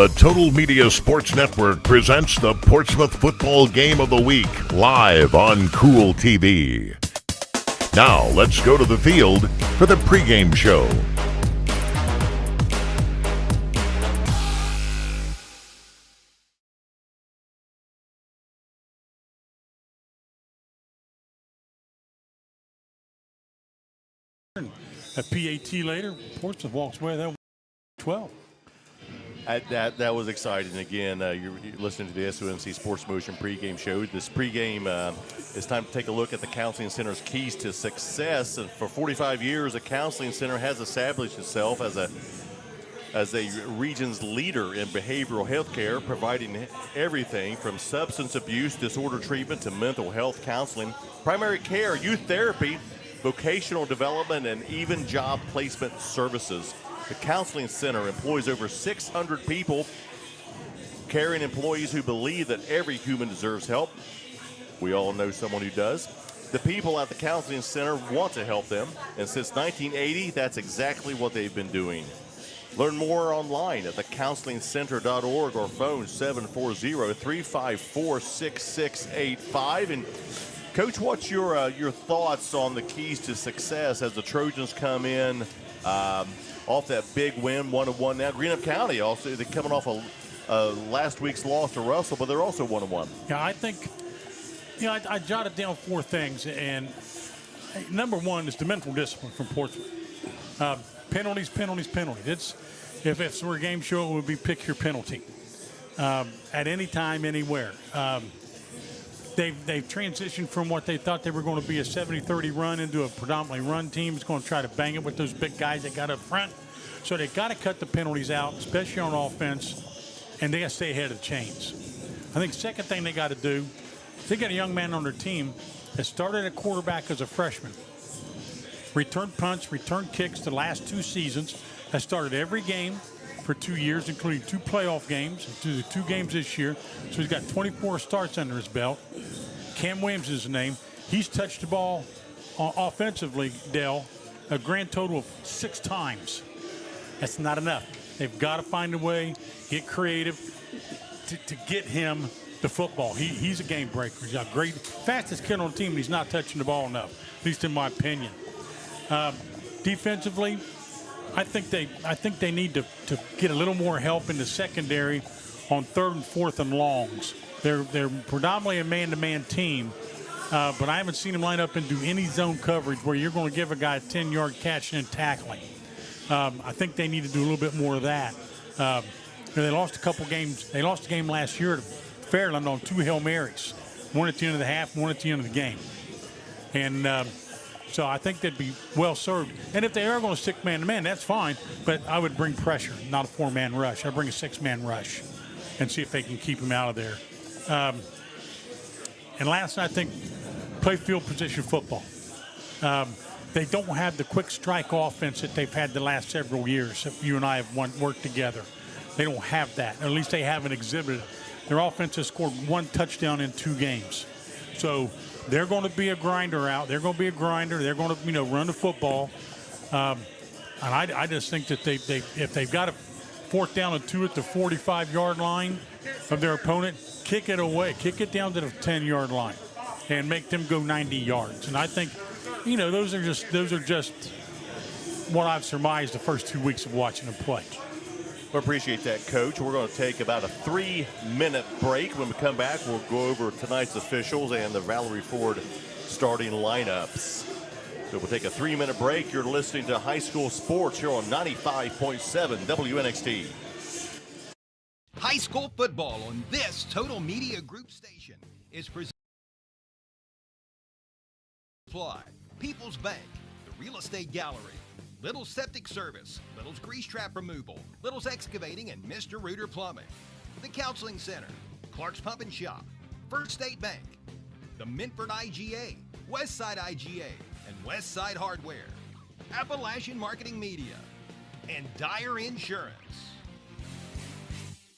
The Total Media Sports Network presents the Portsmouth Football Game of the Week live on Kool TV. Now let's go to the field for the pregame show. A PAT later, Portsmouth walks away that 12. That was exciting. Again, you're listening to the SOMC Sports Motion pregame show. This pregame, it's time to take a look at the Counseling Center's keys to success. And for 45 years, the Counseling Center has established itself as a region's leader in behavioral health care, providing everything from substance abuse disorder treatment to mental health counseling, primary care, youth therapy, vocational development, and even job placement services. The Counseling Center employs over 600 people, caring employees who believe that every human deserves help. We all know someone who does. The people at the Counseling Center want to help them, and since 1980, that's exactly what they've been doing. Learn more online at thecounselingcenter.org or phone 740-354-6685. And Coach, what's your thoughts on the keys to success as the Trojans come in off that big win, 1-1 now? Greenup County also, they're coming off a last week's loss to Russell, but they're also 1-1. Yeah, I think, I jotted down four things, and number one is the mental discipline from Portsmouth. Penalties. If it's a game show, it would be pick your penalty at any time, anywhere. They've transitioned from what they thought they were going to be a 70-30 run into a predominantly run team. It's going to try to bang it with those big guys that got up front. So they've got to cut the penalties out, especially on offense, and they got to stay ahead of the chains. I think the second thing they got to do, they got a young man on their team that started at quarterback as a freshman. Returned punts, returned kicks the last 2 seasons. Has started every game for 2 years, including 2 playoff games, and 2 games this year. So he's got 24 starts under his belt. Cam Williams is his name. He's touched the ball offensively, Dell, a grand total of 6 times. That's not enough. They've got to find a way, get creative to get him the football. He's a game breaker. He's got great, fastest kid on the team, and he's not touching the ball enough, at least in my opinion. Defensively, I think they need to get a little more help in the secondary on 3rd and 4th and longs. They're predominantly a man-to-man team, but I haven't seen them line up and do any zone coverage where you're going to give a guy a 10-yard catch and tackling. I think they need to do a little bit more of that. They lost a couple games. They lost a game last year to Fairland on 2 Hail Marys, one at the end of the half, one at the end of the game. And so I think they'd be well served. And if they are going to stick man-to-man, that's fine. But I would bring pressure, not a 4-man rush. I'd bring a 6-man rush and see if they can keep him out of there. And last, I think, play field position football. They don't have the quick strike offense that they've had the last several years that you and I have worked together. They don't have that. Or at least they haven't exhibited it. Their offense has scored 1 touchdown in 2 games. So they're going to be a grinder out. They're going to be a grinder. They're going to, run the football. And I just think that if they've got a 4th down and 2 at the 45-yard line of their opponent, kick it away. Kick it down to the 10-yard line and make them go 90 yards. And I think, those are just what I've surmised the first 2 weeks of watching them play. We appreciate that, Coach. We're going to take about a 3-minute break. When we come back, we'll go over tonight's officials and the Valerie Ford starting lineups. So we'll take a 3-minute break. You're listening to High School Sports here on 95.7 WNXT. High school football on this Total Media Group station is presented by People's Bank, the Real Estate Gallery, Little's Septic Service, Little's Grease Trap Removal, Little's Excavating, and Mr. Reuter Plumbing. The Counseling Center, Clark's Pump and Shop, First State Bank, the Minford IGA, Westside IGA, and Westside Hardware, Appalachian Marketing Media, and Dyer Insurance.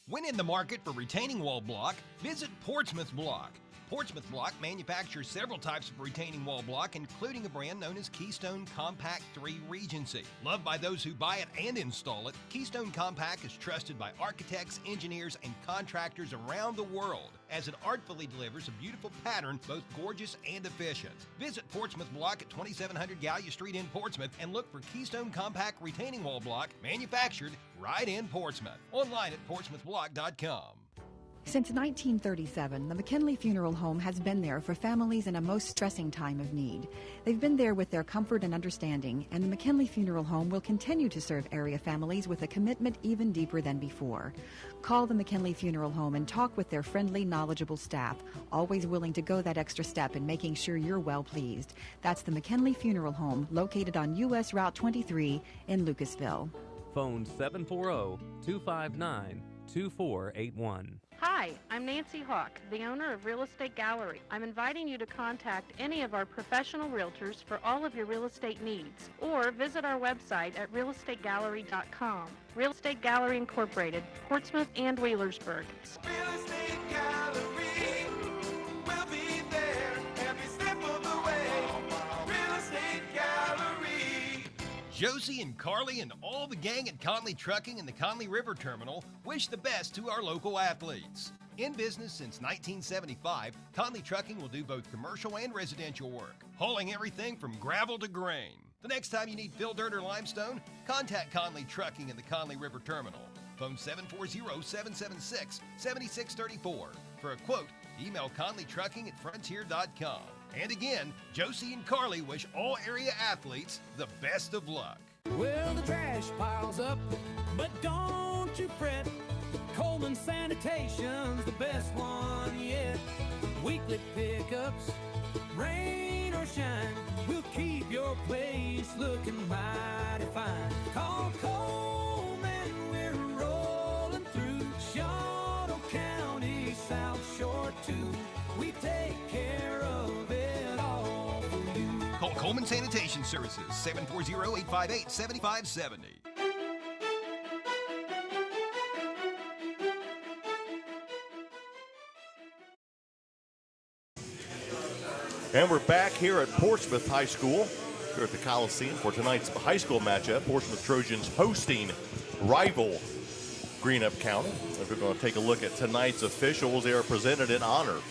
When in the market for retaining wall block, visit Portsmouth Block. Portsmouth Block manufactures several types of retaining wall block, including a brand known as Keystone Compact 3 Regency. Loved by those who buy it and install it, Keystone Compact is trusted by architects, engineers, and contractors around the world, as it artfully delivers a beautiful pattern, both gorgeous and efficient. Visit Portsmouth Block at 2700 Gallia Street in Portsmouth and look for Keystone Compact retaining wall block manufactured right in Portsmouth. Online at portsmouthblock.com. Since 1937, the McKinley Funeral Home has been there for families in a most stressing time of need. They've been there with their comfort and understanding, and the McKinley Funeral Home will continue to serve area families with a commitment even deeper than before. Call the McKinley Funeral Home and talk with their friendly, knowledgeable staff, always willing to go that extra step in making sure you're well pleased. That's the McKinley Funeral Home, located on U.S. Route 23 in Lucasville. Phone 740-259-2481. Hi, I'm Nancy Hawk, the owner of Real Estate Gallery. I'm inviting you to contact any of our professional realtors for all of your real estate needs, or visit our website at realestategallery.com. Real Estate Gallery Incorporated, Portsmouth and Wheelersburg. Real Estate Gallery, we'll be there every step of the way. Real Estate Gallery. Josie and Carly and all the gang at Conley Trucking and the Conley River Terminal wish the best to our local athletes. In business since 1975, Conley Trucking will do both commercial and residential work, hauling everything from gravel to grain. The next time you need fill dirt or limestone, contact Conley Trucking and the Conley River Terminal. Phone 740-776-7634. For a quote, email conleytrucking@frontier.com. And again, Josie and Carly wish all area athletes the best of luck. Well, the trash piles up, but don't you fret. Coleman Sanitation's the best one yet. Weekly pickups, rain or shine, we'll keep your place looking mighty fine. Call Coleman, we're rolling through Shawnee County, South Shore too. We take care of it all for you. Call Coleman Sanitation Services, 740-858-7570. And we're back here at Portsmouth High School, here at the Coliseum for tonight's high school matchup. Portsmouth Trojans hosting rival Greenup County. If we're going to take a look at tonight's officials, they are presented in honor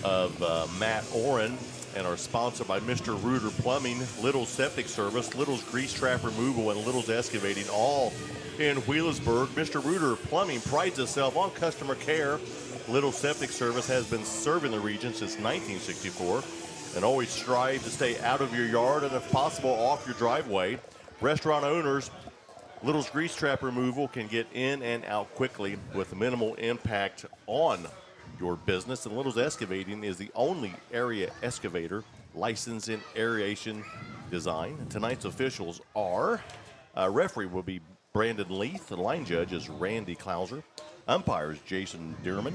of Matt Oren and are sponsored by Mr. Reuter Plumbing, Little's Septic Service, Little's Grease Trap Removal, and Little's Excavating, all in Wheelersburg. Mr. Reuter Plumbing prides itself on customer care. Little's Septic Service has been serving the region since 1964 and always strive to stay out of your yard and, if possible, off your driveway. Restaurant owners, Little's Grease Trap Removal can get in and out quickly with minimal impact on your business. And Little's Excavating is the only area excavator licensed in aeration design. And tonight's officials are, referee will be Brandon Leith. The line judge is Randy Klauser. Umpires Jason Dearman.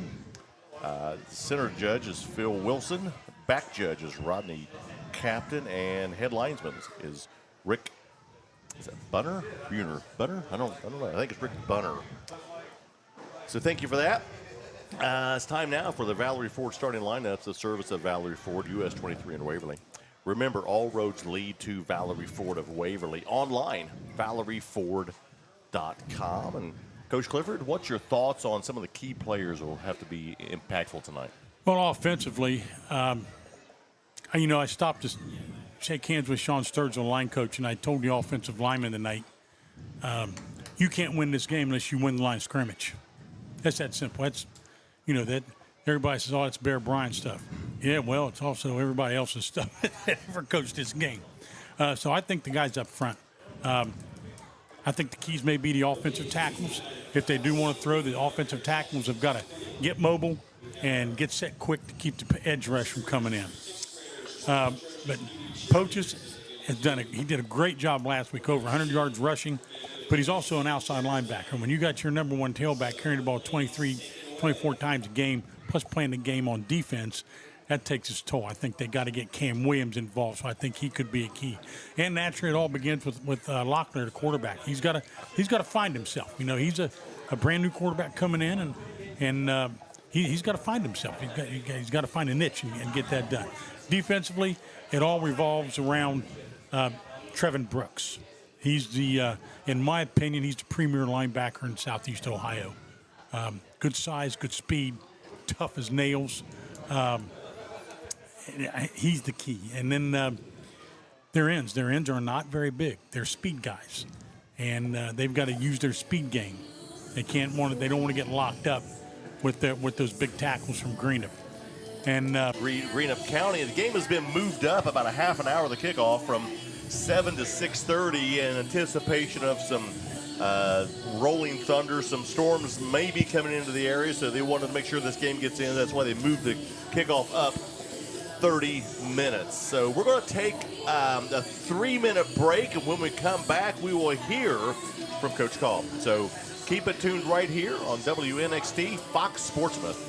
Center judge is Phil Wilson. Back judge is Rodney Captain. And head linesman is Rick, is that Bunner? Buhner? Bunner? I don't know. I think it's Rick Bunner. So thank you for that. It's time now for the Valerie Ford starting lineups, the service of Valerie Ford, US 23 in Waverly. Remember, all roads lead to Valerie Ford of Waverly. Online, ValerieFord.com. And Coach Clifford, what's your thoughts on some of the key players who will have to be impactful tonight? Well, offensively, I stopped to shake hands with Sean Sturge, the line coach, and I told the offensive lineman tonight, you can't win this game unless you win the line of scrimmage. That's that simple. That's, that everybody says, oh, it's Bear Bryant stuff. Yeah, well, it's also everybody else's stuff that ever coached this game. So I think the guys up front, I think the keys may be the offensive tackles. If they do want to throw, the offensive tackles have got to get mobile and get set quick to keep the edge rush from coming in. But Poaches has he did a great job last week, over 100 yards rushing, but he's also an outside linebacker. When you got your number one tailback carrying the ball 24 times a game, plus playing the game on defense, that takes its toll. I think they got to get Cam Williams involved, so I think he could be a key. And naturally, it all begins with Lochner, the quarterback. He's got to find himself. He's a brand new quarterback coming in, and he's got to find himself. He's got to find a niche and get that done. Defensively, it all revolves around Trevin Brooks. He's in my opinion, he's the premier linebacker in Southeast Ohio. Good size, good speed, tough as nails. He's the key. And then their ends are not very big. They're speed guys, and they've got to use their speed game. They don't want to get locked up with those big tackles from Greenup. And Greenup County. The game has been moved up about a half an hour of the kickoff from 7 to 6:30 in anticipation of some rolling thunder, some storms may be coming into the area, so they wanted to make sure this game gets in. That's why they moved the kickoff up 30 minutes. So we're going to take a 3-minute break, and when we come back, we will hear from Coach Kool. So keep it tuned right here on WNXT Fox Portsmouth.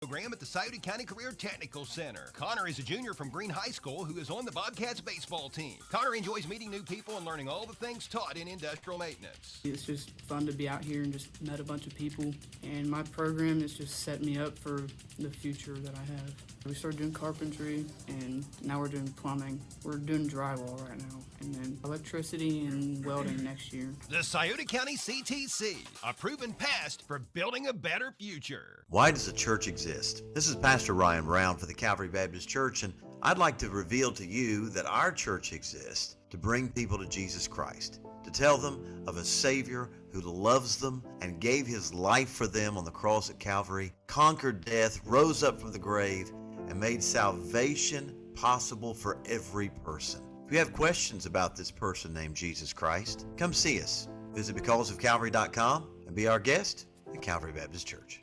Program at the Scioto County Career Technical Center. Connor is a junior from Green High School who is on the Bobcats baseball team. Connor enjoys meeting new people and learning all the things taught in industrial maintenance. It's just fun to be out here and just met a bunch of people, and my program has just set me up for the future that I have. We started doing carpentry, and now we're doing plumbing. We're doing drywall right now, and then electricity and welding next year. The Scioto County CTC, a proven past for building a better future. Why does a church exist? This is Pastor Ryan Brown for the Calvary Baptist Church, and I'd like to reveal to you that our church exists to bring people to Jesus Christ, to tell them of a Savior who loves them and gave his life for them on the cross at Calvary, conquered death, rose up from the grave, and made salvation possible for every person. If you have questions about this person named Jesus Christ, come see us. Visit becausefcalvary.com and be our guest at Calvary Baptist Church.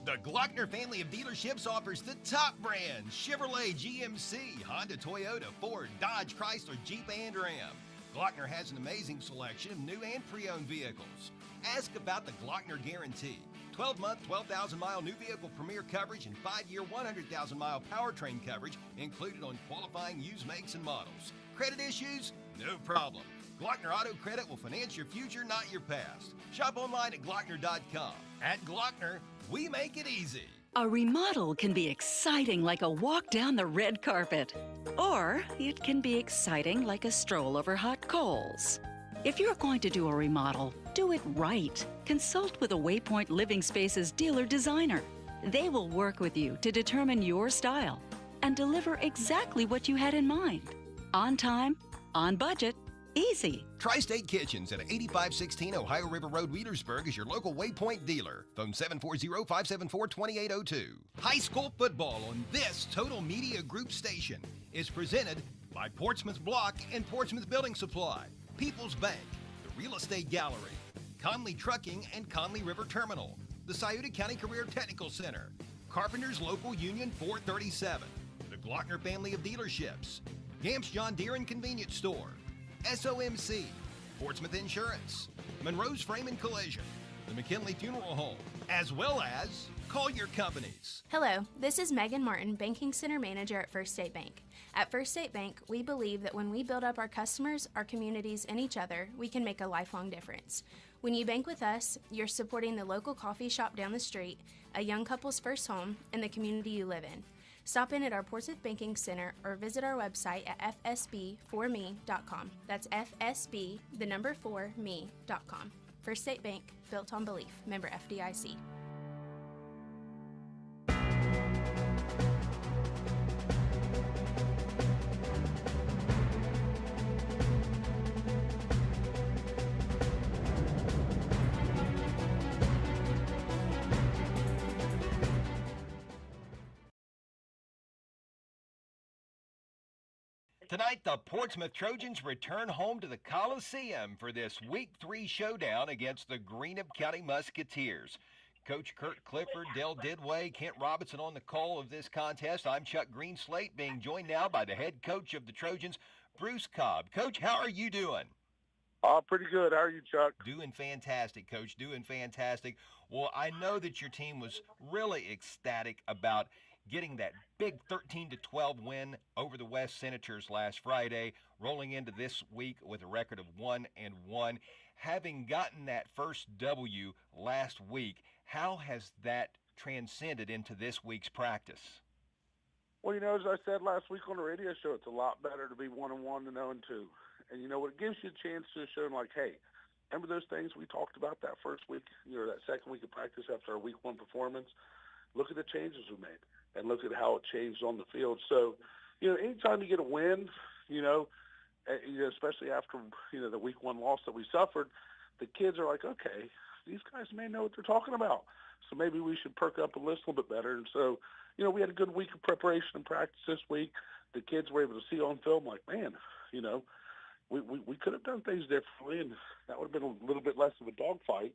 The Glockner family of dealerships offers the top brands: Chevrolet, GMC, Honda, Toyota, Ford, Dodge, Chrysler, Jeep, and Ram. Glockner has an amazing selection of new and pre-owned vehicles. Ask about the Glockner Guarantee. 12-month, 12,000-mile new vehicle premier coverage and 5-year, 100,000-mile powertrain coverage included on qualifying used makes and models. Credit issues? No problem. Glockner Auto Credit will finance your future, not your past. Shop online at Glockner.com. At Glockner, we make it easy. A remodel can be exciting like a walk down the red carpet, or it can be exciting like a stroll over hot coals. If you're going to do a remodel, do it right. Consult with a Waypoint Living Spaces dealer designer. They will work with you to determine your style and deliver exactly what you had in mind. On time, on budget, easy. Tri-State Kitchens at 8516 Ohio River Road, Wheelersburg is your local Waypoint dealer. Phone 740-574-2802. High school football on this Total Media Group station is presented by Portsmouth Block and Portsmouth Building Supply, People's Bank, the Real Estate Gallery, Conley Trucking and Conley River Terminal, the Scioto County Career Technical Center, Carpenters Local Union 437, the Glockner family of dealerships, Gamps John Deere and Convenience Store, SOMC, Portsmouth Insurance, Monroe's Frame and Collision, the McKinley Funeral Home, as well as Collier Companies. Hello, this is Megan Martin, Banking Center Manager at First State Bank. At First State Bank, we believe that when we build up our customers, our communities, and each other, we can make a lifelong difference. When you bank with us, you're supporting the local coffee shop down the street, a young couple's first home, and the community you live in. Stop in at our Portsmouth Banking Center or visit our website at fsb4me.com. That's FSB, the number 4me.com. First State Bank, built on belief. Member FDIC. Tonight, the Portsmouth Trojans return home to the Coliseum for this Week 3 showdown against the Greenup County Musketeers. Coach Kurt Clifford, Dale Didway, Kent Robinson on the call of this contest. I'm Chuck Greenslate, being joined now by the head coach of the Trojans, Bruce Cobb. Coach, how are you doing? Pretty good. How are you, Chuck? Doing fantastic, Coach. Doing fantastic. Well, I know that your team was really ecstatic about getting that big 13-12 win over the West Senators last Friday, rolling into this week with a record of 1-1. having gotten that first W last week, how has that transcended into this week's practice? Well, as I said last week on the radio show, it's a lot better to be 1-1 than 0-2. And it gives you a chance to show them, like, hey, remember those things we talked about that first week, that second week of practice after our week 1 performance? Look at the changes we made and look at how it changed on the field. So, anytime you get a win, especially after, the week 1 loss that we suffered, the kids are like, okay, these guys may know what they're talking about. So maybe we should perk up and listen a little bit better. And so, we had a good week of preparation and practice this week. The kids were able to see on film, like, man, we could have done things differently, and that would have been a little bit less of a dogfight.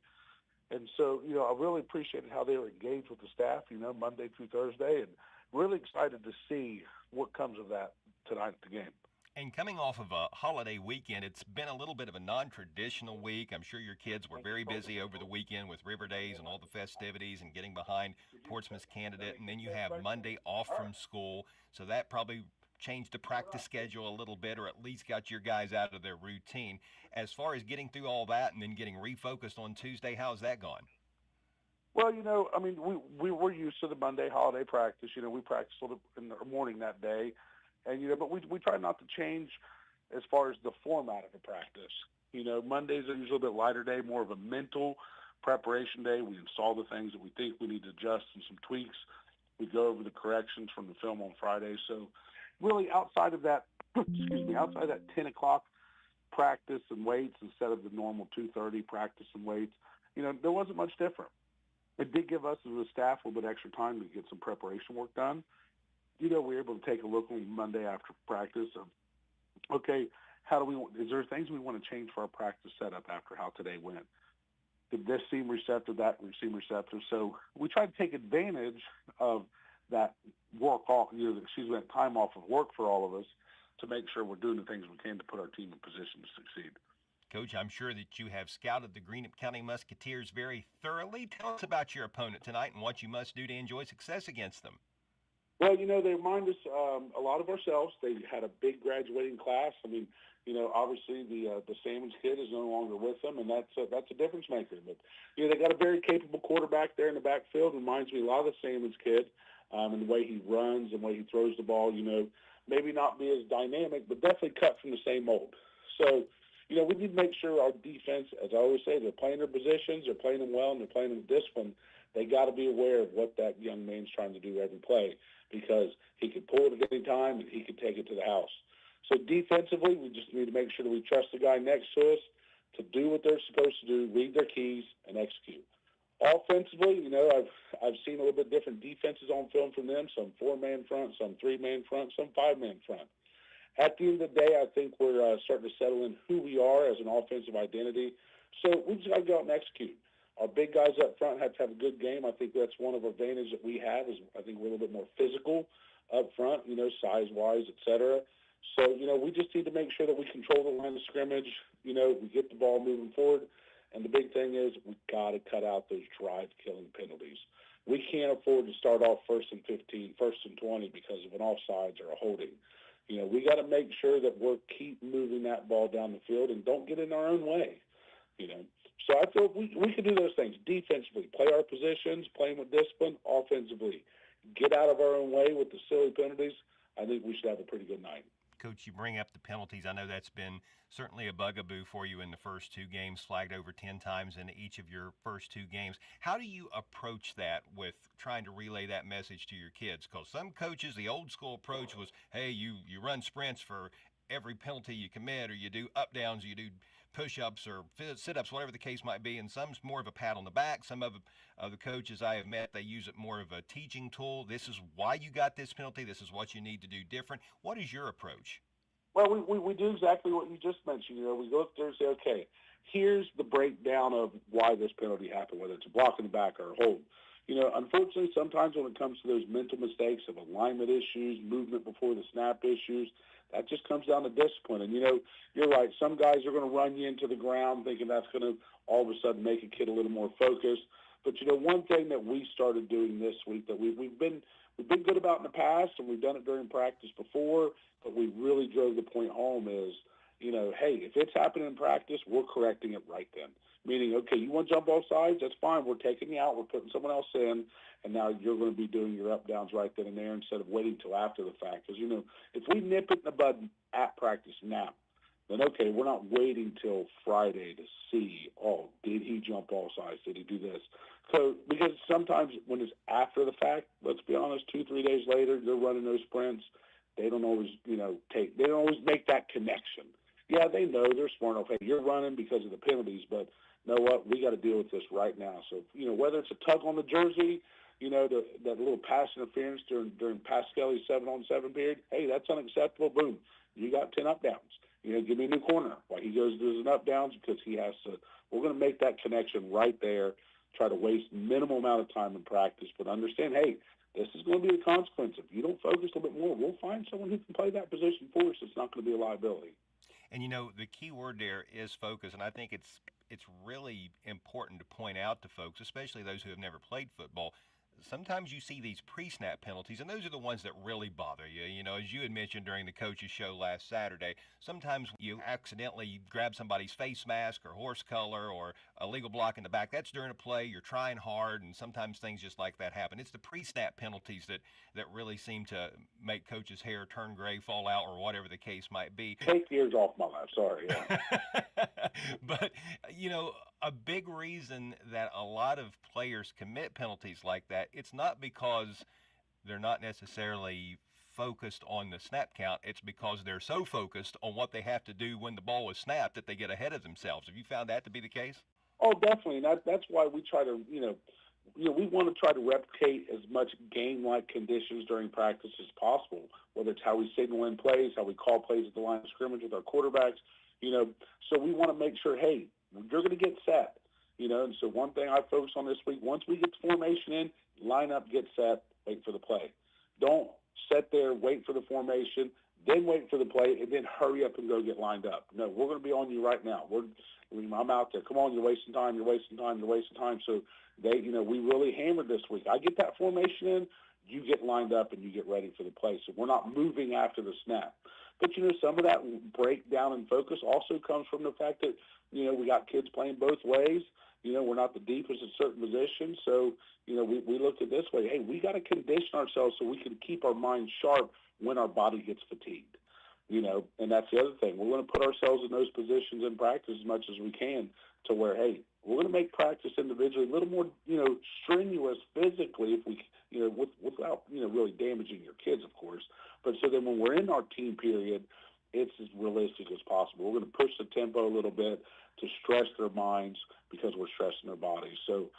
And so, I really appreciated how they were engaged with the staff, Monday through Thursday, and really excited to see what comes of that tonight at the game. And coming off of a holiday weekend, it's been a little bit of a non-traditional week. I'm sure your kids were very busy over the weekend with River Days and all the festivities and getting behind Portsmouth's candidate. And then you have Monday off from school, so that probably changed the practice schedule a little bit, or at least got your guys out of their routine. As far as getting through all that and then getting refocused on Tuesday, how's that gone? Well, we were used to the Monday holiday practice. We practiced a little in the morning that day. And, but we try not to change as far as the format of the practice. Mondays are usually a bit lighter day, more of a mental preparation day. We install the things that we think we need to adjust and some tweaks. We go over the corrections from the film on Friday. So really outside of that, outside of that 10 o'clock practice and weights instead of the normal 2:30 practice and weights, there wasn't much different. It did give us as a staff a little bit extra time to get some preparation work done. We were able to take a look on Monday after practice of, okay, is there things we want to change for our practice setup after how today went? Did this seem receptive, that seem receptive? So we tried to take advantage of that that time off of work for all of us to make sure we're doing the things we can to put our team in position to succeed. Coach, I'm sure that you have scouted the Greenup County Musketeers very thoroughly. Tell us about your opponent tonight and what you must do to enjoy success against them. Well, they remind us a lot of ourselves. They had a big graduating class. Obviously the Salmons kid is no longer with them, and that's a difference maker. But they got a very capable quarterback there in the backfield. Reminds me a lot of the Salmons kid, and the way he runs and the way he throws the ball. Maybe not be as dynamic, but definitely cut from the same mold. So, we need to make sure our defense, as I always say, they're playing their positions, they're playing them well, and they're playing them with discipline. They got to be aware of what that young man's trying to do every play, because he could pull it at any time and he could take it to the house. So defensively, we just need to make sure that we trust the guy next to us to do what they're supposed to do, read their keys, and execute. Offensively, I've seen a little bit different defenses on film from them, some 4-man front, some 3-man front, some 5-man front. At the end of the day, I think we're starting to settle in who we are as an offensive identity. So we just got to go out and execute. Our big guys up front have to have a good game. I think that's one of our advantages that we have is I think we're a little bit more physical up front, size-wise, et cetera. So, we just need to make sure that we control the line of scrimmage, we get the ball moving forward. And the big thing is we got to cut out those drive-killing penalties. We can't afford to start off 1st and 15, 1st and 20 because of an offsides or a holding. We got to make sure that we're keep moving that ball down the field and don't get in our own way, So I feel we can do those things defensively, play our positions, playing with discipline, offensively, get out of our own way with the silly penalties. I think we should have a pretty good night. Coach, you bring up the penalties. I know that's been certainly a bugaboo for you in the first 2 games, flagged over 10 times in each of your first 2 games. How do you approach that with trying to relay that message to your kids? Because some coaches, the old school approach was, hey, you run sprints for every penalty you commit, or you do up downs, or you do push-ups or sit-ups, whatever the case might be, and some's more of a pat on the back. Some of the coaches I have met, they use it more of a teaching tool. This is why you got this penalty. This is what you need to do different. What is your approach? Well, we do exactly what you just mentioned. We go up there and say, okay, here's the breakdown of why this penalty happened, whether it's a block in the back or a hold. Unfortunately, sometimes when it comes to those mental mistakes of alignment issues, movement before the snap issues, that just comes down to discipline. And, you're right. Some guys are going to run you into the ground thinking that's going to all of a sudden make a kid a little more focused. But, one thing that we started doing this week that we've been good about in the past, and we've done it during practice before, but we really drove the point home is, hey, if it's happening in practice, we're correcting it right then. Meaning, okay, you want to jump both sides? That's fine. We're taking you out. We're putting someone else in, and now you're going to be doing your up downs right then and there instead of waiting till after the fact. Because if we nip it in the bud at practice now, then okay, we're not waiting till Friday to see, did he jump all sides? Did he do this? So because sometimes when it's after the fact, let's be honest, 2-3 days later, they're running those sprints. They don't always, they don't always make that connection. Yeah, they know, they're smart enough. Hey, you're running because of the penalties, but you know what? We got to deal with this right now. So, whether it's a tug on the jersey, that little pass interference during Pascali's 7-on-7 period, hey, that's unacceptable. Boom, you got 10 up downs. Give me a new corner while he goes to his up downs because he has to. We're going to make that connection right there. Try to waste minimal amount of time in practice, but understand, hey, this is going to be the consequence. If you don't focus a little bit more, we'll find someone who can play that position for us. It's not going to be a liability. And the key word there is focus, and I think it's really important to point out to folks, especially those who have never played football. Sometimes you see these pre-snap penalties, and those are the ones that really bother you. As you had mentioned during the coach's show last Saturday, sometimes you accidentally grab somebody's face mask or horse color or a legal block in the back. That's during a play. You're trying hard, and sometimes things just like that happen. It's the pre-snap penalties that really seem to make coaches' hair turn gray, fall out, or whatever the case might be. Take the ears off my life. Sorry. Yeah. But, a big reason that a lot of players commit penalties like that, it's not because they're not necessarily focused on the snap count. It's because they're so focused on what they have to do when the ball is snapped that they get ahead of themselves. Have you found that to be the case? Oh, definitely. That's why we try to, we want to try to replicate as much game-like conditions during practice as possible, whether it's how we signal in plays, how we call plays at the line of scrimmage with our quarterbacks, so we want to make sure, hey, you're going to get set, and so one thing I focus on this week, once we get the formation in, line up, get set, wait for the play. Don't sit there, wait for the formation, then wait for the play, and then hurry up and go get lined up. No, we're going to be on you right now. I'm out there. Come on, you're wasting time, you're wasting time, you're wasting time. So we really hammered this week. I get that formation in, you get lined up, and you get ready for the play. So we're not moving after the snap. But, some of that breakdown and focus also comes from the fact that, we got kids playing both ways. We're not the deepest in certain positions. So, we looked at this way. Hey, we got to condition ourselves so we can keep our mind sharp when our body gets fatigued. And that's the other thing. We're going to put ourselves in those positions in practice as much as we can to where, hey, we're going to make practice individually a little more, strenuous physically if we, without, really damaging your kids, of course. But so then when we're in our team period, it's as realistic as possible. We're going to push the tempo a little bit to stress their minds because we're stressing their bodies. So,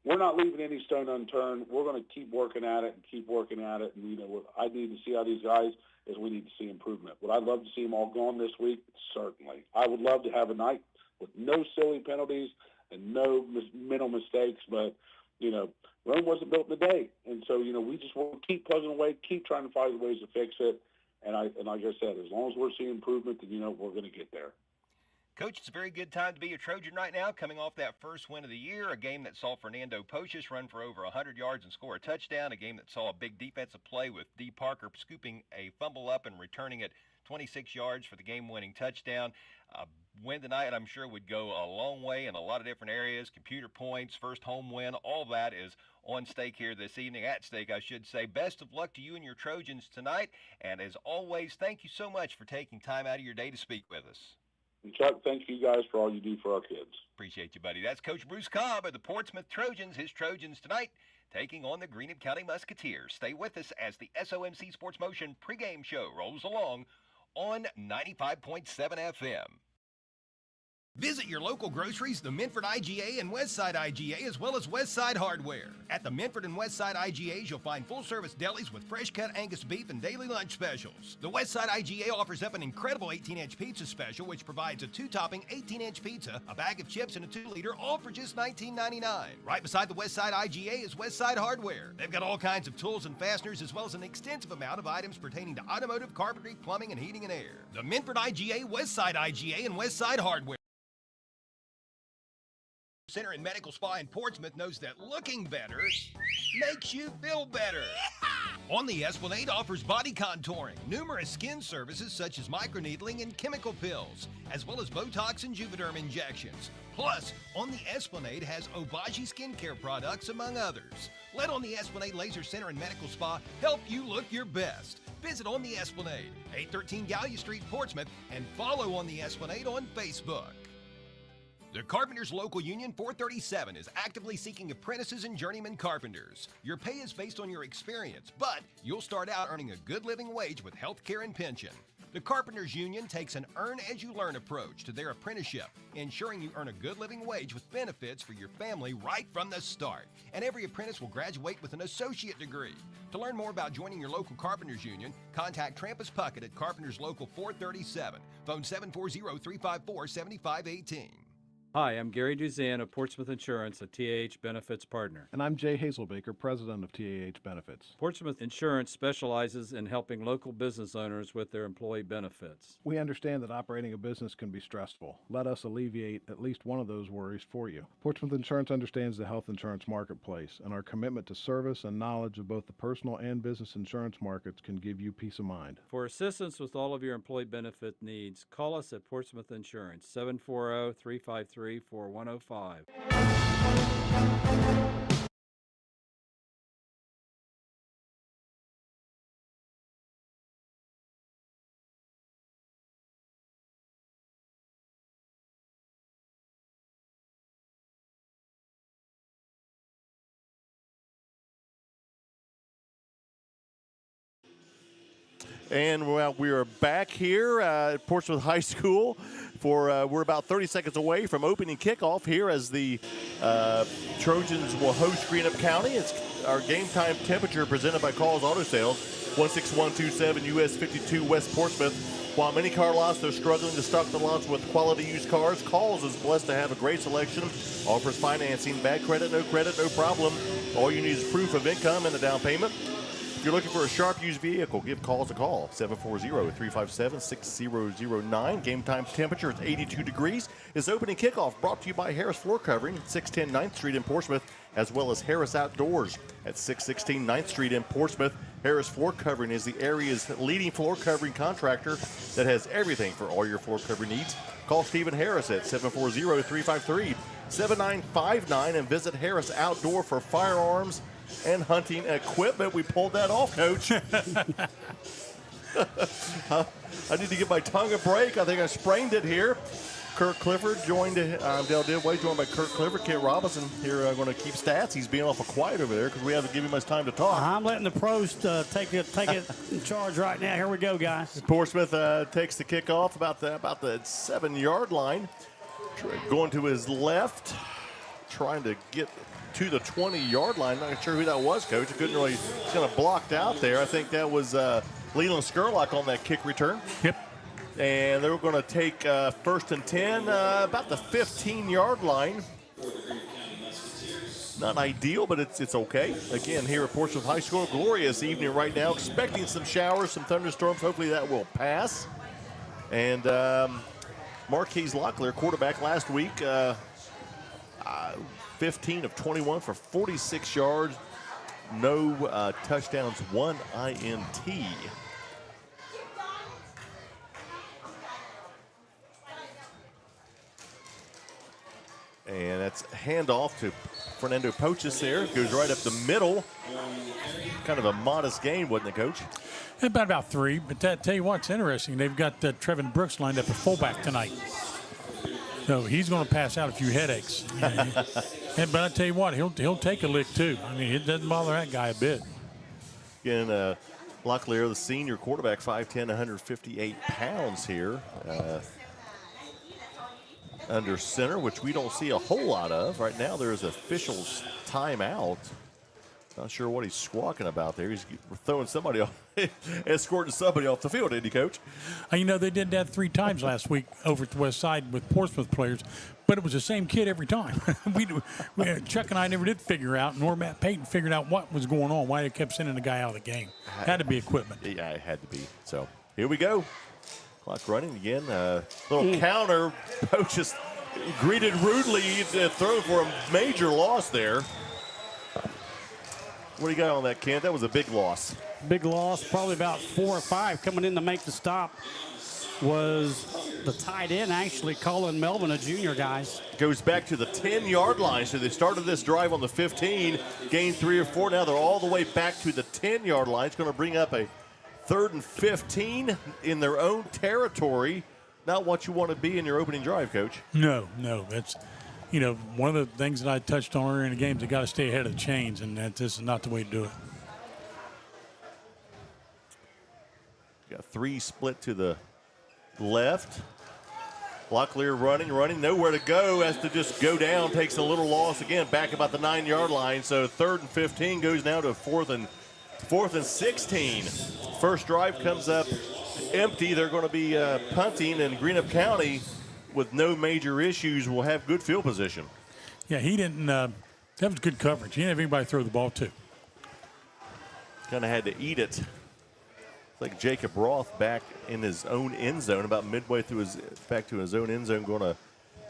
we're not leaving any stone unturned. We're going to keep working at it and keep working at it. And, I need to see how these guys is we need to see improvement. Would I love to see them all gone this week? Certainly. I would love to have a night with no silly penalties and no mental mistakes, but, Rome wasn't built in a day. And so, we just want to keep plugging away, keep trying to find ways to fix it. And like I said, as long as we're seeing improvement, then, we're going to get there. Coach, it's a very good time to be a Trojan right now, coming off that first win of the year, a game that saw Fernando Poches run for over 100 yards and score a touchdown, a game that saw a big defensive play with D. Parker scooping a fumble up and returning it 26 yards for the game-winning touchdown. Win tonight, I'm sure, would go a long way in a lot of different areas, computer points, first home win, all that is on stake here this evening, at stake, I should say. Best of luck to you and your Trojans tonight, and as always, thank you so much for taking time out of your day to speak with us. And Chuck, thank you guys for all you do for our kids. Appreciate you, buddy. That's Coach Bruce Cobb of the Portsmouth Trojans. His Trojans tonight taking on the Greenup County Musketeers. Stay with us as the SOMC Sports Motion pregame show rolls along on 95.7 FM. Visit your local groceries, the Minford IGA and Westside IGA, as well as Westside Hardware. At the Minford and Westside IGAs, you'll find full-service delis with fresh-cut Angus beef and daily lunch specials. The Westside IGA offers up an incredible 18-inch pizza special, which provides a 2-topping 18-inch pizza, a bag of chips, and a 2-liter, all for just $19.99. Right beside the Westside IGA is Westside Hardware. They've got all kinds of tools and fasteners, as well as an extensive amount of items pertaining to automotive, carpentry, plumbing, and heating and air. The Minford IGA, Westside IGA, and Westside Hardware Center and Medical Spa in Portsmouth knows that looking better makes you feel better. On the Esplanade offers body contouring, numerous skin services such as microneedling and chemical pills, as well as Botox and Juvederm injections. Plus, On the Esplanade has Obagi skincare products, among others. Let On the Esplanade Laser Center and Medical Spa help you look your best. Visit On the Esplanade, 813 Gallia Street, Portsmouth, and follow On the Esplanade on Facebook. The Carpenters Local Union 437 is actively seeking apprentices and journeyman carpenters. Your pay is based on your experience, but you'll start out earning a good living wage with health care and pension. The Carpenters Union takes an earn-as-you-learn approach to their apprenticeship, ensuring you earn a good living wage with benefits for your family right from the start. And every apprentice will graduate with an associate degree. To learn more about joining your local Carpenters Union, contact Trampus Puckett at Carpenters Local 437. Phone 740-354-7518. Hi, I'm Gary Duzan of Portsmouth Insurance, a TAH Benefits partner. And I'm Jay Hazelbaker, president of TAH Benefits. Portsmouth Insurance specializes in helping local business owners with their employee benefits. We understand that operating a business can be stressful. Let us alleviate at least one of those worries for you. Portsmouth Insurance understands the health insurance marketplace, and our commitment to service and knowledge of both the personal and business insurance markets can give you peace of mind. For assistance with all of your employee benefit needs, call us at Portsmouth Insurance, 740-353-4105. And we are back here at Portsmouth High School for we're about 30 seconds away from opening kickoff here as the Trojans will host Greenup County. It's our game time temperature presented by Call's Auto Sales, 16127 US 52 West Portsmouth. While many car lots are struggling to stock the lots with quality used cars, Call's is blessed to have a great selection, offers financing, bad credit, no problem. All you need is proof of income and a down payment. If you're looking for a sharp used vehicle, give Calls a call, 740-357-6009. Game time temperature is 82 degrees. It's opening kickoff brought to you by Harris Floor Covering, 610 9th Street in Portsmouth, as well as Harris Outdoors at 616 9th Street in Portsmouth. Harris Floor Covering is the area's leading floor covering contractor that has everything for all your floor covering needs. Call Stephen Harris at 740-353-7959 and visit Harris Outdoor for firearms and hunting equipment. We pulled that off, Coach. I need to give my tongue a break. I think I sprained it here. Kirk Clifford joined, Dale Didway joined by Kirk Clifford. Kent Robinson here going to keep stats. He's being awful quiet over there because we haven't given him much time to talk. I'm letting the pros take it in charge right now. Here we go, guys. Portsmouth takes the kickoff about the 7-yard line. Going to his left, trying to get to the 20-yard line. Not sure who that was, Coach. I couldn't really, it's kind of blocked out there. I think that was Leland Skurlock on that kick return. Yep. And they were going to take first and 10, about the 15-yard line. Not ideal, but it's okay. Again, here at Portsmouth High School, glorious evening right now. Expecting some showers, some thunderstorms. Hopefully that will pass. And Marquise Locklear, quarterback last week, 15 of 21 for 46 yards. No touchdowns, 1 INT. And that's handoff to Fernando Poches there. Goes right up the middle. Kind of a modest gain, wasn't it, Coach? About 3. But tell you what's interesting. They've got Trevin Brooks lined up at fullback tonight. So he's going to pass out a few headaches. But I tell you what, he'll take a lick too. I mean, it doesn't bother that guy a bit. Again, Locklear, the senior quarterback, 5'10", 158 pounds here. Under center, which we don't see a whole lot of. Right now there's officials timeout. Not sure what he's squawking about there. He's throwing somebody off, escorting somebody off the field, isn't he, Coach? You know, they did that 3 times last week over at the west side with Portsmouth players, but it was the same kid every time. Chuck and I never did figure out, nor Matt Payton figured out what was going on, why they kept sending the guy out of the game. Had to be equipment. Yeah, it had to be. So here we go. Clock running again. Little counter. Poches greeted rudely. Throw for a major loss there. What do you got on that, Kent? That was a big loss. Big loss, probably about 4 or 5. Coming in to make the stop was the tight end, actually, Colin Melvin, a junior, guys. Goes back to the 10-yard line. So they started this drive on the 15, gained 3 or 4. Now they're all the way back to the 10-yard line. It's going to bring up a 3rd and 15 in their own territory. Not what you want to be in your opening drive, Coach. No. That's, one of the things that I touched on earlier in the game, they got to stay ahead of the chains, and this is not the way to do it. Got 3 split to the left. Locklear running, nowhere to go, has to just go down, takes a little loss again, back about the 9-yard line. So 3rd and 15 goes now to 4th and 16. First drive comes up empty. They're going to be punting, and Greenup County, with no major issues, will have good field position. Yeah, he didn't. That was good coverage. He didn't have anybody throw the ball to. Kind of had to eat it. Like Jacob Roth back in his own end zone, about midway through back to his own end zone, going to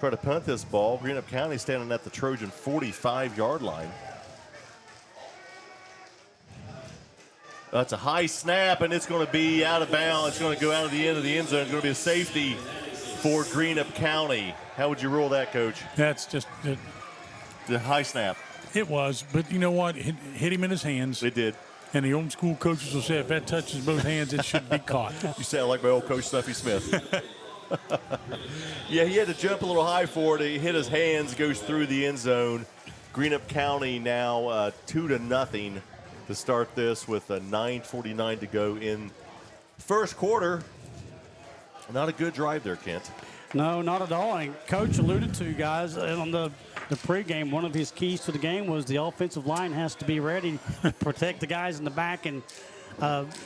try to punt this ball. Greenup County standing at the Trojan 45-yard line. That's a high snap, and it's going to be out of bounds. It's going to go out of the end of the end zone. It's going to be a safety for Greenup County. How would you rule that, Coach? That's just the high snap. It was, but you know what? It hit him in his hands. It did. And the old school coaches will say if that touches both hands, it should be caught. You sound like my old coach, Snuffy Smith. Yeah, he had to jump a little high for it. He hit his hands, goes through the end zone. Greenup County now 2-0 to start this with a 9:49 to go in first quarter. Not a good drive there, Kent. No, not at all. And Coach alluded to, guys, on the pregame, one of his keys to the game was the offensive line has to be ready to protect the guys in the back. And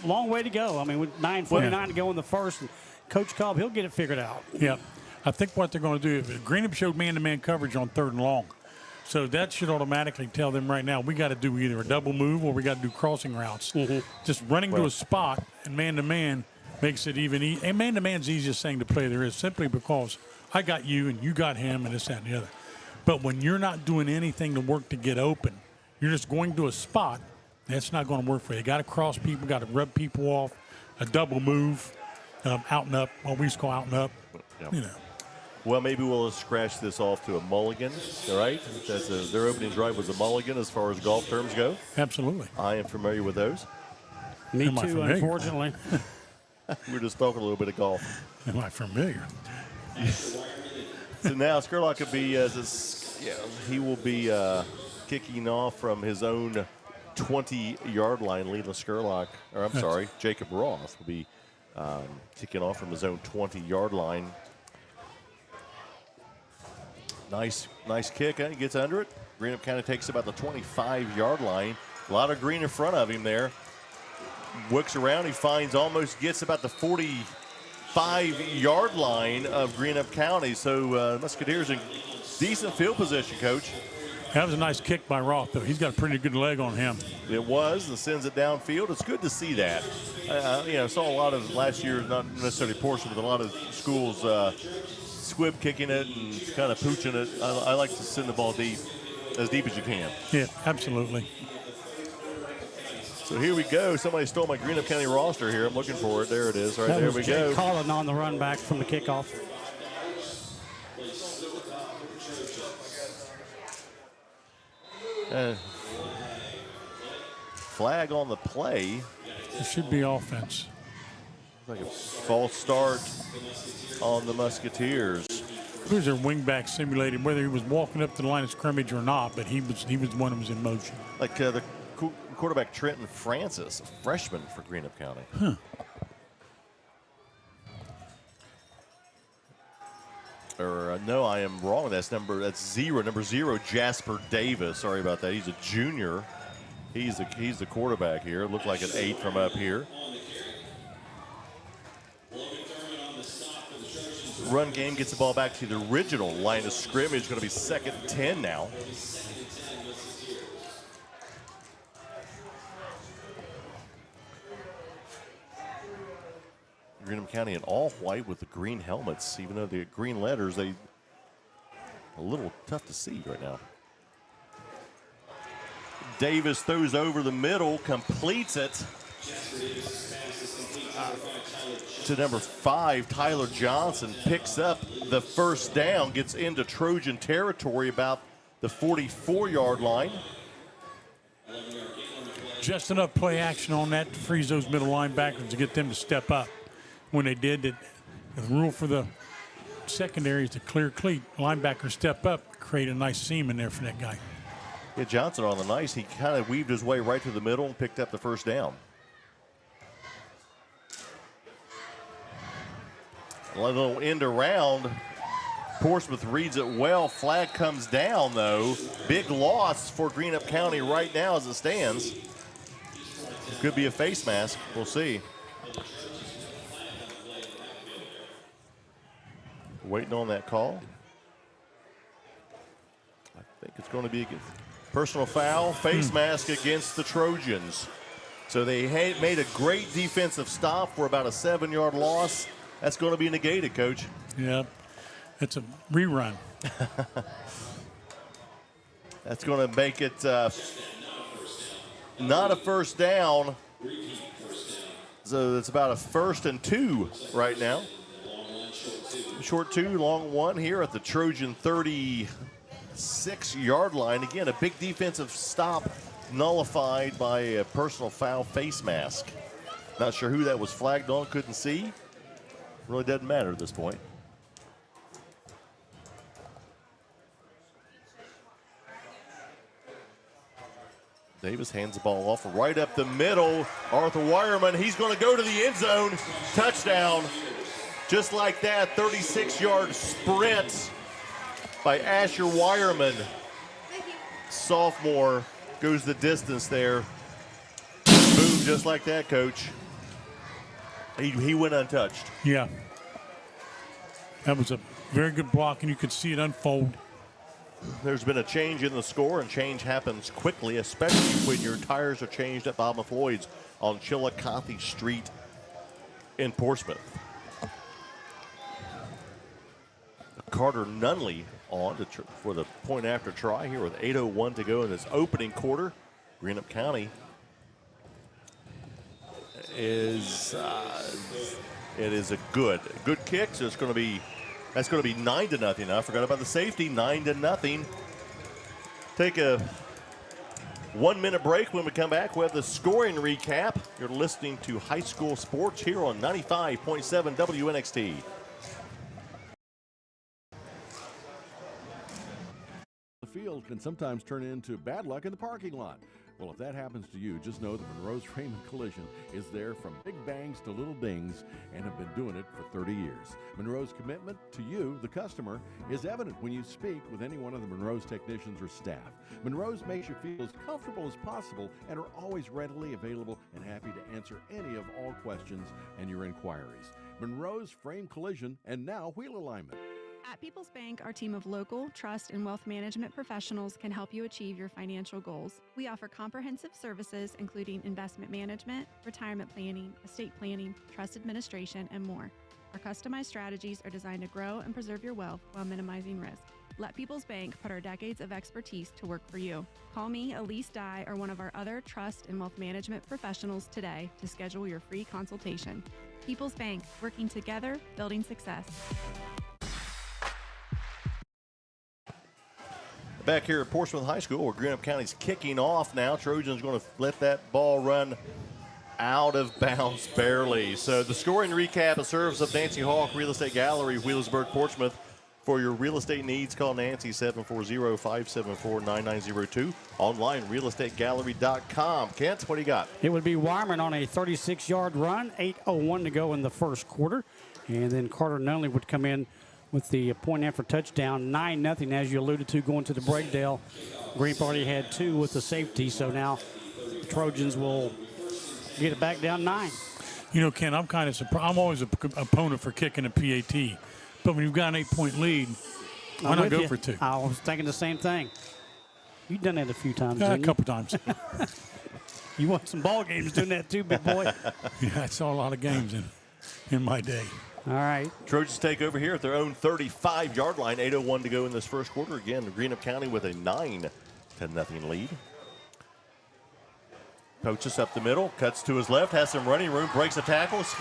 long way to go. I mean, with 9:49 to go in the first, and Coach Cobb, he'll get it figured out. Yeah. I think what they're going to do, Greenup showed man-to-man coverage on 3rd and long. So that should automatically tell them right now we got to do either a double move or we got to do crossing routes. Just running to a spot and man-to-man makes it even easy. And man-to-man's the easiest thing to play there is, simply because I got you and you got him and this, that, and the other. But when you're not doing anything to work to get open, you're just going to a spot, that's not going to work for you. You got to cross people, got to rub people off, a double move, out and up, what we used to call out and up, Well, maybe we'll scratch this off to a mulligan, all right? Their opening drive was a mulligan as far as golf terms go. Absolutely. I am familiar with those. Me too, unfortunately. We're just talking a little bit of golf. Am I familiar? So now Skurlock could be, he will be kicking off from his own 20-yard line. Leland Skurlock, Jacob Roth will be kicking off from his own 20-yard line. Nice kick. He gets under it. Greenup County takes about the 25-yard line. A lot of green in front of him there. Works around. He gets about the 45-yard line of Greenup County. So Musketeers in decent field position, Coach. That was a nice kick by Roth, though. He's got a pretty good leg on him. It was, and sends it downfield. It's good to see that. Saw a lot of last year, not necessarily Portsmouth, but a lot of schools squib kicking it and kind of pooching it. I like to send the ball deep, as deep as you can. Yeah, absolutely. So here we go. Somebody stole my Greenup County roster here. I'm looking for it. There it is. Right that there was we Jay go. Collin on the run back from the kickoff. Flag on the play. It should be offense. Like a false start on the Musketeers. Who's their wingback simulated, whether he was walking up to the line of scrimmage or not, but he was the one that was in motion. Like the quarterback Trenton Francis, a freshman for Greenup County. Huh. No, I am wrong. That's number 0, Jasper Davis. Sorry about that. He's a junior. He's the quarterback here. Looked like an 8 from up here. Run game gets the ball back to the original line of scrimmage. Going to be 2nd and 10 now. Greenup County in all white with the green helmets, even though the green letters, a little tough to see right now. Davis throws over the middle, completes it to number 5, Tyler Johnson, picks up the first down, gets into Trojan territory about the 44-yard line. Just enough play action on that to freeze those middle linebackers to get them to step up. When they did, the rule for the secondary is to clear cleat. Linebackers step up, create a nice seam in there for that guy. Yeah, Johnson on the nice. He kind of weaved his way right to the middle and picked up the first down. A little end around. Portsmouth reads it well. Flag comes down, though. Big loss for Greenup County right now as it stands. Could be a face mask. We'll see. Waiting on that call. I think it's going to be a personal foul, face mask against the Trojans. So they made a great defensive stop for about a 7-yard loss. That's going to be negated, Coach. Yeah, it's a rerun. That's going to make it not a first down. So it's about a 1st and 2 right now. Short 2, long 1 here at the Trojan 36-yard line. Again, a big defensive stop nullified by a personal foul, face mask. Not sure who that was flagged on, couldn't see. Really doesn't matter at this point. Davis hands the ball off right up the middle. Arthur Wireman, he's going to go to the end zone. Touchdown. Just like that, 36-yard sprint by Asher Wireman. Sophomore goes the distance there. Boom, just like that, Coach. He went untouched. Yeah. That was a very good block, and you could see it unfold. There's been a change in the score, and change happens quickly, especially when your tires are changed at Bob and Floyd's on Chillicothe Street in Portsmouth. Carter Nunley on for the point after try here with 8:01 to go in this opening quarter. Greenup County is it is a good kick, so that's going to be 9-0. I forgot about the safety. 9-0. Take a 1-minute break. When we come back, we have the scoring recap. You're listening to High School Sports here on 95.7 WNXT. The field can sometimes turn into bad luck in the parking lot. Well, if that happens to you, just know that Monroe's Raymond Collision is there from big bangs to little dings and have been doing it for 30 years. Monroe's commitment to you, the customer, is evident when you speak with any one of the Monroe's technicians or staff. Monroe's makes you feel as comfortable as possible and are always readily available and happy to answer any of all questions and your inquiries. Monroe's Frame Collision and now wheel alignment. At People's Bank, our team of local, trust, and wealth management professionals can help you achieve your financial goals. We offer comprehensive services including investment management, retirement planning, estate planning, trust administration, and more. Our customized strategies are designed to grow and preserve your wealth while minimizing risk. Let People's Bank put our decades of expertise to work for you. Call me, Elise Dye, or one of our other trust and wealth management professionals today to schedule your free consultation. People's Bank, working together, building success. Back here at Portsmouth High School, where Greenup County's kicking off now. Trojans going to let that ball run out of bounds barely. So the scoring recap, a service of Nancy Hawk Real Estate Gallery, Wheelersburg, Portsmouth. For your real estate needs, call Nancy 740-574-9902. Online, realestategallery.com. Kent, what do you got? It would be Wyman on a 36-yard run, 8:01 to go in the first quarter. And then Carter Nunley would come in with the point after touchdown, 9-0, as you alluded to, going to the breakdale. Green Party had 2 with the safety, so now the Trojans will get it back down 9. You know, Ken, I'm kind of surprised. I'm always an opponent for kicking a PAT. But when you've got an 8-point lead, why not go for 2? I was thinking the same thing. You've done that a few times, A didn't couple times. You won some ball games doing that too, big boy. Yeah, I saw a lot of games in my day. All right. Trojans take over here at their own 35-yard line. 8:01 to go in this first quarter. Again, Greenup County with a 9-0 lead. Poaches up the middle, cuts to his left, has some running room, breaks a tackle, goes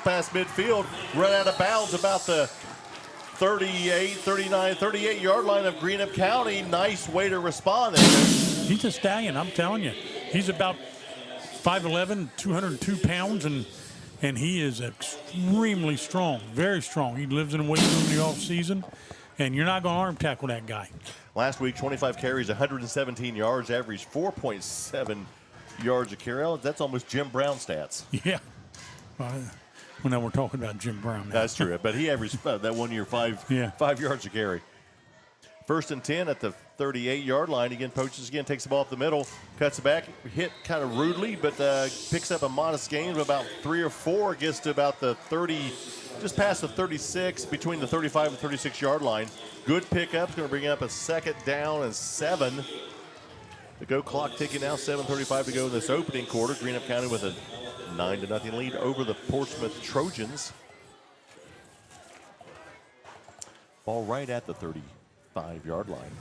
past midfield, run out of bounds about the 38-yard line of Greenup County. Nice way to respond there. He's a stallion, I'm telling you. He's about 5'11", 202 pounds, and he is extremely strong, very strong. He lives in a weight room in the offseason, and you're not going to arm tackle that guy. Last week, 25 carries, 117 yards, averaged 4.7 yards a carry. That's almost Jim Brown stats. Yeah. Well, now we're talking about Jim Brown now. That's true, but he averaged that 1 year 5 yards a carry. 1st and 10 at the 38-yard line. Again, Poaches again, takes the ball up the middle, cuts it back, hit kind of rudely, but picks up a modest gain of about 3 or 4, gets to about the 30, just past the 36, between the 35 and 36-yard line. Good pickup. It's going to bring up a 2nd down and 7. The go clock ticking now, 7:35 to go in this opening quarter. Greenup County with a 9-0 lead over the Portsmouth Trojans. Ball right at the 35-yard line.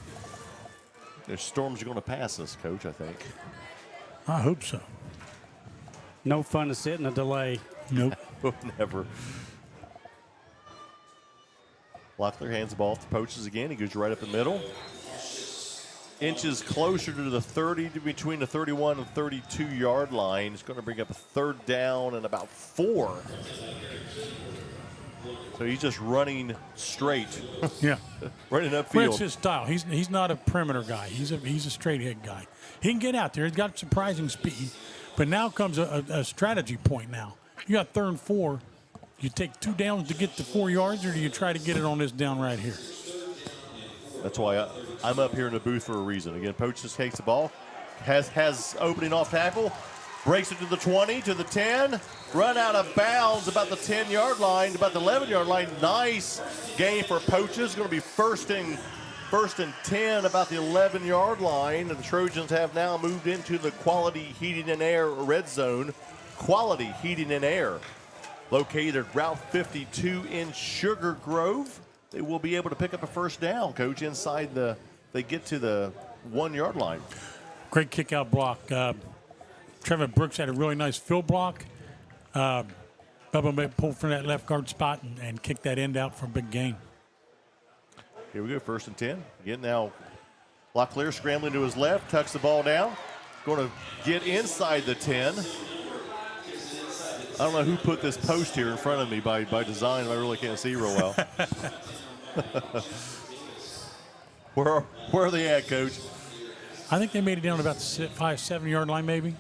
The Storms are going to pass us, Coach, I think. I hope so. No fun to sit in a delay. Nope. Never. Loeffler hands the ball to Poaches again. He goes right up the middle. Inches closer to the 30, to between the 31 and 32-yard line. It's going to bring up a 3rd down and about 4. So he's just running straight. Yeah. Running upfield. Well, it's his style. He's not a perimeter guy. He's a straight head guy. He can get out there. He's got surprising speed. But now comes a strategy point now. You got 3rd and 4. You take 2 downs to get to 4 yards, or do you try to get it on this down right here? That's why I'm up here in the booth for a reason. Again, Poaches takes the ball, has opening off tackle, breaks it to the 20, to the 10, run out of bounds about the 10-yard line, about the 11-yard line. Nice gain for Poaches. Going to be first and 10 about the 11-yard line. And the Trojans have now moved into the Quality Heating and Air red zone. Quality Heating and Air, located Route 52 in Sugar Grove. They will be able to pick up a 1st down, Coach, inside they get to the 1-yard line. Great kick-out block. Trevor Brooks had a really nice fill block. Bubba may pull from that left guard spot and kick that end out for a big gain. Here we go, 1st and 10. Again now, Loeffler scrambling to his left, tucks the ball down. Going to get inside the 10. I don't know who put this post here in front of me by design. I really can't see real well. Where are they at, Coach? I think they made it down to about the 5-7-yard line, maybe.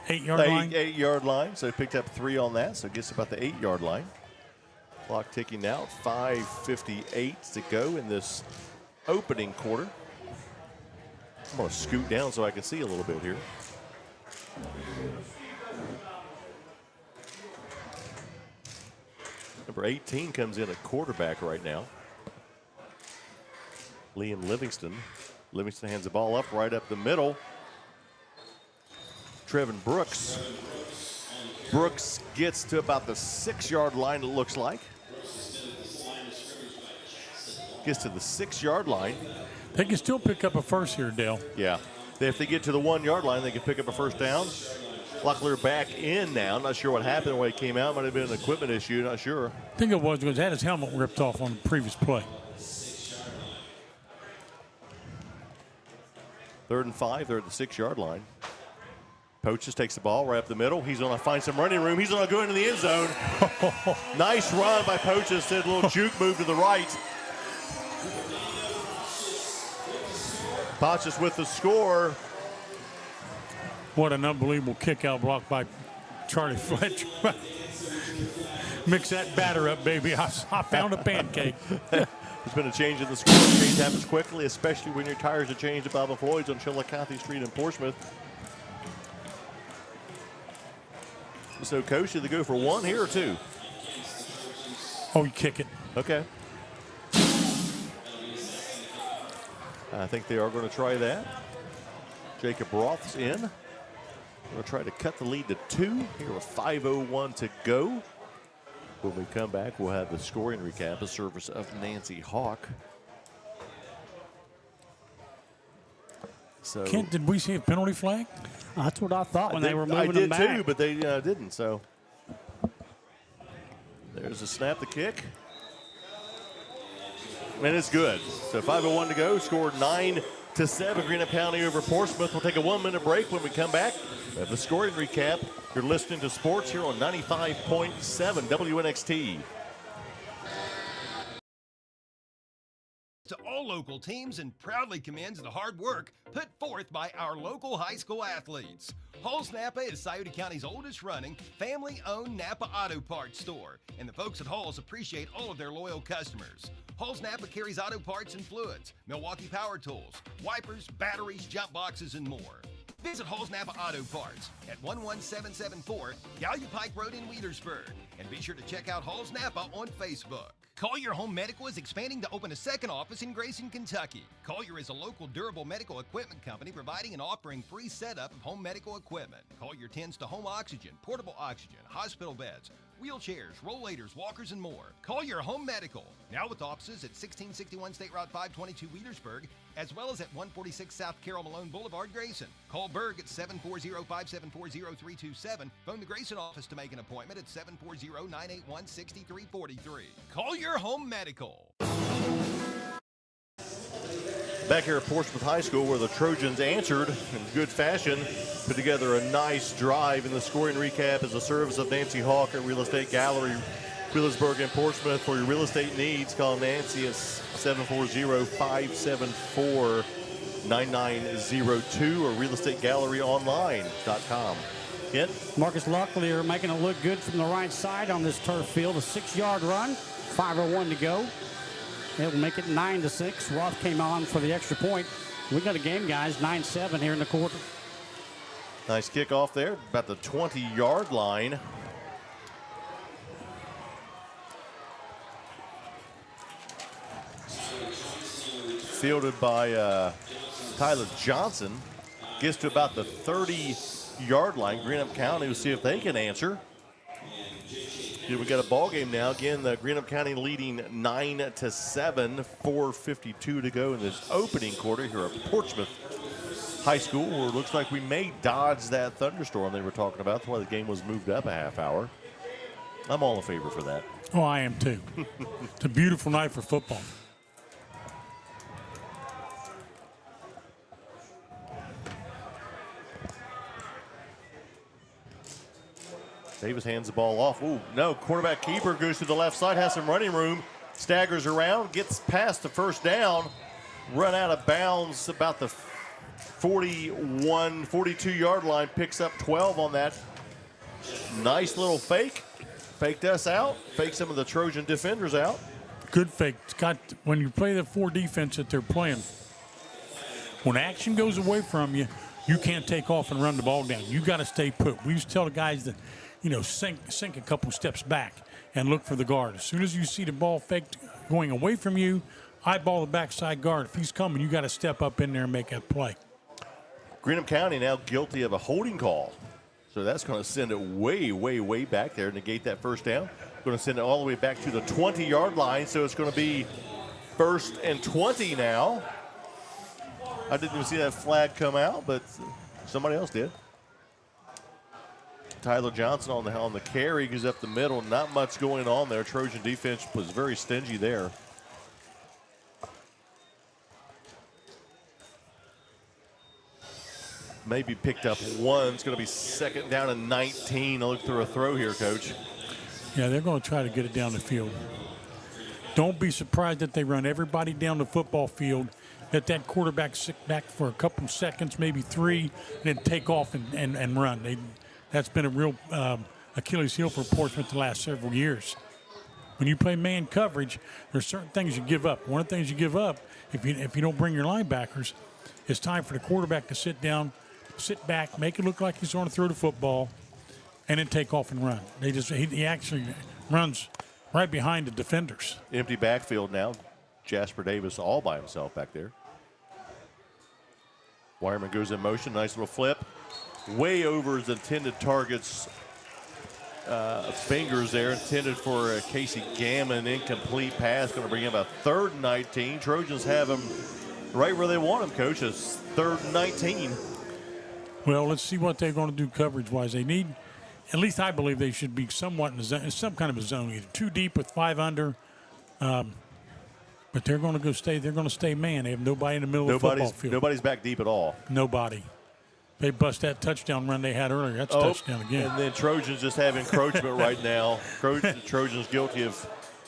8-yard line. 8-yard line. So they picked up 3 on that. So it gets about the 8-yard line. Clock ticking now. 5:58 to go in this opening quarter. I'm going to scoot down so I can see a little bit here. Number 18 comes in at quarterback right now. Liam Livingston. Livingston hands the ball up right up the middle. Trevin Brooks. Brooks gets to about the 6-yard line, it looks like. Gets to the 6-yard line. They can still pick up a 1st here, Dale. Yeah. If they get to the 1-yard line, they can pick up a 1st down. Loeffler back in now. Not sure what happened when he came out. Might have been an equipment issue. Not sure. I think it was because he had his helmet ripped off on the previous play. 3rd and 5. They're at the 6-yard line. Poaches takes the ball right up the middle. He's going to find some running room. He's going to go into the end zone. Nice run by Poaches. Did a little juke move to the right. Poaches with the score. What an unbelievable kick-out block by Charlie Fletcher. Mix that batter up, baby. I found a pancake. There's been a change in the score. Change happens quickly, especially when your tires are changed at Bob & Floyd's on Chillicothe Street in Portsmouth. So, Coach, did they go for 1 here or 2? Oh, you kick it. Okay. I think they are going to try that. Jacob Roth's in. Going to try to cut the lead to 2 here with 5:01 to go. When we come back, we'll have the scoring recap, a service of Nancy Hawk. So, Kent, did we see a penalty flag? That's what I thought when they were moving them back. I did too, but they didn't. So there's a snap, the kick. And it's good. So 5:01 to go. Scored 9-7. Greenup County over Portsmouth. We'll take a 1-minute break. When we come back, we have the scoring recap. You're listening to sports here on 95.7 WNXT. To all local teams and proudly commends the hard work put forth by our local high school athletes. Halls Napa is Scioto County's oldest running, family-owned Napa Auto Parts store, and the folks at Halls appreciate all of their loyal customers. Halls Napa carries auto parts and fluids, Milwaukee power tools, wipers, batteries, jump boxes, and more. Visit Halls Napa Auto Parts at 11774 Gallia Pike Road in Wheelersburg, and be sure to check out Halls Napa on Facebook. Collier Home Medical is expanding to open a second office in Grayson, Kentucky. Collier is a local durable medical equipment company providing and offering free setup of home medical equipment. Collier tends to home oxygen, portable oxygen, hospital beds, wheelchairs, rollators, walkers, and more. Collier Home Medical, now with offices at 1661 State Route 522 Wheelersburg, as well as at 146 South Carroll Malone Boulevard, Grayson. Call Berg at 740-574-0327. Phone the Grayson office to make an appointment at 740-981-6343. Collier Home Medical. Back here at Portsmouth High School, where the Trojans answered in good fashion, put together a nice drive. In the scoring recap is the service of Nancy Hawk at Real Estate Gallery, Wheelersburg and Portsmouth. For your real estate needs, call Nancy at 740-574-9902 or realestategalleryonline.com. Kent? Marcus Locklear making it look good from the right side on this turf field. A 6-yard run, 5:01 to go. It'll make it 9-6. Roth came on for the extra point. We got a game, guys, 9-7 here in the quarter. Nice kickoff there, about the 20-yard line. Fielded by Tyler Johnson. Gets to about the 30-yard line. Greenup County will see if they can answer. We got a ball game now. Again, the Greenup County leading 9-7. 4:52 to go in this opening quarter here at Portsmouth High School, where it looks like we may dodge that thunderstorm they were talking about. That's why the game was moved up a half hour. I'm all in favor for that. Oh, I am too. It's a beautiful night for football. Davis hands the ball off. Ooh, no, quarterback keeper goes to the left side, has some running room, staggers around, gets past the first down, run out of bounds about the 41, 42-yard line, picks up 12 on that. Nice little fake. Faked us out, faked some of the Trojan defenders out. Good fake. Scott, when you play the 4 defense that they're playing, when action goes away from you, you can't take off and run the ball down. You got to stay put. We used to tell the guys that, sink a couple steps back and look for the guard. As soon as you see the ball faked going away from you, eyeball the backside guard. If he's coming, you got to step up in there and make that play. Greenup County now guilty of a holding call. So that's going to send it way, way, way back there, negate that first down. Going to send it all the way back to the 20-yard line. So it's going to be 1st and 20 now. I didn't even see that flag come out, but somebody else did. Tyler Johnson on the carry, goes up the middle. Not much going on there. Trojan defense was very stingy there. Maybe picked up one. It's going to be 2nd down and 19. I'll look through a throw here, Coach. Yeah, they're going to try to get it down the field. Don't be surprised that they run everybody down the football field, let that quarterback sit back for a couple seconds, maybe 3, and then take off and run. That's been a real Achilles heel for Portsmouth the last several years. When you play man coverage, there's certain things you give up. One of the things you give up, if you don't bring your linebackers, it's time for the quarterback to sit down, sit back, make it look like he's going to throw the football, and then take off and run. He actually runs right behind the defenders. Empty backfield now. Jasper Davis all by himself back there. Wireman goes in motion. Nice little flip. Way over his intended target's fingers there. Intended for a Casey Gammon incomplete pass. Going to bring him a 3rd and 19. Trojans have him right where they want him, Coach. It's 3rd and 19. Well, let's see what they're going to do coverage-wise. They need, at least I believe they should be somewhat in a zone, some kind of a zone, either too deep with 5 under. But they're going to stay. They're going to stay man. They have nobody in the middle of the football field. Nobody's back deep at all. Nobody. They bust that touchdown run they had earlier. That's a touchdown again. And then Trojans just have encroachment right now. Trojans guilty of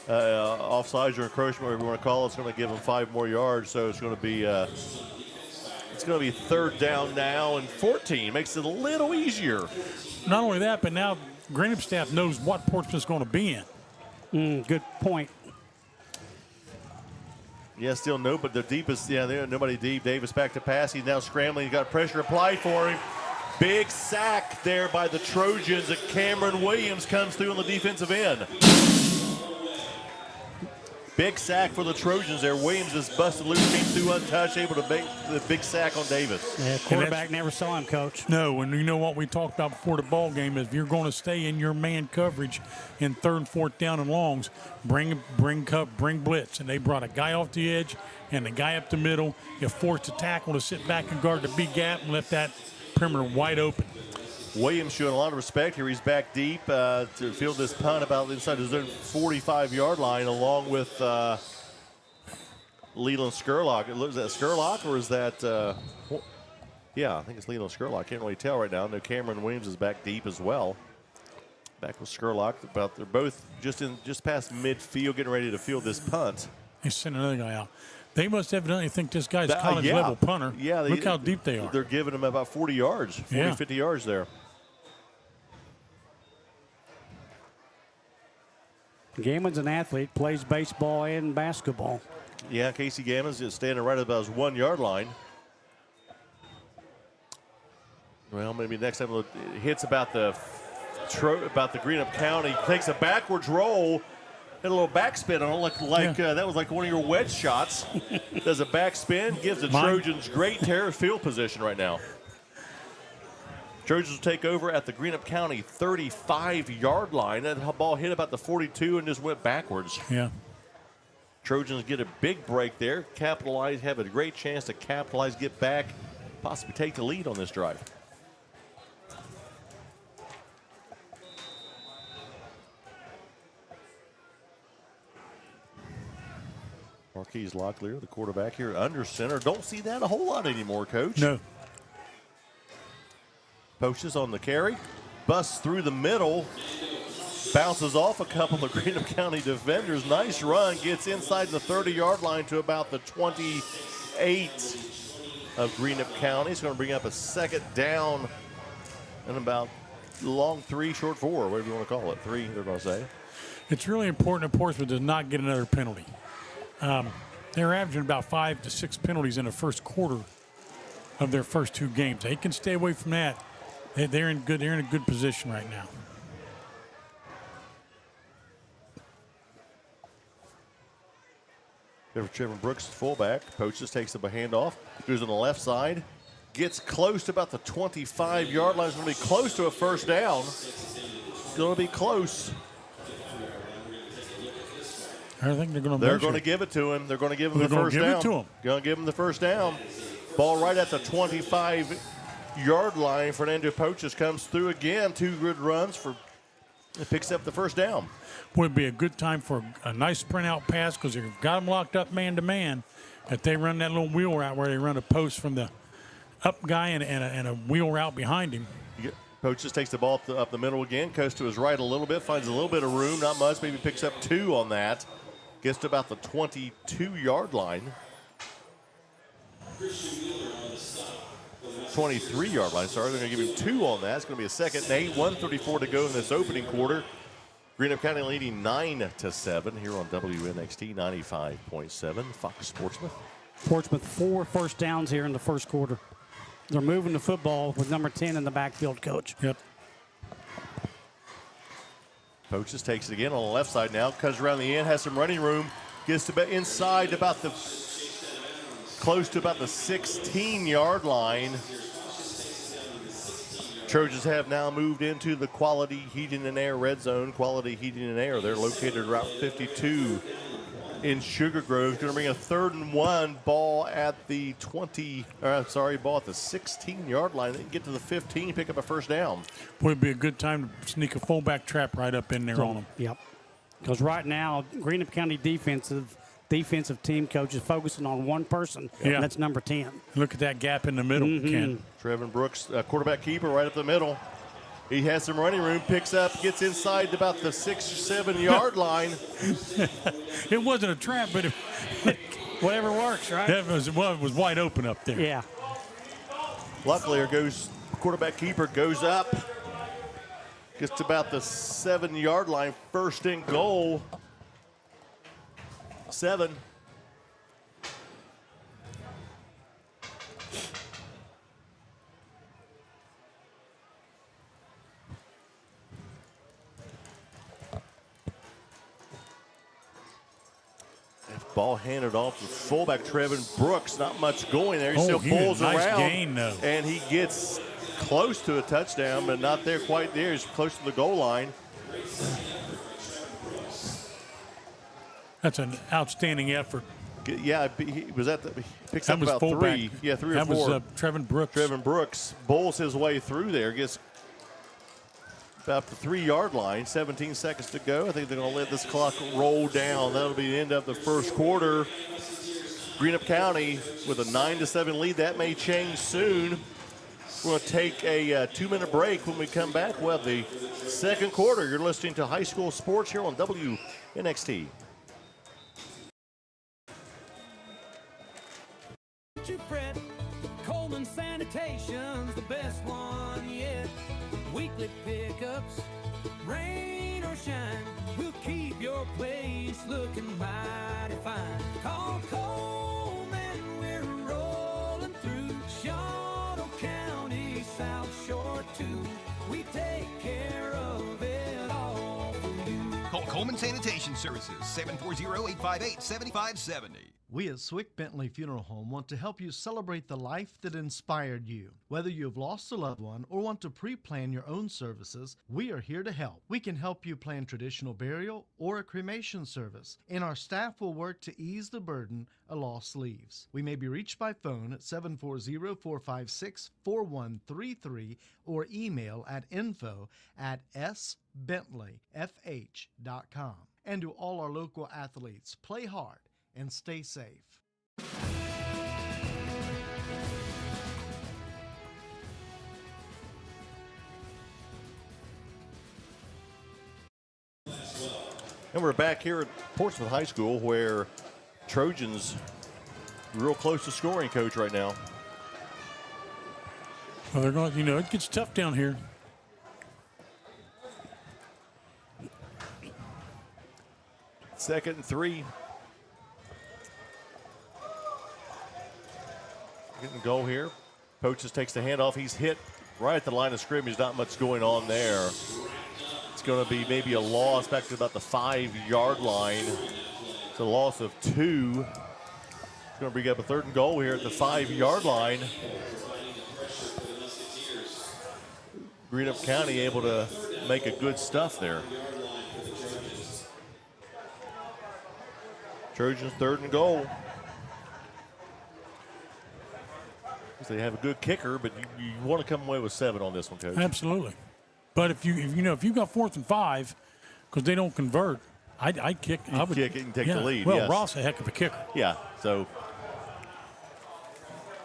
offsides or encroachment, whatever you want to call it. It's going to give them 5 more yards. So it's going to be 3rd down now and 14. Makes it a little easier. Not only that, but now Greenup staff knows what Portsmouth's going to be in. Good point. Yeah, still no, but the deepest, there nobody deep. Davis back to pass. He's now scrambling. He's got pressure applied for him. Big sack there by the Trojans. And Cameron Williams comes through on the defensive end. Big sack for the Trojans there. Williams is busted loose, came through untouched, able to make the big sack on Davis. Yeah, quarterback never saw him, Coach. No, and you know what we talked about before the ball game is if you're going to stay in your man coverage in 3rd and 4th down and longs, bring blitz. And they brought a guy off the edge and a guy up the middle. You forced the tackle to sit back and guard the big gap and left that perimeter wide open. Williams showing a lot of respect here. He's back deep to field this punt about inside his own 45-yard line, along with Leland Skurlock. Is that Skurlock or is that? Yeah, I think it's Leland Skurlock. Can't really tell right now. No, Cameron Williams is back deep as well. Back with Skurlock. They're both just past midfield, getting ready to field this punt. They sent another guy out. They must evidently think this guy's college-level punter. Yeah, look how deep they are. They're giving him about 40 yards, 50 yards there. Gamon's an athlete, plays baseball and basketball. Yeah, Casey Gammons is standing right about his 1 yard line. Well, maybe next time it hits about the Greenup County. Takes a backwards roll, hit a little backspin on it, that was like one of your wedge shots. Does a backspin, gives the Trojans great field position right now. Trojans will take over at the Greenup County 35-yard line. That ball hit about the 42 and just went backwards. Yeah. Trojans get a big break there, capitalize, have a great chance to capitalize, get back, possibly take the lead on this drive. Marquise Locklear, the quarterback here, under center. Don't see that a whole lot anymore, Coach. No. Poaches on the carry, busts through the middle, bounces off a couple of Greenup County defenders. Nice run, gets inside the 30-yard line to about the 28 of Greenup County. It's going to bring up a 2nd down and about long 3, short 4, whatever you want to call it. 3, they're going to say. It's really important that Portsmouth does not get another penalty. They're averaging about 5 to 6 penalties in the first quarter of their first 2 games. They can stay away from that. They're in a good position right now. Trevor Brooks, fullback. Poaches takes the handoff, goes on the left side, gets close to about the 25-yard line. It's going to be close to a 1st down. It's going to be close. I think they're going to give it to him. They're going to give him the first down. Going to give him the 1st down. Ball right at the 25-yard line. Fernando Poaches comes through again. 2 good runs picks up the 1st down. Would be a good time for a nice sprint out pass because they've got them locked up man to man. If they run that little wheel route where they run a post from the up guy and a wheel route behind him. Poaches takes the ball up the middle again. Goes to his right a little bit. Finds a little bit of room. Not much. Maybe picks up 2 on that. Gets to about the 22-yard line. 23-yard line, sorry. They're going to give him 2 on that. It's going to be a 2nd and 8. 1:34 to go in this opening quarter. Greenup County leading 9-7 here on WNXT 95.7. Fox Portsmouth. Portsmouth 4 first downs here in the first quarter. They're moving the football with number 10 in the backfield, Coach. Yep. Poaches takes it again on the left side now. Cuts around the end, has some running room. Gets to inside about close to about the 16-yard line. Trojans have now moved into the Quality Heating and Air red zone. Quality Heating and Air, they're located Route 52 in Sugar Grove. Going to bring a 3rd and 1 ball at the ball at the 16-yard line. They can get to the 15, pick up a first down. Boy, it'd be a good time to sneak a fullback trap right up in there on them. Yep. Because right now, Greenup County defensive team coach is focusing on one person, and that's number 10. Look at that gap in the middle, Ken. Trevin Brooks, quarterback keeper, right up the middle. He has some running room, picks up, gets inside about the 6 or 7 yard line. It wasn't a trap, but whatever works, right? That was, well, it was wide open up there. Yeah. Luckily, quarterback keeper goes up, gets to about the 7 yard line, 1st and goal. 7. Ball handed off to fullback Trevin Brooks. Not much going there. He still pulls nice around. Gain, though. And he gets close to a touchdown, but not there quite there. He's close to the goal line. That's an outstanding effort. Yeah, he was at he picks that up was about fullback. 3. Yeah, 3 that or 4. That was Trevin Brooks. Trevin Brooks bowls his way through there, gets about the 3 yard line. 17 seconds to go. I think they're going to let this clock roll down. That'll be the end of the first quarter. Greenup County with a 9-7 lead. That may change soon. We're going to take a 2-minute break. When we come back, we'll have the second quarter. You're listening to High School Sports here on WNXT. You fret, Coleman Sanitation's the best one yet. Weekly pickups, rain or shine, we'll keep your place looking mighty fine. Call Coleman, we're rolling through Shawnee County, South Shore too. We take care of it all for you. Call Coleman Sanitation Services, 740-858-7570. We at Swick Bentley Funeral Home want to help you celebrate the life that inspired you. Whether you've lost a loved one or want to pre-plan your own services, we are here to help. We can help you plan traditional burial or a cremation service, and our staff will work to ease the burden a loss leaves. We may be reached by phone at 740-456-4133 or email at info@sbentleyfh.com. And to all our local athletes, play hard and stay safe. And we're back here at Portsmouth High School, where Trojans real close to scoring, Coach, right now. Well, they're going. It gets tough down here. Second and 3. Getting a goal here. Poaches takes the handoff. He's hit right at the line of scrimmage. Not much going on there. It's going to be maybe a loss back to about the 5 yard line. It's a loss of 2. It's going to bring up a 3rd and goal here at the 5 yard line. Greenup County able to make a good stuff there. Trojans 3rd and goal. They have a good kicker, but you want to come away with 7 on this one, Coach. Absolutely. But if you got 4th and 5, because they don't convert, I'd kick. I would kick it and take the lead. Well, yes. Ross a heck of a kicker. Yeah. So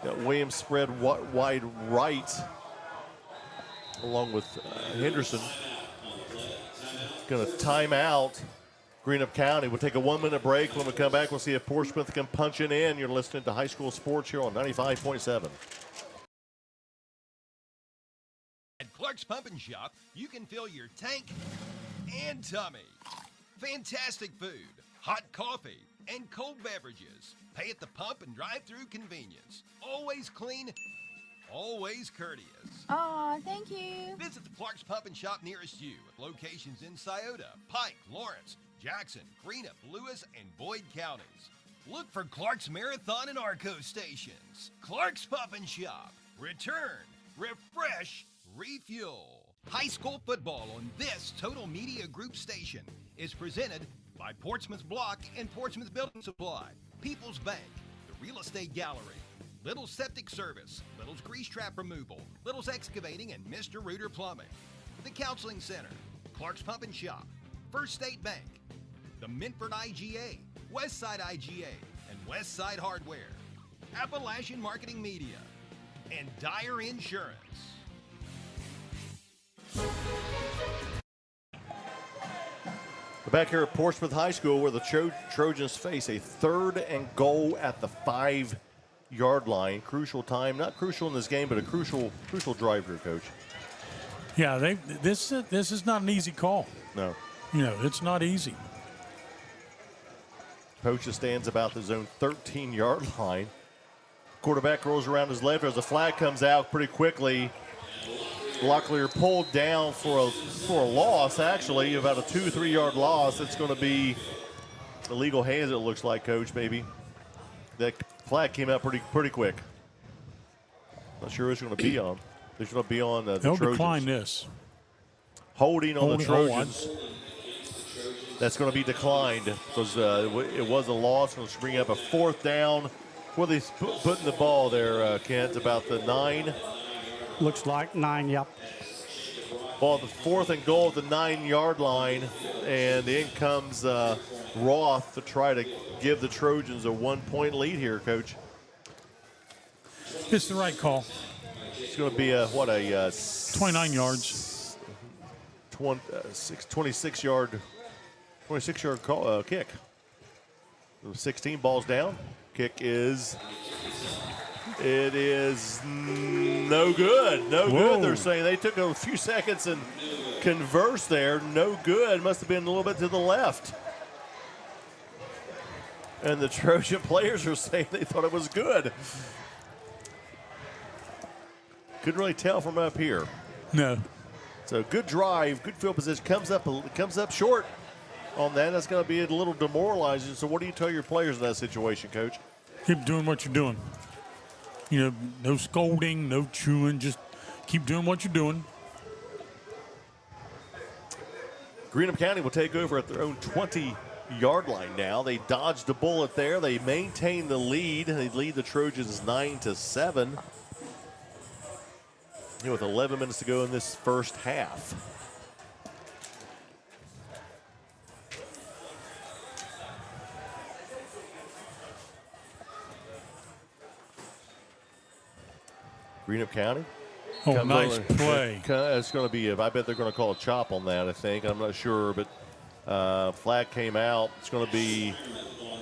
got Williams spread wide right, along with Henderson. Going to time out Greenup County. We'll take a 1-minute break. When we come back, we'll see if Portsmouth can punch it in. You're listening to High School Sports here on 95.7. At Clark's Pump and Shop, you can fill your tank and tummy. Fantastic food, hot coffee, and cold beverages. Pay at the pump and drive-through convenience. Always clean, always courteous. Aw, thank you. Visit the Clark's Pump and Shop nearest you with locations in Scioto, Pike, Lawrence, Jackson, Greenup, Lewis, and Boyd counties. Look for Clark's Marathon and Arco stations. Clark's Pump and Shop. Return, refresh, refuel. High school football on this Total Media Group station is presented by Portsmouth Block and Portsmouth Building Supply, People's Bank, the Real Estate Gallery, Little's Septic Service, Little's Grease Trap Removal, Little's Excavating, and Mr. Rooter Plumbing, the Counseling Center, Clark's Pump and Shop, First State Bank, the Minford IGA, Westside IGA, and Westside Hardware, Appalachian Marketing Media, and Dyer Insurance. We're back here at Portsmouth High School where the Trojans face a 3rd and goal at the 5-yard line. Crucial time, not crucial in this game, but a crucial drive here, Coach. Yeah, this is not an easy call. No. You know, it's not easy. Pocha stands about the zone 13-yard line. Quarterback rolls around his left as the flag comes out pretty quickly. Locklear pulled down for a loss, actually, about a 2-3 yard loss. It's going to be illegal hands, it looks like, Coach, maybe. That flag came out pretty quick. Not sure who it's going to be on. It's going to be on the They'll Trojans. decline this. Holding on the Trojans. That's going to be declined because it was a loss. Let's bring up a 4th down. Where they putting the ball there, Kent? About the 9? Looks like 9, yep. Ball the 4th and goal at the 9-yard line. And in comes Roth to try to give the Trojans a 1-point lead here, Coach. It's the right call. It's going to be a 29 yards. 26-yard call, kick. 16 balls down. Kick is no good. No good, they're saying. They took a few seconds and conversed there. No good. Must have been a little bit to the left. And the Trojan players are saying they thought it was good. Couldn't really tell from up here. No. So good drive, good field position. Comes up short on that. That's going to be a little demoralizing. So what do you tell your players in that situation, Coach? Keep doing what you're doing. You know, no scolding, no chewing. Just keep doing what you're doing. Greenup County will take over at their own 20-yard line now. They dodged a bullet there. They maintain the lead. They lead the Trojans 9-7. With 11 minutes to go in this first half. Greenup County. Oh, nice play. It's going to be, I bet they're going to call a chop on that, I think. I'm not sure, but flag came out. It's going to be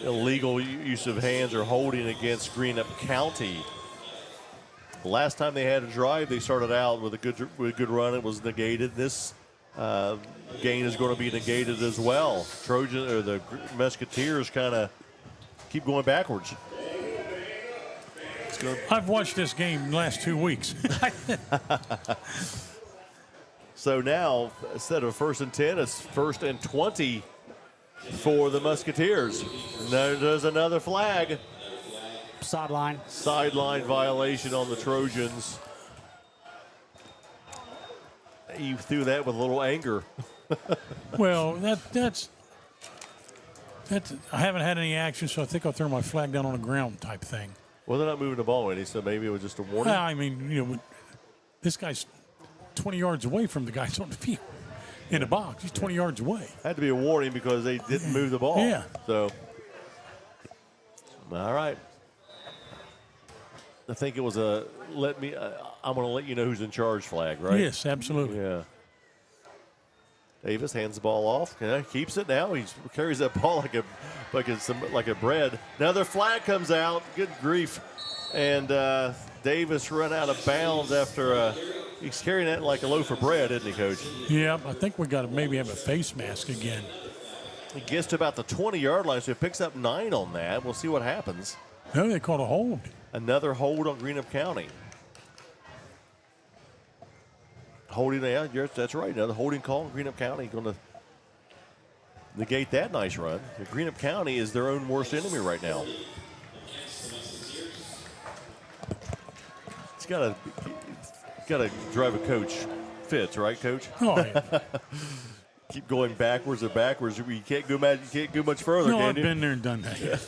illegal use of hands or holding against Greenup County. The last time they had a drive, they started out with a good run. It was negated. This gain is going to be negated as well. The Musketeers kind of keep going backwards. I've watched this game the last 2 weeks. So now, instead of 1st and 10, it's 1st and 20 for the Musketeers. There's another flag. Sideline violation on the Trojans. You threw that with a little anger. Well, that's I haven't had any action, so I think I'll throw my flag down on the ground type thing. Well, they're not moving the ball any, so maybe it was just a warning. Well, I mean, you know, this guy's 20 yards away from the guys on the field in the box. He's 20 yards away. Had to be a warning because they didn't move the ball. Yeah. So, all right. I think it was a I'm going to let you know who's in charge flag, right? Yes, absolutely. Yeah. Davis hands the ball off. Keeps it now. He carries that ball like a bread. Another flag comes out. Good grief. And Davis run out of bounds after he's carrying that like a loaf of bread, isn't he, Coach? Yeah, I think we got to maybe have a face mask again. He gets to about the 20-yard line, so he picks up 9 on that. We'll see what happens. No, they called a hold. Another hold on Greenup County. Holding, yeah, that's right. Another holding call on Greenup County. Going to negate that nice run. Greenup County is their own worst enemy right now. It's got to drive a coach fits, right, Coach? Oh, yeah. keep going backwards and backwards. You can't go much further, No, can I've you? been there and done that.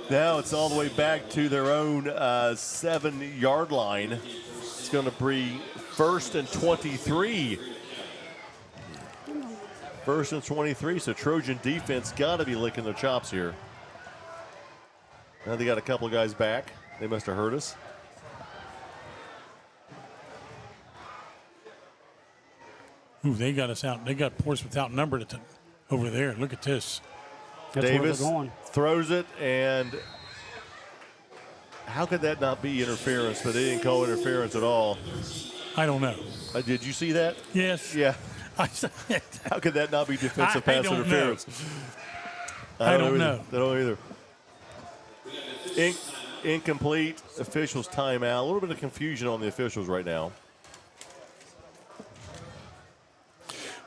Now it's all the way back to their own 7-yard line. It's going to be 1st and 23. 1st and 23, so Trojan defense got to be licking their chops here. Now they got a couple of guys back. They must have heard us. Ooh, they got us out. They got Portsmouth outnumbered over there. Look at this. That's where Davis they're going. throws it, and how could that not be interference? But they didn't call interference at all. I don't know. Did you see that? Yes. Yeah. I How could that not be defensive pass don't interference? I don't know. I don't either. Incomplete. Officials timeout. A little bit of confusion on the officials right now.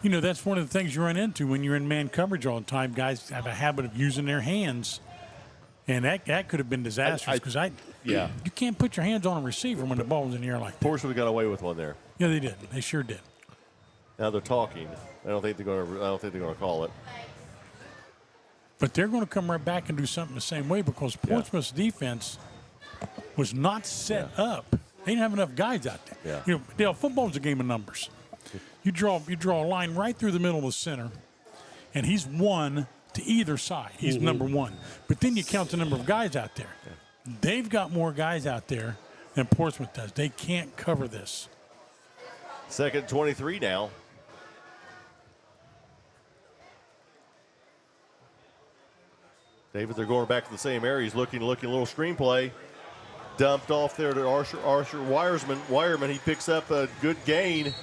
You know, that's one of the things you run into when you're in man coverage all the time. Guys have a habit of using their hands, and that could have been disastrous because yeah, you can't put your hands on a receiver when the ball's in the air like that. Portsmouth got away with one there. Yeah, they did. They sure did. Now they're talking. I don't think they're going to call it. But they're going to come right back and do something the same way because Portsmouth's defense was not set up. They didn't have enough guys out there. Yeah. You know, Dale, football's a game of numbers. You draw a line right through the middle of the center, and he's one to either side. He's number one. But then you count the number of guys out there. Yeah. They've got more guys out there than Portsmouth does. They can't cover this. 2nd 23 now. David, they're going back to the same area. He's looking a little screenplay. Dumped off there to Archer Wireman. He picks up a good gain.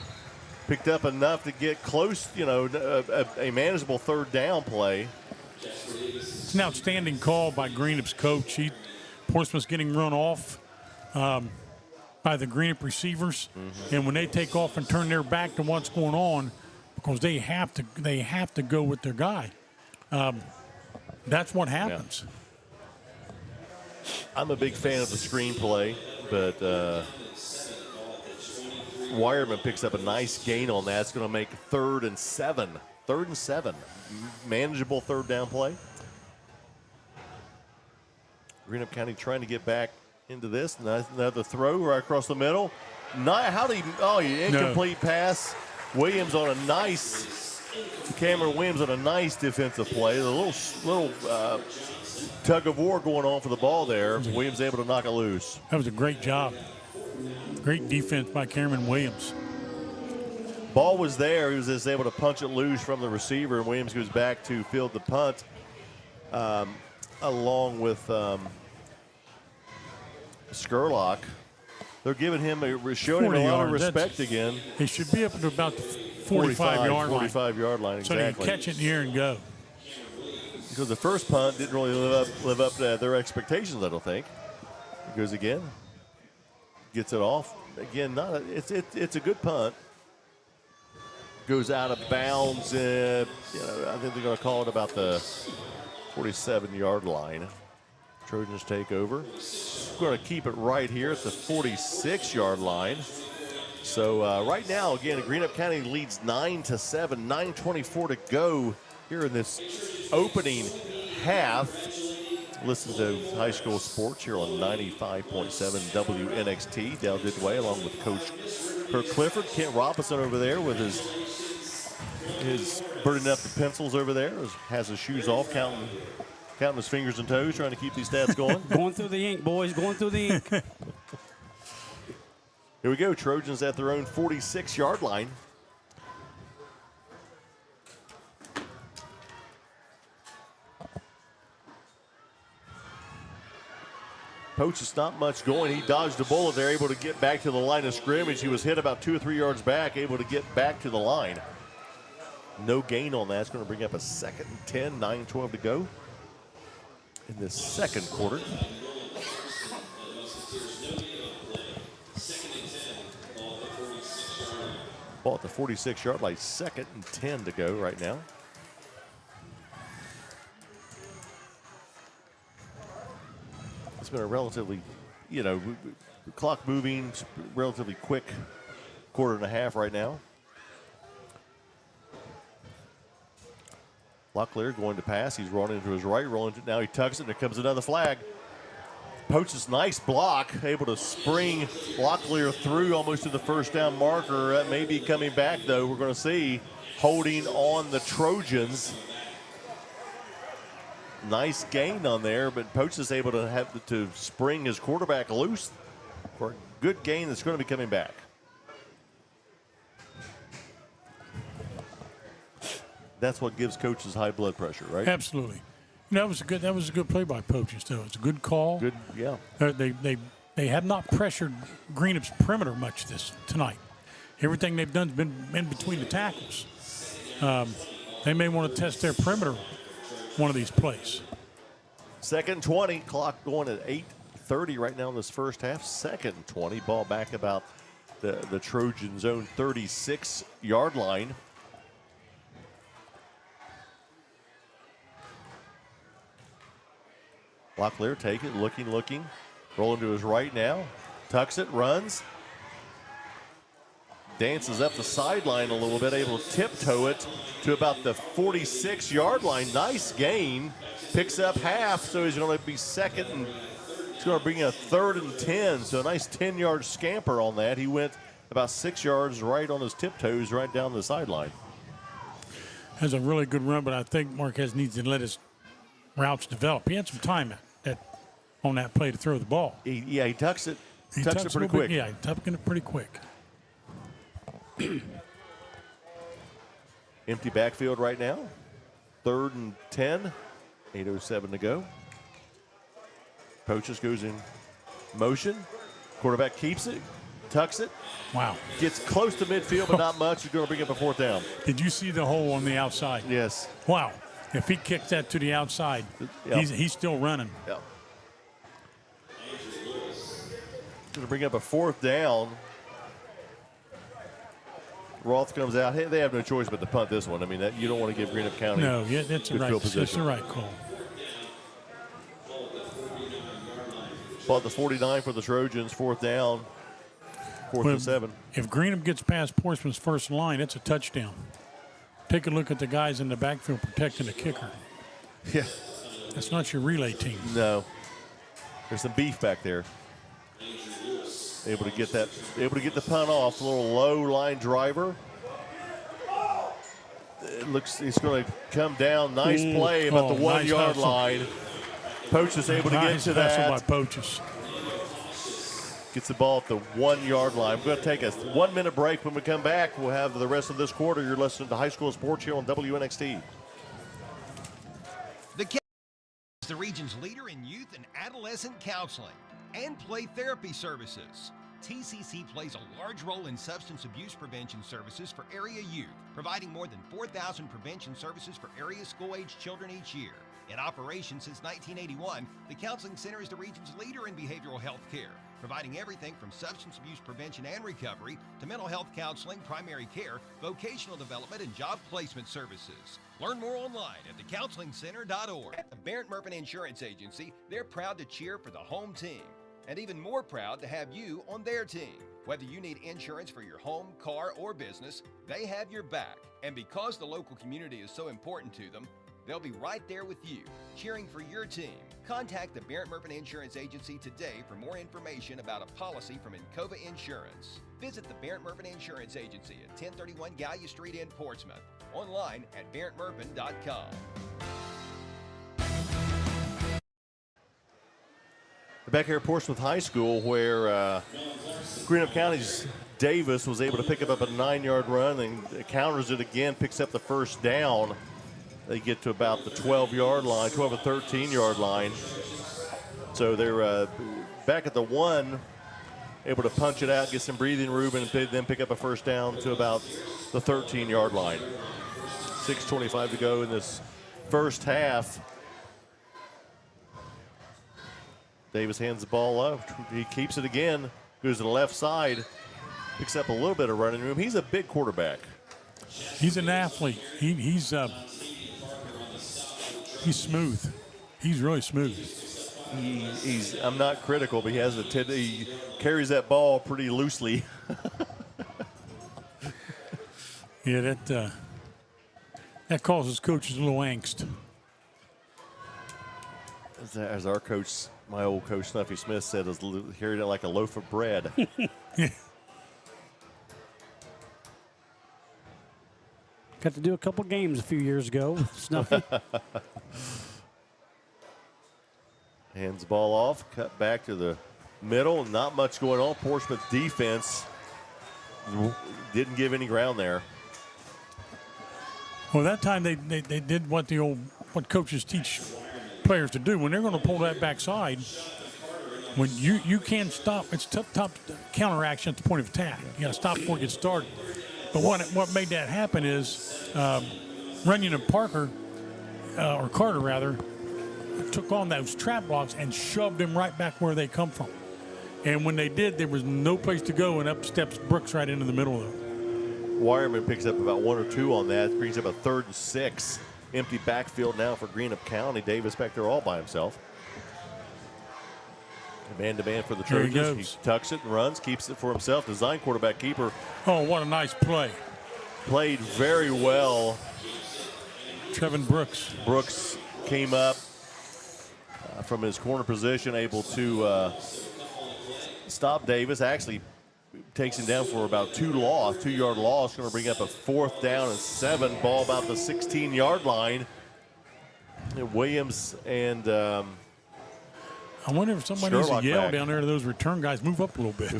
Picked up enough to get close, a manageable 3rd down play. It's an outstanding call by Greenup's coach. Portsmouth's getting run off by the Greenup receivers, and when they take off and turn their back to what's going on, because they have to go with their guy. That's what happens. Yeah. I'm a big fan of the screenplay, but Wireman picks up a nice gain on that. It's going to make 3rd and 7. 3rd and 7. Manageable 3rd down play. Greenup County trying to get back into this. Another throw right across the middle. Incomplete pass. Williams on a nice Cameron Williams on a nice defensive play. A little tug of war going on for the ball there. Williams able to knock it loose. That was a great job. Great defense by Cameron Williams. Ball was there. He was just able to punch it loose from the receiver, and Williams goes back to field the punt along with Skurlock. They're giving him showing him a lot of respect again. He should be up to about the 45-yard line. 45-yard line, exactly. So they can catch it in the air and go. Because the first punt didn't really live up to their expectations, I don't think. He goes again. Gets it off. Again, it's a good punt. Goes out of bounds. I think they're going to call it about the 47-yard line. Trojans take over. We're going to keep it right here at the 46-yard line. So right now, again, Greenup County leads 9-7, 9:24 to go here in this opening half. Listen to high school sports here on 95.7 WNXT. Dale Didway along with Coach Kirk Clifford. Kent Robinson over there with his burning up the pencils over there. Has his shoes off, counting his fingers and toes, trying to keep these stats going. Going through the ink, boys. Going through the ink. Here we go. Trojans at their own 46-yard line. Poach is not much going. He dodged a bullet there, able to get back to the line of scrimmage. He was hit about 2 or 3 yards back, able to get back to the line. No gain on that. It's going to bring up a 2nd and 10, 9:12 to go in this second quarter. Ball at the 46-yard line, 2nd and 10 to go right now. It's been a relatively, clock moving, relatively quick quarter and a half right now. Locklear going to pass. He's rolling into his right, rolling to, now he tucks it, and there comes another flag. Poach's nice block, able to spring Locklear through almost to the first down marker. That may be coming back, though. We're going to see holding on the Trojans. Nice gain on there, but Poach is able to have to spring his quarterback loose for a good gain that's going to be coming back. That's what gives coaches high blood pressure, right? Absolutely. That was a good play by Poach's, though. It's a good call. Good, yeah. They have not pressured Greenup's perimeter much tonight. Everything they've done has been in between the tackles. They may want to test their perimeter one of these plays. Second 20, clock going at 8:30 right now in this first half. Second 20, ball back about the Trojans' own 36-yard line. Locklear take it, looking, rolling to his right now, tucks it, runs, dances up the sideline a little bit, able to tiptoe it to about the 46-yard line. Nice gain, picks up half, so he's going to be second, and he's going to bring in a 3rd and 10, so a nice 10-yard scamper on that. He went about 6 yards right on his tiptoes right down the sideline. Has a really good run, but I think Marquez needs to let his routes develop. He had some time on that play to throw the ball. He tucks it. He tucks it pretty quick. Yeah, he's tucking it pretty quick. Empty backfield right now. 3rd and 10. 8:07 to go. Poach's goes in motion. Quarterback keeps it, tucks it. Wow. Gets close to midfield, but not much. He's going to bring up a 4th down. Did you see the hole on the outside? Yes. Wow. If he kicks that to the outside, he's still running. Yep. Going to bring up a 4th down. Roth comes out. Hey, they have no choice but to punt this one. I mean, you don't want to give Greenup County that's good right. field That's position. the right call. Bought the 49 for the Trojans. 4th down. 4th and 7. If Greenup gets past Portsmouth's first line, it's a touchdown. Take a look at the guys in the backfield protecting the kicker. Yeah. That's not your relay team. No. There's some beef back there. Able to get the punt off. A little low line driver. It looks he's going to come down. Nice play about the 1 yard line. Poach is able to get to that. By Poach's. Gets the ball at the 1 yard line. We're going to take a 1 minute break. When we come back, we'll have the rest of this quarter. You're listening to High School Sports here on WNXT. The County is the region's leader in youth and adolescent counseling and play therapy services. TCC plays a large role in substance abuse prevention services for area youth, providing more than 4,000 prevention services for area school-age children each year. In operation since 1981, the Counseling Center is the region's leader in behavioral health care, providing everything from substance abuse prevention and recovery to mental health counseling, primary care, vocational development, and job placement services. Learn more online at thecounselingcenter.org. At the Barrett Murphy Insurance Agency, they're proud to cheer for the home team, and even more proud to have you on their team. Whether you need insurance for your home, car, or business, they have your back. And because the local community is so important to them, they'll be right there with you, cheering for your team. Contact the Barrett Murphy Insurance Agency today for more information about a policy from Encova Insurance. Visit the Barrett Murphy Insurance Agency at 1031 Gallia Street in Portsmouth. Online at barrettmurphin.com. Back here at Portsmouth High School, where Greenup County's Davis was able to pick up a 9-yard run and counters it again, picks up the first down. They get to about the 12-yard line, 12 or 13-yard line. So they're back at the 1, able to punch it out, get some breathing room, and then pick up a first down to about the 13-yard line. 6:25 to go in this first half. Davis hands the ball up. He keeps it again, goes to the left side, picks up a little bit of running room. He's a big quarterback. He's an athlete. He's smooth. He's really smooth. I'm not critical, but he carries that ball pretty loosely. Yeah, That causes coaches a little angst. As our coach, my old coach Snuffy Smith said, is carried it like a loaf of bread. Got to do a couple games a few years ago with Snuffy. Hands the ball off, cut back to the middle. Not much going on. Portsmouth defense didn't give any ground there. Well, that time they did what coaches teach players to do. When they're going to pull that backside, when you can't stop, it's tough counteraction at the point of attack. You got to stop before it gets started. But what made that happen is Runyon and Parker, or Carter rather, took on those trap blocks and shoved them right back where they come from. And when they did, there was no place to go, and up steps Brooks right into the middle of them. Wireman picks up about 1 or 2 on that. Brings up a 3rd and 6. Empty backfield now for Greenup County. Davis back there all by himself. Man-to-man for the Trojans. He tucks it and runs, keeps it for himself. Design quarterback keeper. Oh, what a nice play. Played very well. Trevin Brooks. Brooks came up from his corner position, able to stop Davis. Actually takes him down for about 2-yard loss. Going to bring up a 4th down and 7. Ball about the 16-yard line. And Williams and I wonder if somebody needs to Sherlock yell back down there to those return guys, move up a little bit.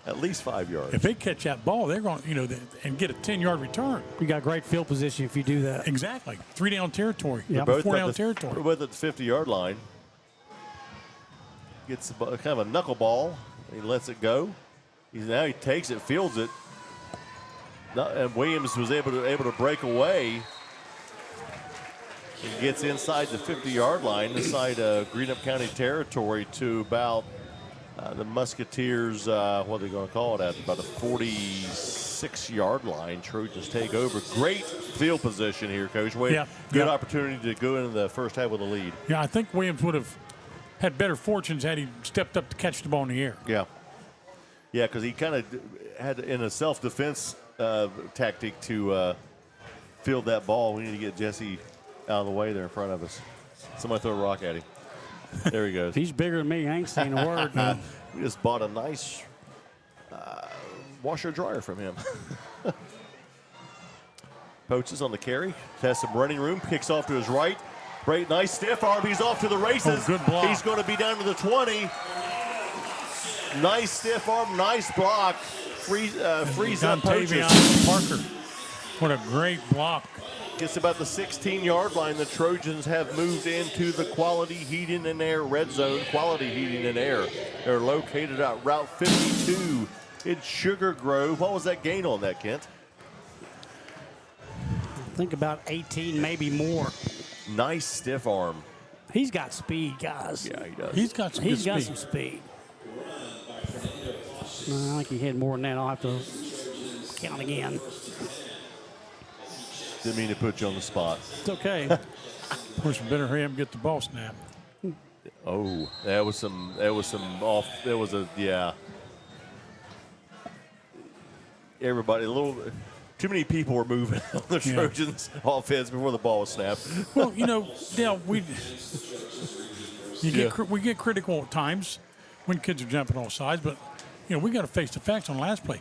At least 5 yards. If they catch that ball, they're going, and get a 10-yard return. You got great field position if you do that. Exactly. 3-down territory. Yep. 4-down territory. We're both at the 50-yard line. Gets kind of a knuckleball. He lets it go. Now he takes it, fields it. And Williams was able to break away. He gets inside the 50-yard line, inside Greenup County territory to about the Musketeers, what are they going to call it at? About a 46-yard line. Trojans take over. Great field position here, Coach. Good opportunity to go into the first half with a lead. Yeah, I think Williams would have had better fortunes had he stepped up to catch the ball in the air. Yeah. Yeah, because he kind of had, in a self-defense tactic, to field that ball. We need to get Jesse out of the way there in front of us. Somebody throw a rock at him. There he goes. He's bigger than me. I ain't saying a word. We just bought a nice washer dryer from him. Poaches on the carry. Has some running room. Kicks off to his right. Great, nice stiff arm. He's off to the races. Oh, good block. He's going to be down to the 20. Nice stiff arm. Nice block. Frees up Poaches. Parker. What a great block. Gets about the 16-yard line. The Trojans have moved into the Quality Heating and Air red zone. Quality Heating and Air. They're located at Route 52 in Sugar Grove. What was that gain on that, Kent? I think about 18, maybe more. Nice stiff arm. He's got speed, guys. Yeah, he does. He's got some speed. I think he had more than that. I'll have to count again. Didn't mean to put you on the spot. It's okay. Of course, we better hurry up and get the ball snapped. Oh, that was some off. That was yeah. Everybody, too many people were moving on the Trojans offense before the ball was snapped. Well, Dale, we get critical at times when kids are jumping all sides, but we got to face the facts on the last play.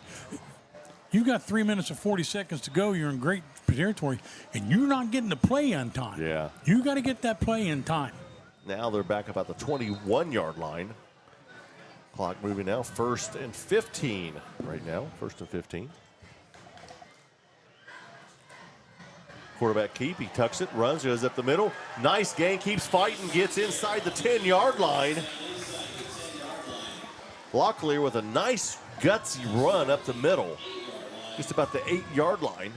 You got 3 minutes and 40 seconds to go. You're in great territory, and you're not getting the play on time. Yeah. You got to get that play in time. Now they're back about the 21-yard line. Clock moving now. 1st and 15 right now. 1st and 15. Quarterback keep. He tucks it, runs, goes up the middle. Nice gain. Keeps fighting. Gets inside the 10-yard line. Locklear with a nice gutsy run up the middle. Just about the 8-yard line.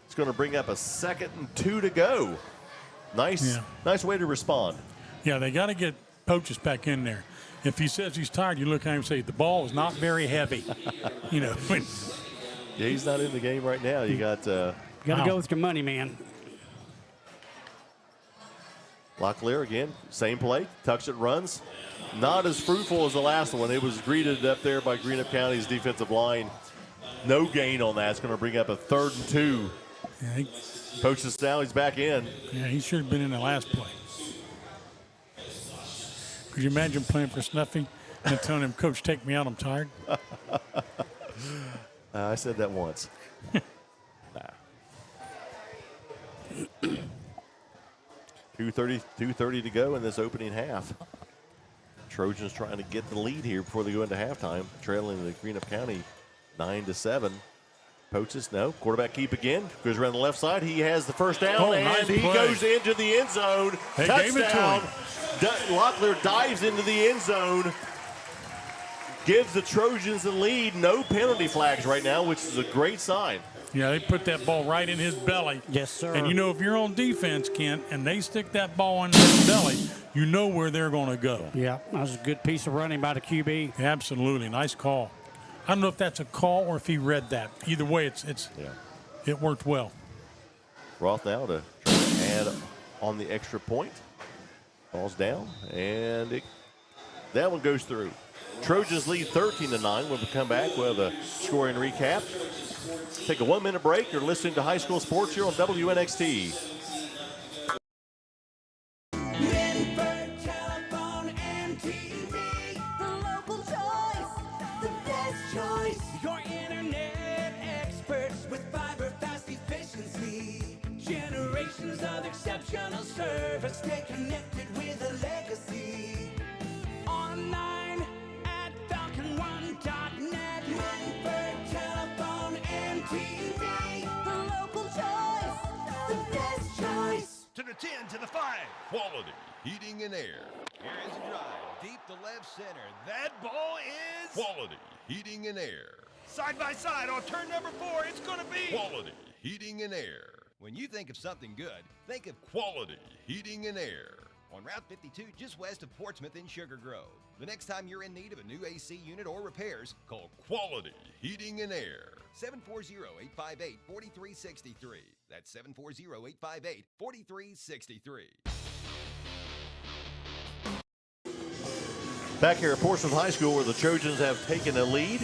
It's going to bring up a 2nd and 2 to go. Nice way to respond. Yeah, they got to get Poaches back in there. If he says he's tired, you look at him and say, the ball is not very heavy. Yeah, he's not in the game right now. You got to go with your money, man. Locklear again, same play, tucks it, runs. Not as fruitful as the last one. It was greeted up there by Greenup County's defensive line. No gain on that. It's going to bring up a 3rd and 2. Yeah, Coach's now he's back in. Yeah, he should have been in the last play. Could you imagine playing for Snuffy and telling him, Coach, take me out, I'm tired? I said that once. 2:30 to go in this opening half. Trojans trying to get the lead here before they go into halftime, trailing the Greenup County 9-7. Poaches, no. Quarterback keep again. Goes around the left side. He has the first down, and nice he play. goes into the end zone. They gave it to Touchdown. him. Locklear dives into the end zone. Gives the Trojans the lead. No penalty flags right now, which is a great sign. Yeah, they put that ball right in his belly. Yes, sir. And you know, if you're on defense, Kent, and they stick that ball in his belly, you know where they're going to go. Yeah, that was a good piece of running by the QB. Absolutely. Nice call. I don't know if that's a call or if he read that. Either way, it worked well. Roth now to try to add on the extra point. Ball's down, and that one goes through. Trojans lead 13-9 when we come back with a scoring recap. Take a 1-minute break. You're listening to High School Sports here on WNXT. Minford Telephone and TV, the local choice, the best choice. Your internet experts with fiber fast efficiency. Generations of exceptional service. Stay connected with a legacy. Online at falcon1.net. Minford Telephone and TV, the local choice, the best choice. To the 10, to the 5. Quality heating and air. Here is a drive deep to left center. That ball is quality heating and air. Side by side on turn number 4, it's going to be quality heating and air. When you think of something good, think of quality heating and air. On Route 52, just west of Portsmouth in Sugar Grove. The next time you're in need of a new AC unit or repairs, call Quality Heating and Air. 740-858-4363. That's 740-858-4363. Back here at Portsmouth High School where the Trojans have taken a lead,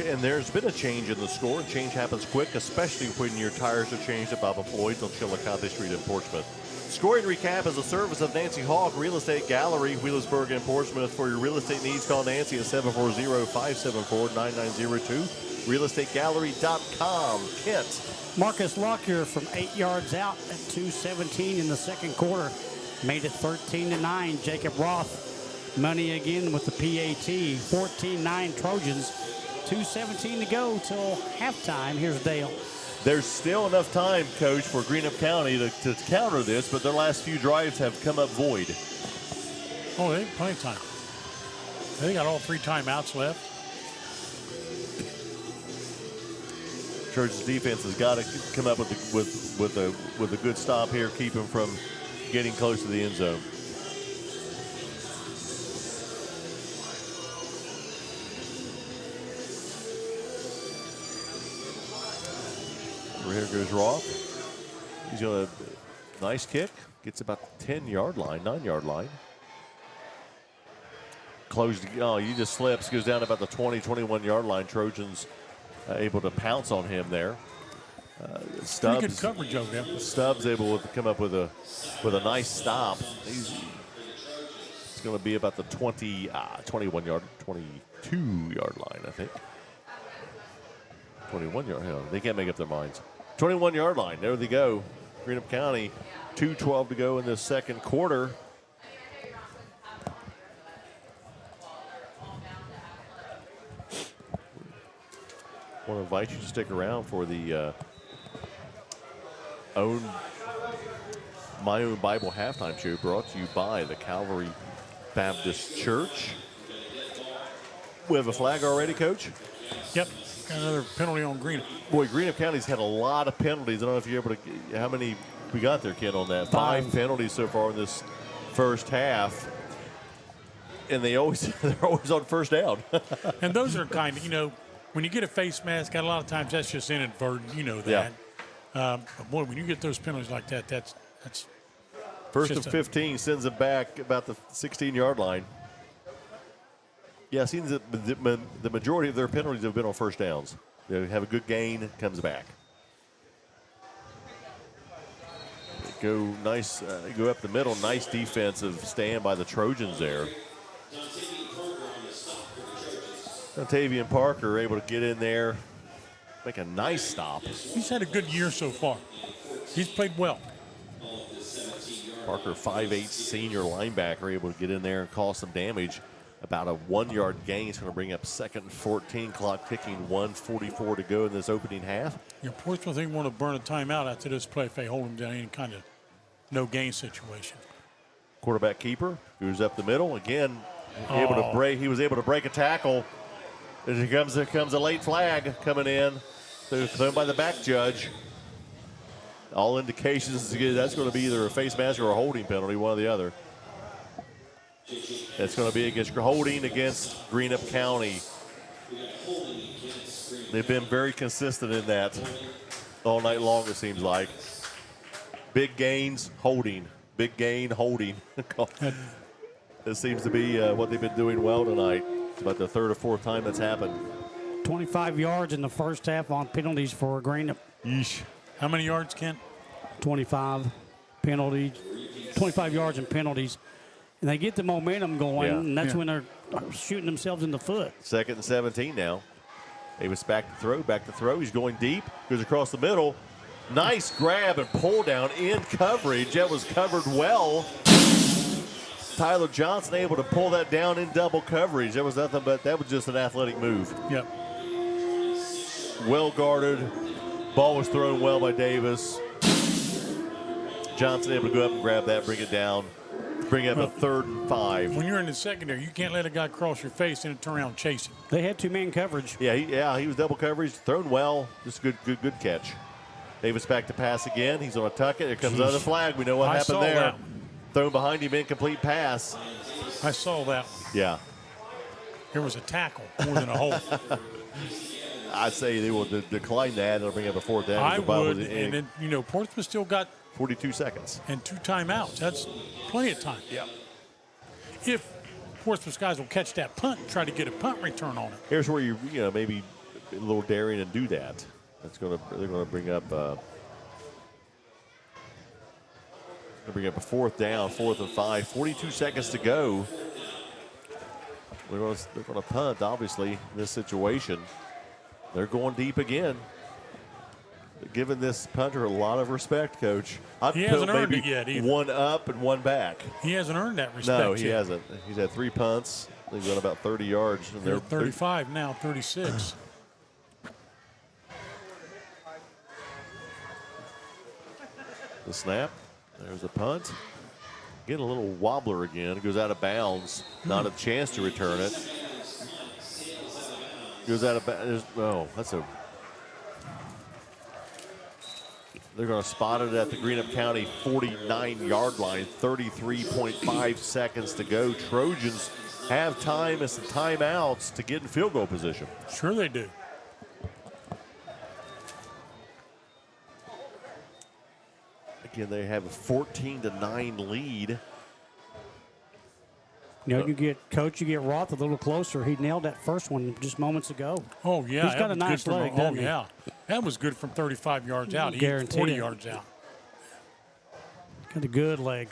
and there's been a change in the score. Change happens quick, especially when your tires are changed at Baba Floyd's on Chillicothe Street in Portsmouth. Scoring recap is a service of Nancy Hawk Real Estate Gallery, Wheelersburg and Portsmouth. For your real estate needs, call Nancy at 740-574-9902. realestategallery.com. Kent. Marcus Lockyer from 8 yards out at 2:17 in the second quarter. Made it 13-9. Jacob Roth, money again with the PAT. 14-9 Trojans. 2:17 to go till halftime. Here's Dale. There's still enough time, Coach, for Greenup County to counter this, but their last few drives have come up void. Oh, they have plenty of time. They got all 3 timeouts left. Trojans defense has got to come up with a good stop here, keep them from getting close to the end zone. Here goes Roth. He's got a nice kick. Gets about the 10-yard line, 9-yard line. Closed. Oh, he just slips. Goes down about the 20, 21-yard line. Trojans able to pounce on him there. Stubbs. Pretty good coverage of him. Stubbs able to come up with a nice stop. It's going to be about the 22-yard line, I think. 21-yard. They can't make up their minds. 21-yard line. There they go. Greenup County, 2:12 to go in the second quarter. I want to invite you to stick around for the My Own Bible halftime show brought to you by the Calvary Baptist Church. We have a flag already, Coach? Yep. Got another penalty on Greenup. Boy, Greenup County's had a lot of penalties. I don't know if you're able to, how many we got there, Ken, on that? 5 penalties so far in this first half. And they're always on first down. And those are kind of, when you get a face mask, a lot of times that's just inadvertent. You know that. Yeah. But boy, when you get those penalties like that, that's First and 15 sends it back about the 16-yard line. Yeah, it seems that the majority of their penalties have been on first downs. They have a good gain, comes back. go nice, go up the middle. Nice defensive stand by the Trojans there. Dontavian Parker able to get in there, make a nice stop. He's had a good year so far. He's played well. Parker, 5'8" senior linebacker, able to get in there and cause some damage. About a 1-yard gain. He's going to bring up 2nd and 14. Clock ticking, 1:44 to go in this opening half. Yeah, Portsmouth, they want to burn a timeout after this play if they hold him down any kind of no gain situation. Quarterback keeper goes up the middle again. Able to break. He was able to break a tackle. There comes a late flag coming in, thrown by the back judge. All indications that's going to be either a face mask or a holding penalty, one or the other. It's going to be against holding against Greenup County. They've been very consistent in that all night long, it seems like. Big gains, holding. Big gain, holding. It seems to be what they've been doing well tonight. It's about the 3rd or 4th time that's happened. 25 yards in the first half on penalties for Greenup. Yeesh. How many yards, Ken? 25 penalties, 25 yards and penalties. And they get the momentum going, and that's when they're shooting themselves in the foot. 2nd and 17 now. Davis back to throw. He's going deep, goes across the middle. Nice grab and pull down in coverage. That was covered well. Tyler Johnson able to pull that down in double coverage. That was nothing but, that was just an athletic move. Yep. Well guarded. Ball was thrown well by Davis. Johnson able to go up and grab that, bring it down. Bring up a 3rd and 5. When you're in the secondary, you can't let a guy cross your face and turn around and chase him. They had 2-man coverage. Yeah, he was double coverage, thrown well. Just good catch. Davis back to pass again. He's going to tuck it. Here comes another flag. We know what happened there. That. Thrown behind him, incomplete pass. I saw that. Yeah. There was a tackle more than a hold. I'd say they will decline that. They'll bring up a 4th down. I would, and then, Portsmouth still got 42 seconds. And 2 timeouts. That's plenty of time. Yeah. If Portsmouth guys will catch that punt and try to get a punt return on it. Here's where you maybe a little daring and do that. They're going to bring up a 4th down, 4th and 5. 42 seconds to go. They're going to punt, obviously, in this situation. They're going deep again. Giving this punter a lot of respect, Coach. He hasn't earned it yet either. One up and one back. He hasn't earned that respect No, he yet. hasn't. He's had 3 punts. He's got about 30 yards. And they're 35 now, 36. The snap. There's a punt. Get a little wobbler again. Goes out of bounds. Not a chance to return it. Goes out of bounds. Oh, that's a... They're going to spot it at the Greenup County 49-yard line. 33.5 seconds to go. Trojans have time and some timeouts to get in field goal position. Sure they do. Again, they have a 14-9 lead. You get Roth a little closer. He nailed that first one just moments ago. Oh, yeah. He's got a nice leg, doesn't he? Yeah. That was good from 35 yards out. He Guaranteed 40 it. yards out. Got a good leg.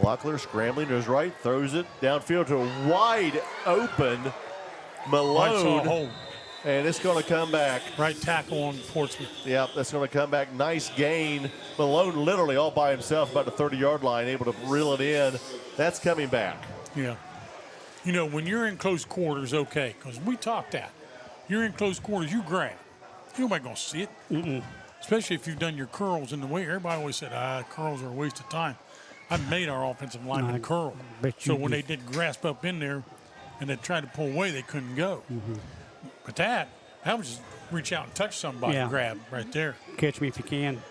Locklear scrambling to his right, throws it downfield to a wide open Malone. And it's going to come back. Right tackle on Portsmouth. Yep, that's going to come back. Nice gain. Malone literally all by himself about the 30-yard line, able to reel it in. That's coming back. Yeah. When you're in close quarters, okay, because we talked that. You're in close quarters, you grab. Nobody going to see it. Mm-mm. Especially if you've done your curls in the way. Everybody always said, curls are a waste of time. I've made our offensive linemen curl. So when they did grasp up in there and they tried to pull away, they couldn't go. Mm-hmm. But that was just reach out and touch somebody, grab right there. Catch me if you can,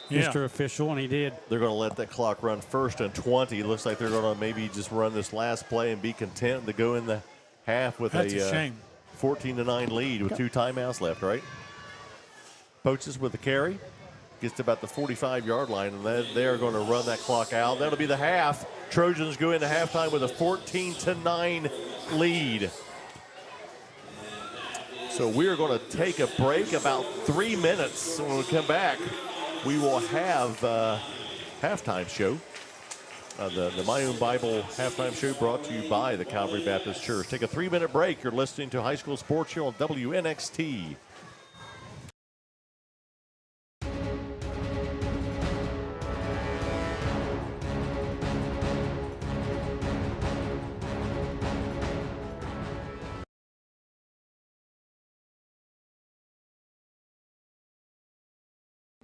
Yeah. Mr. Official, and he did. They're going to let that clock run 1st and 20. Looks like they're going to maybe just run this last play and be content to go in the half with That's a a shame. 14-9 lead with 2 timeouts left, right? Poaches with the carry. Gets to about the 45-yard line, and then they are going to run that clock out. That'll be the half. Trojans go into halftime with a 14-9 lead. So we are going to take a break, about 3 minutes. When we come back, we will have halftime show. The My Own Bible halftime show brought to you by the Calvary Baptist Church. Take a 3-minute break. You're listening to High School Sports Show on WNXT.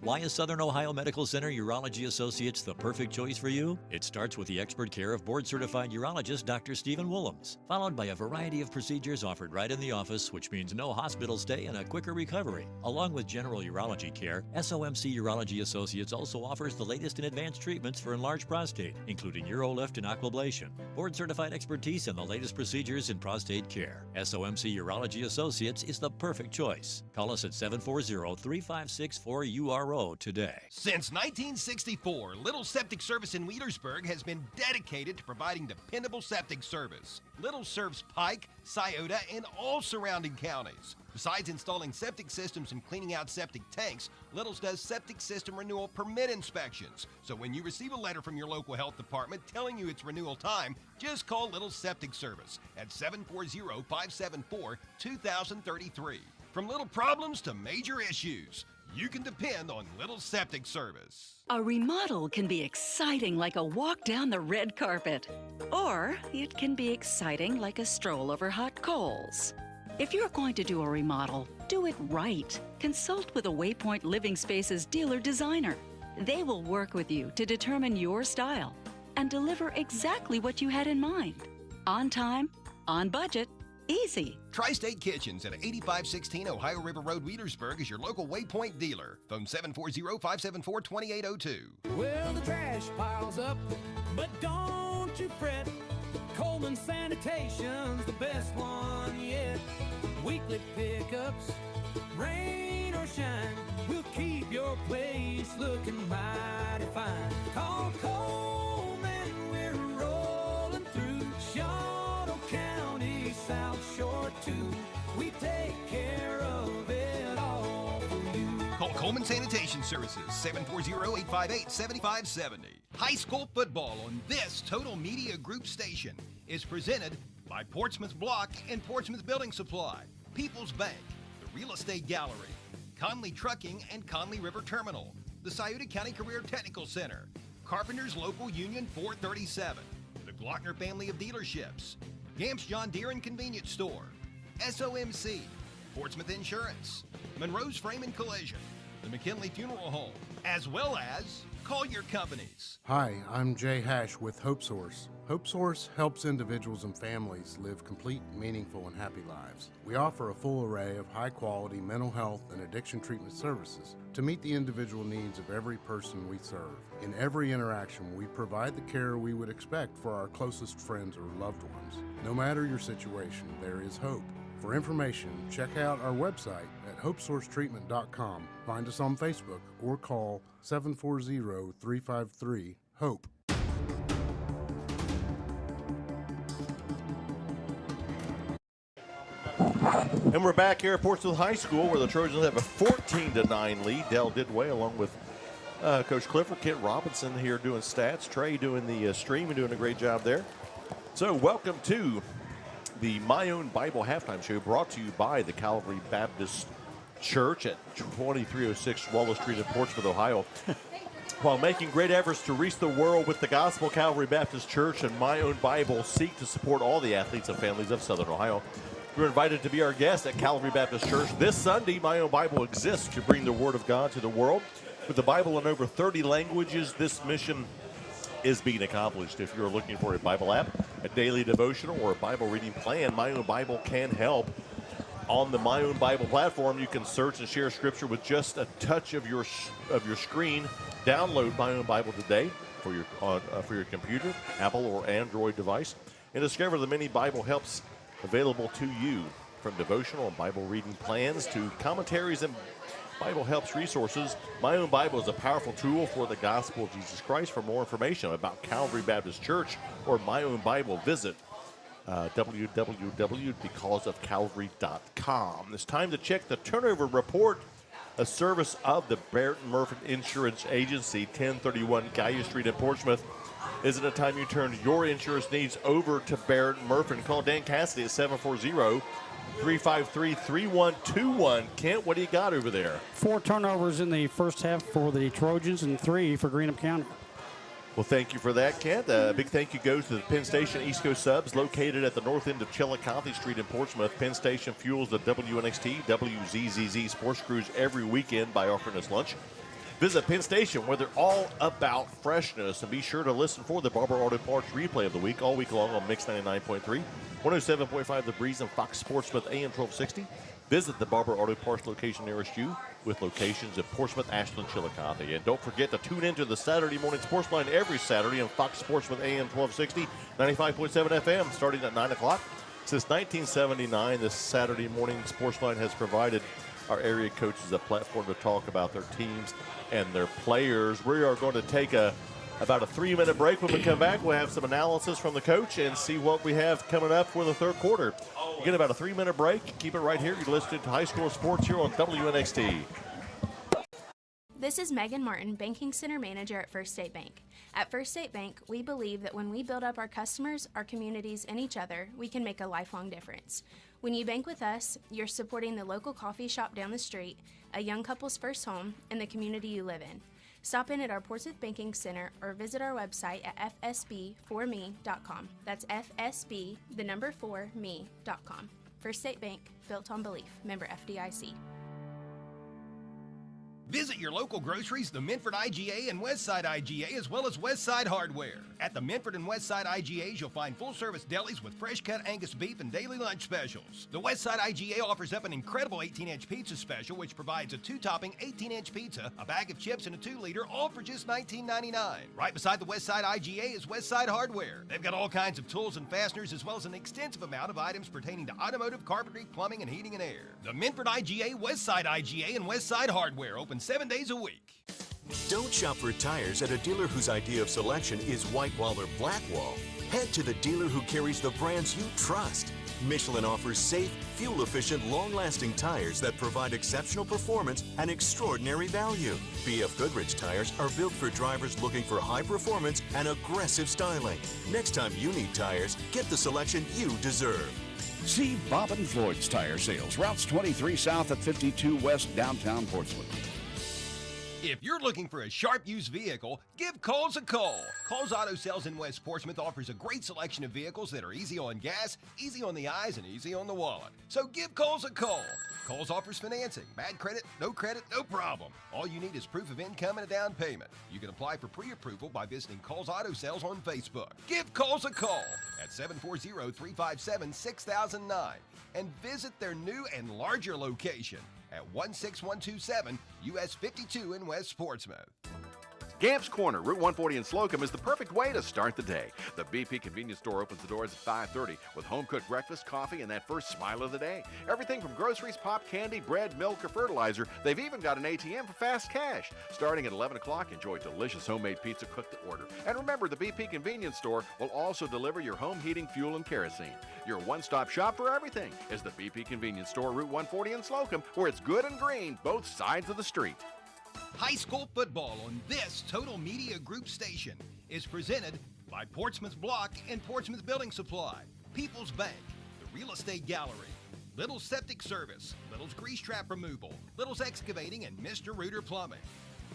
Why is Southern Ohio Medical Center Urology Associates the perfect choice for you? It starts with the expert care of board-certified urologist Dr. Stephen Willems, followed by a variety of procedures offered right in the office, which means no hospital stay and a quicker recovery. Along with general urology care, SOMC Urology Associates also offers the latest in advanced treatments for enlarged prostate, including UroLift and Aquablation, board-certified expertise, and the latest procedures in prostate care. SOMC Urology Associates is the perfect choice. Call us at 740-3564-URO today. Since 1964, Little Septic Service in Wheelersburg has been dedicated to providing dependable septic service. Little serves Pike, Scioto, and all surrounding counties. Besides installing septic systems and cleaning out septic tanks, Little's does septic system renewal permit inspections. So when you receive a letter from your local health department telling you it's renewal time, just call Little Septic Service at 740-574-2033. From little problems to major issues, you can depend on Little Septic Service. A remodel can be exciting like a walk down the red carpet, or it can be exciting like a stroll over hot coals. If you're going to do a remodel, do it right. Consult with a Waypoint Living Spaces dealer designer. They will work with you to determine your style and deliver exactly what you had in mind. On time, on budget, easy. Tri-State Kitchens at 8516 Ohio River Road, Wheelersburg is your local Waypoint dealer. Phone 740-574-2802. Well, the trash piles up, but don't you fret. Coleman Sanitation's the best one yet. Weekly pickups, rain or shine, we'll keep your place looking mighty fine. Call Coleman, we're rolling through Shawnee County, South Shore too. We take care of it all for you. Call Coleman Sanitation Services, 740-858-7570. High school football on this Total Media Group station is presented by Portsmouth Block and Portsmouth Building Supply, People's Bank, the Real Estate Gallery, Conley Trucking and Conley River Terminal, the Scioto County Career Technical Center, Carpenters Local Union 437, the Glockner family of dealerships, Gamp's John Deere and Convenience Store, SOMC, Portsmouth Insurance, Monroe's Frame and Collision, the McKinley Funeral Home, as well as Collier Companies. Hi, I'm Jay Hash with Hope Source. Hope Source helps individuals and families live complete, meaningful, and happy lives. We offer a full array of high-quality mental health and addiction treatment services to meet the individual needs of every person we serve. In every interaction, we provide the care we would expect for our closest friends or loved ones. No matter your situation, there is hope. For information, check out our website at hopesourcetreatment.com. Find us on Facebook or call 740-353-HOPE. And we're back here at Portsmouth High School where the Trojans have a 14-9 lead. Dell Didway along with Coach Clifford, Kent Robinson here doing stats. Trey doing the stream and doing a great job there. So welcome to the My Own Bible halftime show brought to you by the Calvary Baptist Church at 2306 Wallace Street in Portsmouth, Ohio. While making great efforts to reach the world with the gospel, Calvary Baptist Church and My Own Bible seek to support all the athletes and families of Southern Ohio. You're invited to be our guest at Calvary Baptist Church this Sunday. My Own Bible exists to bring the Word of God to the world. With the Bible in over 30 languages, this mission is being accomplished. If you're looking for a Bible app, a daily devotional, or a Bible reading plan, My Own Bible can help. On the My Own Bible platform, you can search and share Scripture with just a touch of your screen. Download My Own Bible today for your computer, Apple or Android device, and discover the many Bible helps available to you, from devotional and Bible reading plans to commentaries and Bible helps resources. My Own Bible is a powerful tool for the gospel of Jesus Christ. For more information about Calvary Baptist Church or My Own Bible, visit www.becauseofcalvary.com. It's time to check the turnover report, a service of the Barrett Murphy Insurance Agency, 1031 Gaia Street in Portsmouth. Isn't it time you turned your insurance needs over to Barrett Murphy? Call Dan Cassidy at 740-353-3121. Kent, what do you got over there? 4 turnovers in the first half for the Trojans and 3 for Greenup County. Well, thank you for that, Kent. A big thank you goes to the Penn Station East Coast Subs, located at the north end of Chillicothe Street in Portsmouth. Penn Station fuels the WNXT, WZZZ sports crews every weekend by offering us lunch. Visit Penn Station, where they're all about freshness, and be sure to listen for the Barber Auto Parts replay of the week all week long on Mix 99.3, 107.5 The Breeze, and Fox Portsmouth AM 1260. Visit the Barber Auto Parts location nearest you, with locations at Portsmouth, Ashland, Chillicothe. And don't forget to tune into the Saturday Morning Sports Line every Saturday on Fox Portsmouth AM 1260, 95.7 FM, starting at 9 o'clock. Since 1979, this Saturday Morning Sports Line has provided our area coaches a platform to talk about their teams and their players. We are going to take about a 3-minute break. When we come back, we'll have some analysis from the coach and see what we have coming up for the third quarter. You get about a 3-minute break. Keep it right here. You're listening to High School Sports here on WNXT. This is Megan Martin, Banking Center Manager at First State Bank. At First State Bank, we believe that when we build up our customers, our communities, and each other, we can make a lifelong difference. When you bank with us, you're supporting the local coffee shop down the street, a young couple's first home, and the community you live in. Stop in at our Portsmouth Banking Center or visit our website at fsb4me.com. That's FSB, the number 4me.com. First State Bank, built on belief. Member FDIC. Visit your local groceries, the Minford IGA and Westside IGA, as well as Westside Hardware. At the Minford and Westside IGAs, you'll find full-service delis with fresh-cut Angus beef and daily lunch specials. The Westside IGA offers up an incredible 18-inch pizza special, which provides a 2-topping 18-inch pizza, a bag of chips, and a 2-liter, all for just $19.99. Right beside the Westside IGA is Westside Hardware. They've got all kinds of tools and fasteners, as well as an extensive amount of items pertaining to automotive, carpentry, plumbing, and heating and air. The Minford IGA, Westside IGA, and Westside Hardware open 7 days a week. Don't shop for tires at a dealer whose idea of selection is white wall or black wall. Head to the dealer who carries the brands you trust. Michelin offers safe, fuel-efficient, long-lasting tires that provide exceptional performance and extraordinary value. BF Goodrich tires are built for drivers looking for high performance and aggressive styling. Next time you need tires, get the selection you deserve. See Bob and Floyd's Tire Sales, routes 23 south at 52 west, downtown Portsmouth. If you're looking for a sharp used vehicle, give Kohl's a call. Kohl's Auto Sales in West Portsmouth offers a great selection of vehicles that are easy on gas, easy on the eyes, and easy on the wallet. So give Kohl's a call. Kohl's offers financing. Bad credit, no problem. All you need is proof of income and a down payment. You can apply for pre-approval by visiting Kohl's Auto Sales on Facebook. Give Kohl's a call at 740-357-6009 and visit their new and larger location at 16127 US 52 in West Portsmouth. Gamp's Corner, Route 140 in Slocum, is the perfect way to start the day. The BP convenience store opens the doors at 5:30 with home-cooked breakfast, coffee, and that first smile of the day. Everything from groceries, pop candy, bread, milk, or fertilizer. They've even got an ATM for fast cash. Starting at 11 o'clock, enjoy delicious homemade pizza cooked to order. And remember, the BP convenience store will also deliver your home heating, fuel, and kerosene. Your one-stop shop for everything is the BP convenience store, Route 140 in Slocum, where it's good and green both sides of the street. High school football on this Total Media Group station is presented by Portsmouth Block and Portsmouth Building Supply, People's Bank, the Real Estate Gallery, Little's Septic Service, Little's Grease Trap Removal, Little's Excavating, and Mr. Reuter Plumbing,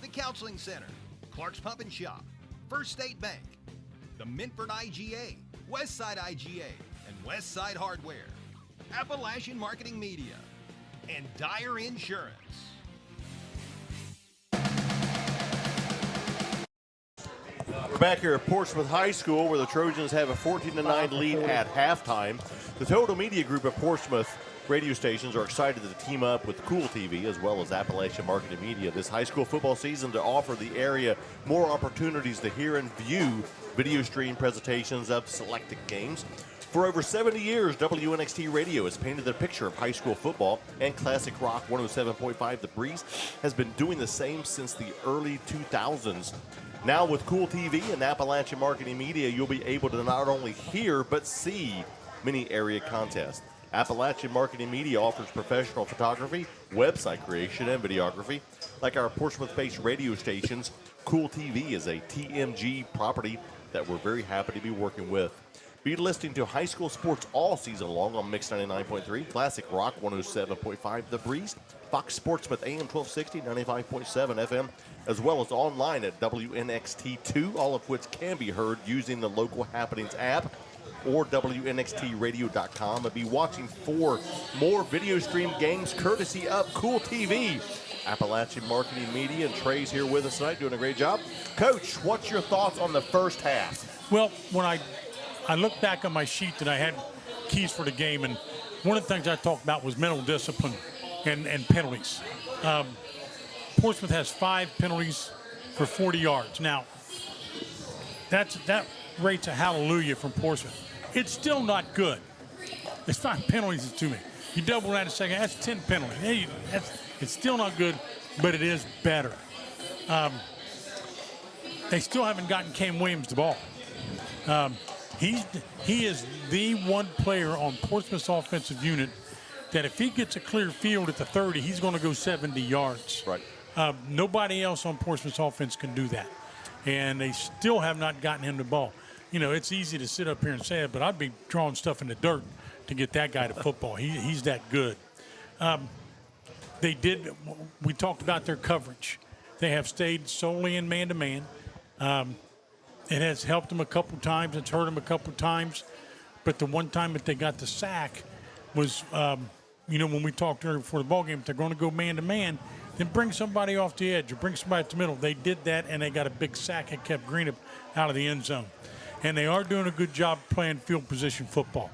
the Counseling Center, Clark's Pump and Shop, First State Bank, the Minford IGA, Westside IGA, and Westside Hardware, Appalachian Marketing Media, and Dyer Insurance. We're back here at Portsmouth High School, where the Trojans have a 14-9 lead at halftime. The Total Media Group of Portsmouth radio stations are excited to team up with Kool TV as well as Appalachian Marketing Media this high school football season to offer the area more opportunities to hear and view video stream presentations of selected games. For over 70 years, WNXT Radio has painted the picture of high school football, and Classic Rock 107.5 The Breeze has been doing the same since the early 2000s. Now with Kool TV and Appalachian Marketing Media, you'll be able to not only hear but see many area contests. Appalachian Marketing Media offers professional photography, website creation, and videography. Like our Portsmouth-based radio stations, Kool TV is a TMG property that we're very happy to be working with. Be listening to high school sports all season long on Mix 99.3, Classic Rock 107.5 The Breeze, Fox Sportsmouth AM 1260, 95.7 FM, as well as online at WNXT2, all of which can be heard using the Local Happenings app or WNXTradio.com, and be watching 4 more video stream games courtesy of Kool TV. Appalachian Marketing Media, and Trey's here with us tonight doing a great job. Coach, what's your thoughts on the first half? Well, when I looked back on my sheet that I had keys for the game, and one of the things I talked about was mental discipline and penalties. Portsmouth has 5 penalties for 40 yards. Now, that rates a hallelujah from Portsmouth. It's still not good. It's 5 penalties is too many. You double that in a second, that's 10 penalties. Hey, it's still not good, but it is better. They still haven't gotten Cam Williams the ball. He is the one player on Portsmouth's offensive unit that if he gets a clear field at the 30, he's going to go 70 yards. Right. Nobody else on Portsmouth's offense can do that. And they still have not gotten him the ball. You know, it's easy to sit up here and say it, but I'd be drawing stuff in the dirt to get that guy to football. He's that good. We talked about their coverage. They have stayed solely in man-to-man. It has helped them a couple times. It's hurt them a couple times. But the one time that they got the sack was, when we talked earlier before the ballgame, if they're going to go man-to-man, then bring somebody off the edge or bring somebody at the middle. They did that, and they got a big sack that kept Greenup out of the end zone. And they are doing a good job playing field position football.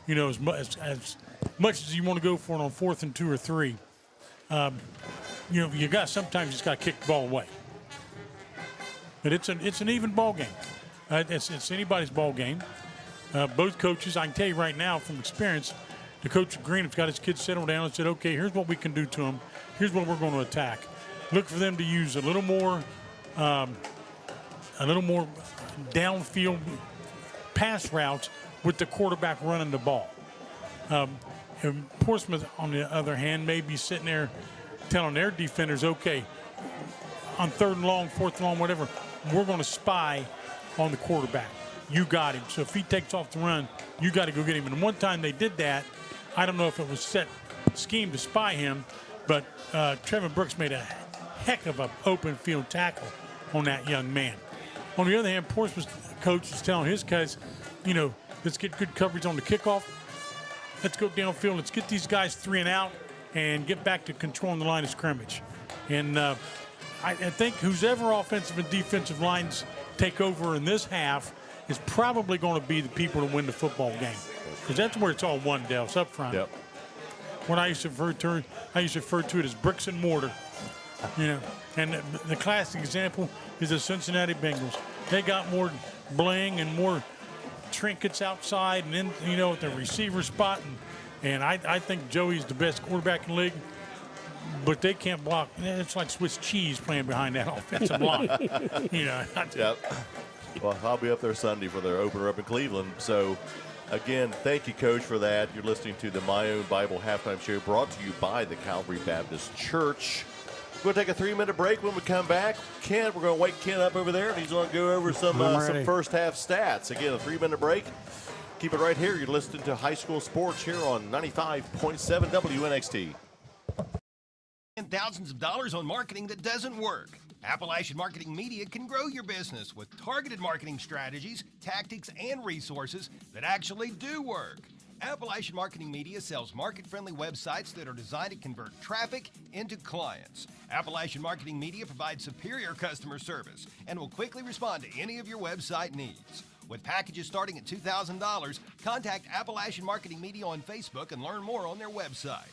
You know, as much as you want to go for it on 4th and 2 or 3, sometimes you just got to kick the ball away. But it's an even ball game. It's anybody's ball game. Both coaches, I can tell you right now from experience, the coach of Greenup's got his kids settled down and said, okay, here's what we can do to them. Here's what we're going to attack. Look for them to use a little more downfield pass routes with the quarterback running the ball. And Portsmouth, on the other hand, may be sitting there telling their defenders, okay, on 3rd and long, 4th and long, whatever, we're going to spy on the quarterback. You got him. So if he takes off the run, you got to go get him. And one time they did that, I don't know if it was set scheme to spy him, but Trevin Brooks made a heck of an open field tackle on that young man. On the other hand, Portsmouth's coach is telling his guys, let's get good coverage on the kickoff. Let's go downfield. Let's get these guys 3 and out and get back to controlling the line of scrimmage. And I think whoever offensive and defensive lines take over in this half is probably going to be the people to win the football game. Because that's where it's all won, Dale. It's up front. Yep. What I used to refer to it as bricks and mortar. And the classic example is the Cincinnati Bengals. They got more bling and more trinkets outside and then, at the receiver spot. And I think Joey's the best quarterback in the league. But they can't block. It's like Swiss cheese playing behind that offensive line. Yep. Well, I'll be up there Sunday for their opener up in Cleveland. So, again, thank you, Coach, for that. You're listening to the My Own Bible Halftime Show brought to you by the Calvary Baptist Church. We're going to take a 3-minute break. When we come back, we're going to wake Ken up over there, and he's going to go over some first-half stats. Again, a 3-minute break. Keep it right here. You're listening to High School Sports here on 95.7 WNXT. And thousands of dollars on marketing that doesn't work. Appalachian Marketing Media can grow your business with targeted marketing strategies, tactics, and resources that actually do work. Appalachian Marketing Media sells market-friendly websites that are designed to convert traffic into clients. Appalachian Marketing Media provides superior customer service and will quickly respond to any of your website needs. With packages starting at $2,000, contact Appalachian Marketing Media on Facebook and learn more on their website.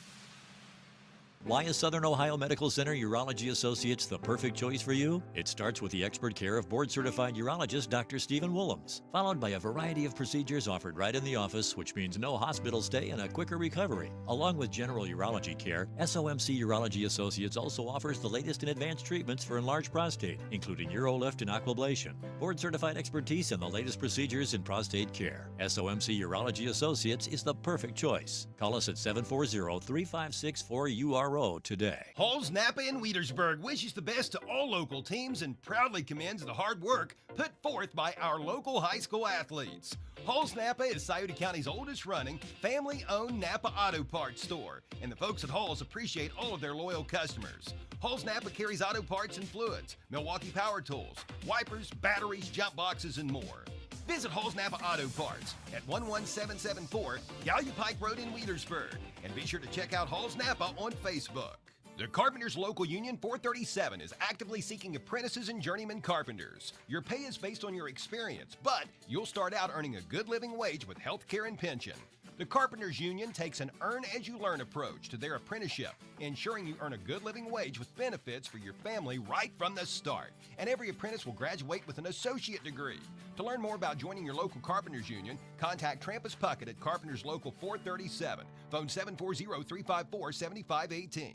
Why is Southern Ohio Medical Center Urology Associates the perfect choice for you? It starts with the expert care of board-certified urologist Dr. Stephen Willems, followed by a variety of procedures offered right in the office, which means no hospital stay and a quicker recovery. Along with general urology care, SOMC Urology Associates also offers the latest in advanced treatments for enlarged prostate, including UroLift and Aquablation. Board-certified expertise and the latest procedures in prostate care. SOMC Urology Associates is the perfect choice. Call us at 740-3564-URO today. Halls, Napa, and Wheatersburg wishes the best to all local teams and proudly commends the hard work put forth by our local high school athletes. Halls Napa is Scioto County's oldest running, family-owned Napa auto parts store, and the folks at Halls appreciate all of their loyal customers. Halls Napa carries auto parts and fluids, Milwaukee power tools, wipers, batteries, jump boxes, and more. Visit Halls Napa Auto Parts at 11774 Gallia Pike Road in Wheatersburg, and be sure to check out Halls Napa on Facebook. The Carpenters Local Union 437 is actively seeking apprentices and journeyman carpenters. Your pay is based on your experience, but you'll start out earning a good living wage with health care and pension. The Carpenters Union takes an earn-as-you-learn approach to their apprenticeship, ensuring you earn a good living wage with benefits for your family right from the start. And every apprentice will graduate with an associate degree. To learn more about joining your local Carpenters Union, contact Trampus Puckett at Carpenters Local 437. Phone 740-354-7518.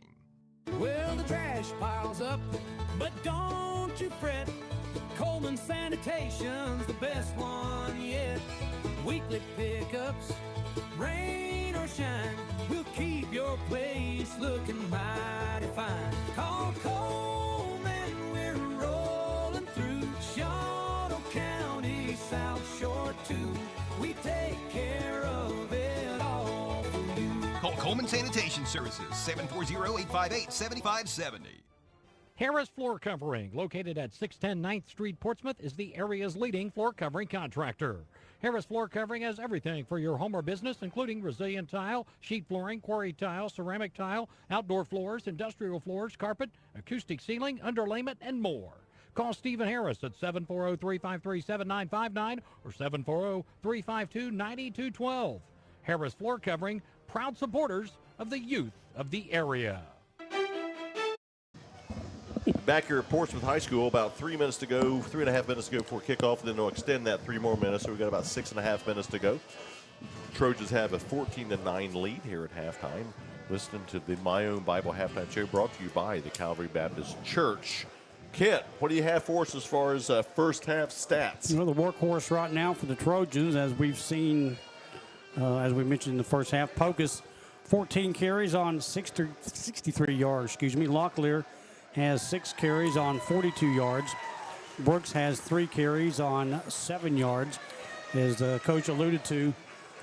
Well, the trash piles up, but don't you fret. Coleman Sanitation's the best one yet. Weekly pickups, rain or shine, we'll keep your place looking mighty fine. Call Coleman, we're rolling through Scioto County, South Shore too. We take care of it all for you. Call Coleman Sanitation Services, 740-858-7570. Harris Floor Covering, located at 610 9th Street, Portsmouth, is the area's leading floor covering contractor. Harris Floor Covering has everything for your home or business, including resilient tile, sheet flooring, quarry tile, ceramic tile, outdoor floors, industrial floors, carpet, acoustic ceiling, underlayment, and more. Call Stephen Harris at 740-353-7959 or 740-352-9212. Harris Floor Covering, proud supporters of the youth of the area. Back here at Portsmouth High School, about 3 minutes to go, 3.5 minutes to go before kickoff. Then they'll extend that 3 more minutes, so we've got about 6.5 minutes to go. Trojans have a 14-9 lead here at halftime. Listening to the My Own Bible halftime show brought to you by the Calvary Baptist Church. Kent, what do you have for us as far as first half stats? You know, the workhorse right now for the Trojans, as we've seen, as we mentioned in the first half, Pocus, 14 carries on 63 yards. Locklear has 6 carries on 42 yards. Brooks has 3 carries on 7 yards. As the coach alluded to,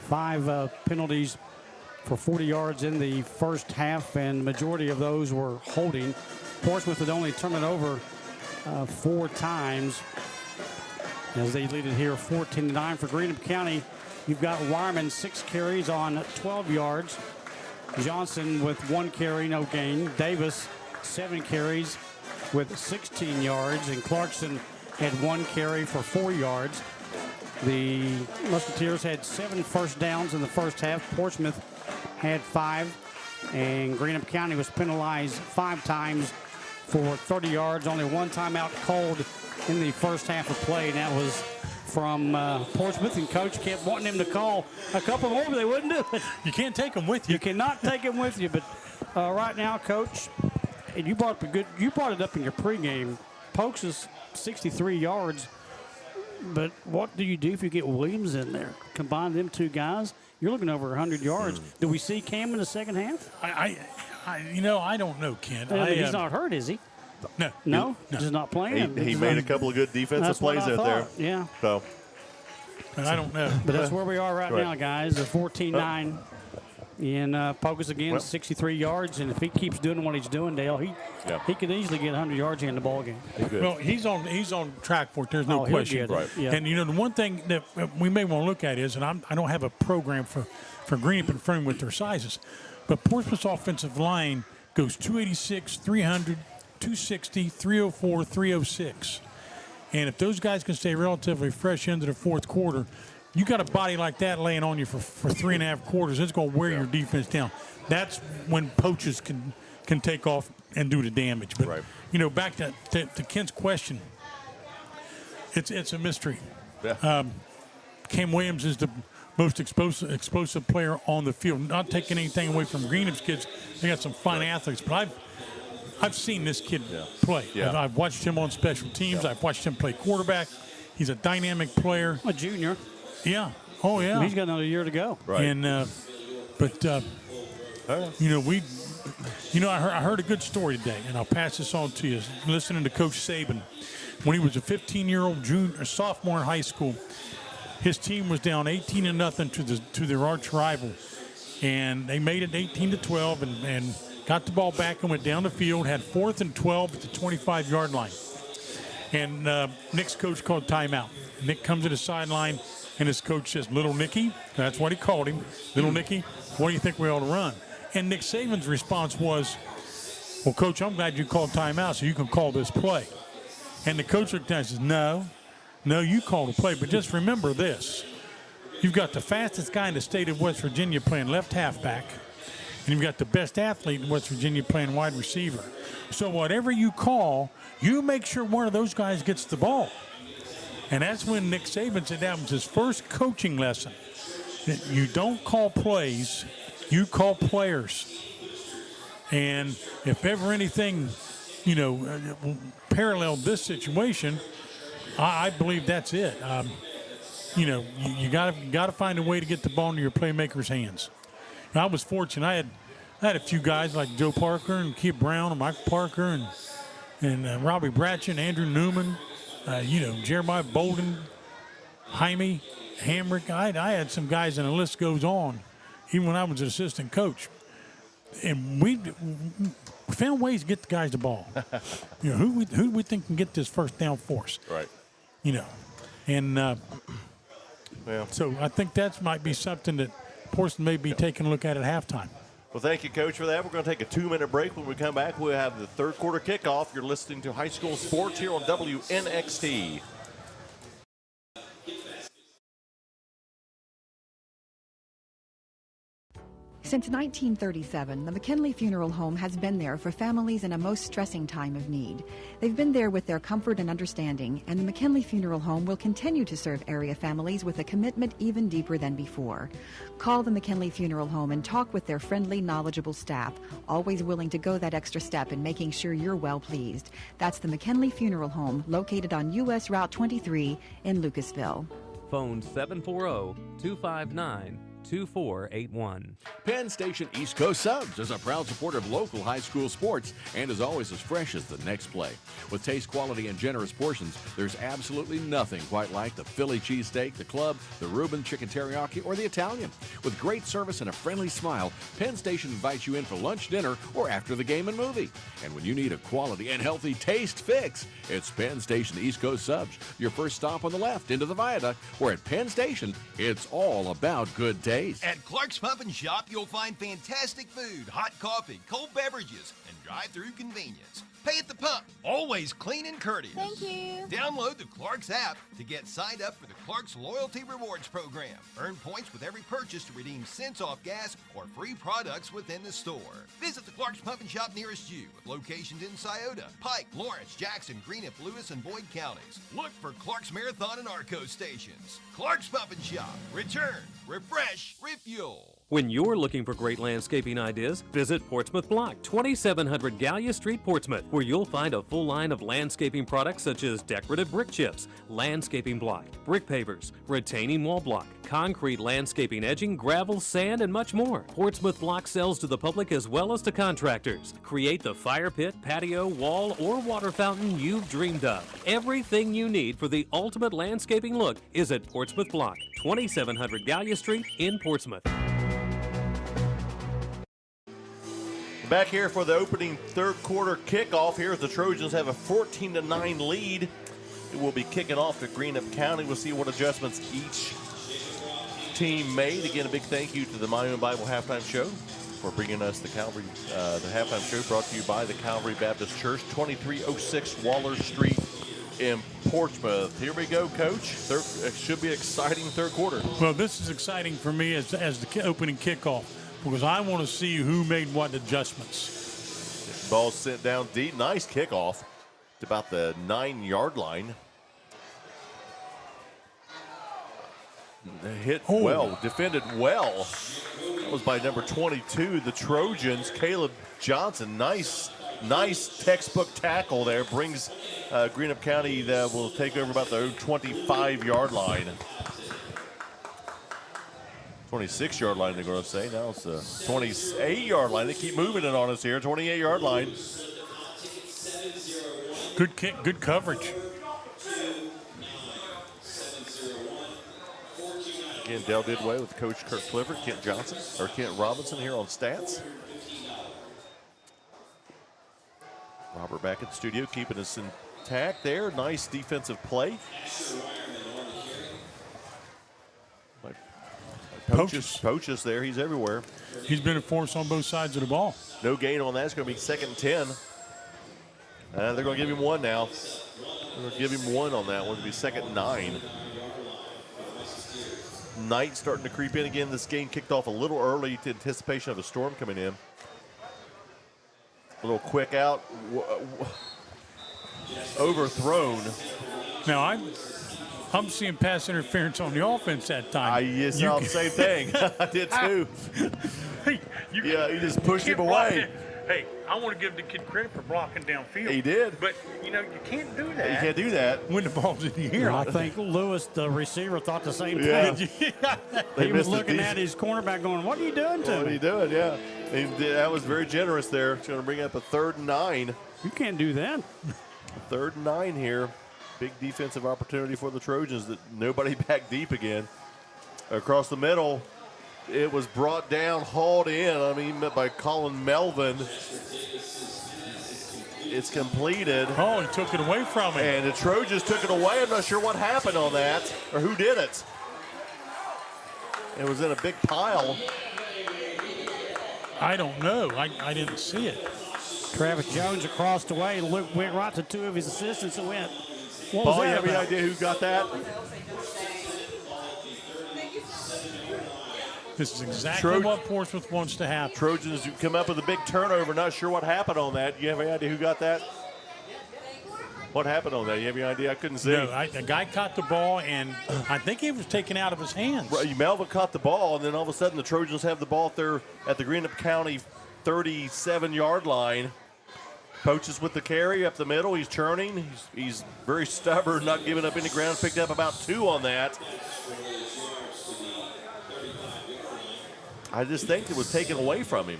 5 penalties for 40 yards in the first half, and the majority of those were holding. Portsmouth had only turned it over 4 times as they lead it here 14-9 for Greenup County. You've got Wireman, 6 carries on 12 yards. Johnson with 1 carry, no gain. Davis, 7 carries with 16 yards, and Clarkson had 1 carry for 4 yards. The Musketeers had 7 first downs in the first half. Portsmouth had 5, and Greenup County was penalized 5 times for 30 yards. Only 1 timeout called in the first half of play, and that was from Portsmouth, and coach kept wanting him to call a couple more, but they wouldn't do it. You can't take them with you. You cannot take them with you, but right now, coach, and you brought it up in your pregame. Pokes is 63 yards, but what do you do if you get Williams in there? Combine them 2 guys, you're looking over 100 yards. Do we see Cam in the second half? I don't know, Ken. He's not hurt, is he? No, just not playing. He made a couple of good defensive plays out there. Yeah. So, and I don't know. But that's where we are right now, guys. The 14-9 in Pocus again, 63 yards. And if he keeps doing what he's doing, Dale, he could easily get 100 yards here in the ball game. Well, he's on track for it. There's no question. Right. Yeah. And, the one thing that we may want to look at is, and I don't have a program for Greenup in front of with their sizes, but Portsmouth's offensive line goes 286, 300, 260, 304, 306. And if those guys can stay relatively fresh into the fourth quarter, you got a body like that laying on you for 3.5 quarters, it's going to wear your defense down. That's when Poaches can can take off and do the damage. But, back to Kent's question, it's a mystery. Yeah. Cam Williams is the most explosive player on the field. Not taking anything away from Greenup's kids. They got some fine athletes, but I've seen this kid play. Yeah. I've watched him on special teams. I've watched him play quarterback. He's a dynamic player. A junior. Yeah. Oh, yeah. He's got another year to go. Right. And I heard a good story today, and I'll pass this on to you. Listening to Coach Saban, when he was a 15-year-old sophomore in high school, his team was down 18-0 to their arch rival, and they made it 18-12 and got the ball back and went down the field. Had 4th and 12 at the 25-yard line, and Nick's coach called timeout. Nick comes to the sideline, and his coach says, "Little Nicky," that's what he called him. "Little Nicky, what do you think we ought to run?" And Nick Saban's response was, "Well, Coach, I'm glad you called timeout so you can call this play." And the coach looked down and says, No, you called the play. But just remember this. You've got the fastest guy in the state of West Virginia playing left halfback, and you've got the best athlete in West Virginia playing wide receiver. So whatever you call, you make sure one of those guys gets the ball. And that's when Nick Saban said that was his first coaching lesson. That you don't call plays, you call players. And if ever anything, paralleled this situation, I believe that's it. You got to find a way to get the ball into your playmakers' hands. And I was fortunate. I had a few guys like Joe Parker and Kip Brown and Michael Parker and Robbie Bratchen and Andrew Newman, Jeremiah Bolden, Jaime Hamrick. I had some guys, and the list goes on, even when I was an assistant coach. And we found ways to get the guys the ball. Who do we think can get this first down for us? Right. So I think that might be something that Portsmouth may be taking a look at halftime. Well, thank you, Coach, for that. We're going to take a 2-minute break. When we come back, we'll have the third quarter kickoff. You're listening to High School Sports here on WNXT. Since 1937, the McKinley Funeral Home has been there for families in a most stressing time of need. They've been there with their comfort and understanding, and the McKinley Funeral Home will continue to serve area families with a commitment even deeper than before. Call the McKinley Funeral Home and talk with their friendly, knowledgeable staff, always willing to go that extra step in making sure you're well pleased. That's the McKinley Funeral Home, located on U.S. Route 23 in Lucasville. Phone 740-259-2481. Penn Station East Coast Subs is a proud supporter of local high school sports and is always as fresh as the next play. With taste, quality, and generous portions, there's absolutely nothing quite like the Philly cheesesteak, the club, the Reuben chicken teriyaki, or the Italian. With great service and a friendly smile, Penn Station invites you in for lunch, dinner, or after the game and movie. And when you need a quality and healthy taste fix, it's Penn Station East Coast Subs, your first stop on the left into the viaduct, where at Penn Station, it's all about good taste. At Clark's Pump and Shop, you'll find fantastic food, hot coffee, cold beverages, and drive-through convenience. Pay at the pump, always clean and courteous. Thank you. Download the Clark's app to get signed up for the Clark's Loyalty Rewards program. Earn points with every purchase to redeem cents off gas or free products within the store. Visit the Clark's Pump and Shop nearest you with locations in Scioto, Pike, Lawrence, Jackson, Greenup, Lewis, and Boyd counties. Look for Clark's Marathon and Arco stations. Clark's Pump and Shop. Return, refresh, refuel. When you're looking for great landscaping ideas, visit Portsmouth Block, 2700 Gallia Street, Portsmouth, where you'll find a full line of landscaping products such as decorative brick chips, landscaping block, brick pavers, retaining wall block, concrete landscaping edging, gravel, sand, and much more. Portsmouth Block sells to the public as well as to contractors. Create the fire pit, patio, wall, or water fountain you've dreamed of. Everything you need for the ultimate landscaping look is at Portsmouth Block, 2700 Gallia Street in Portsmouth. Back here for the opening third quarter kickoff here as the Trojans have a 14-9 lead. It will be kicking off to Greenup County. We'll see what adjustments each team made. Again, a big thank you to the Monument Bible Halftime Show for bringing us the Calvary, the halftime show brought to you by the Calvary Baptist Church, 2306 Waller Street in Portsmouth. Here we go, Coach. It should be an exciting third quarter. Well, this is exciting for me as the opening kickoff, because I want to see who made what adjustments. Ball sent down deep. Nice kickoff to about the 9-yard line. Hit well, defended well. That was by number 22, the Trojans, Caleb Johnson. Nice textbook tackle there. Brings Greenup County that will take over about the 25-yard line. 26-yard line, they're going to say. Now it's a 28-yard line. They keep moving it on us here. 28-yard line. Good kick, good coverage. Again, Dell did away with Coach Kirk Clifford, Kent Robinson here on stats. Robert back at the studio, keeping us intact there. Nice defensive play. Poaches there. He's everywhere. He's been a force on both sides of the ball. No gain on that. It's going to be 2nd and 10. They're going to give him one now. They're going to give him one on that one. It'll be 2nd and 9. Night starting to creep in again. This game kicked off a little early to anticipation of a storm coming in. A little quick out. Overthrown. Now, I'm seeing pass interference on the offense that time. Yes, the same thing. I did too. He just pushed him away. Hey, I want to give the kid credit for blocking downfield. He did. But, you can't do that. You can't do that. When the ball's in the air. I think Lewis, the receiver, thought the same thing. He was looking at his cornerback going, what are you doing to me? What are you doing? Yeah. That was very generous there. It's going to bring up a 3rd and 9. You can't do that. 3rd and 9 here. Big defensive opportunity for the Trojans. That nobody back deep again. Across the middle, it was brought down, hauled in, by Colin Melvin. It's completed. Oh, he took it away from him. And the Trojans took it away. I'm not sure what happened on that or who did it. It was in a big pile. I don't know. I didn't see it. Travis Jones across the way. Luke went right to 2 of his assistants and went, what was Paul, that you have any about? idea who got that? This is exactly what Portsmouth wants to happen. Trojans come up with a big turnover. Not sure what happened on that. You have any idea who got that? What happened on that? You have any idea? I couldn't see. No, the guy caught the ball, and I think it was taken out of his hands. Right, Melvin caught the ball, and then all of a sudden the Trojans have the ball there at the Greenup County 37-yard line. Poaches with the carry up the middle. He's churning. He's very stubborn, not giving up any ground. Picked up about 2 on that. I just think it was taken away from him.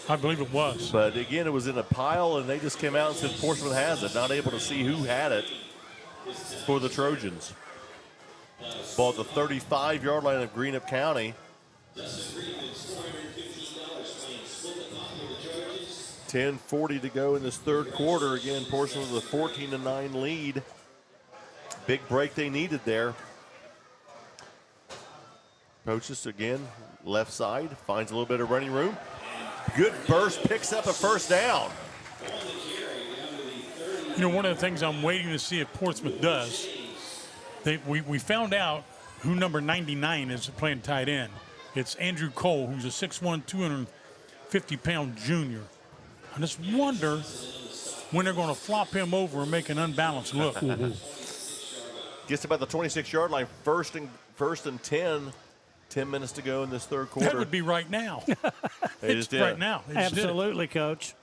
I believe it was. But again, it was in a pile, and they just came out and said Portsmouth has it. Not able to see who had it for the Trojans. Ball at the 35-yard line of Greenup County. 10:40 to go in this 3rd quarter. Again, Portsmouth with a 14-9 lead. Big break they needed there. Poaches again, left side, finds a little bit of running room. Good burst, picks up a 1st down. One of the things I'm waiting to see if Portsmouth does, we found out who number 99 is playing tight end. It's Andrew Kool, who's a 6'1", 250-pound junior. I just wonder when they're going to flop him over and make an unbalanced look. Gets about the 26-yard line, first and 10. 10 minutes to go in this 3rd quarter. That would be right now. They just did. Right now. Absolutely, Coach.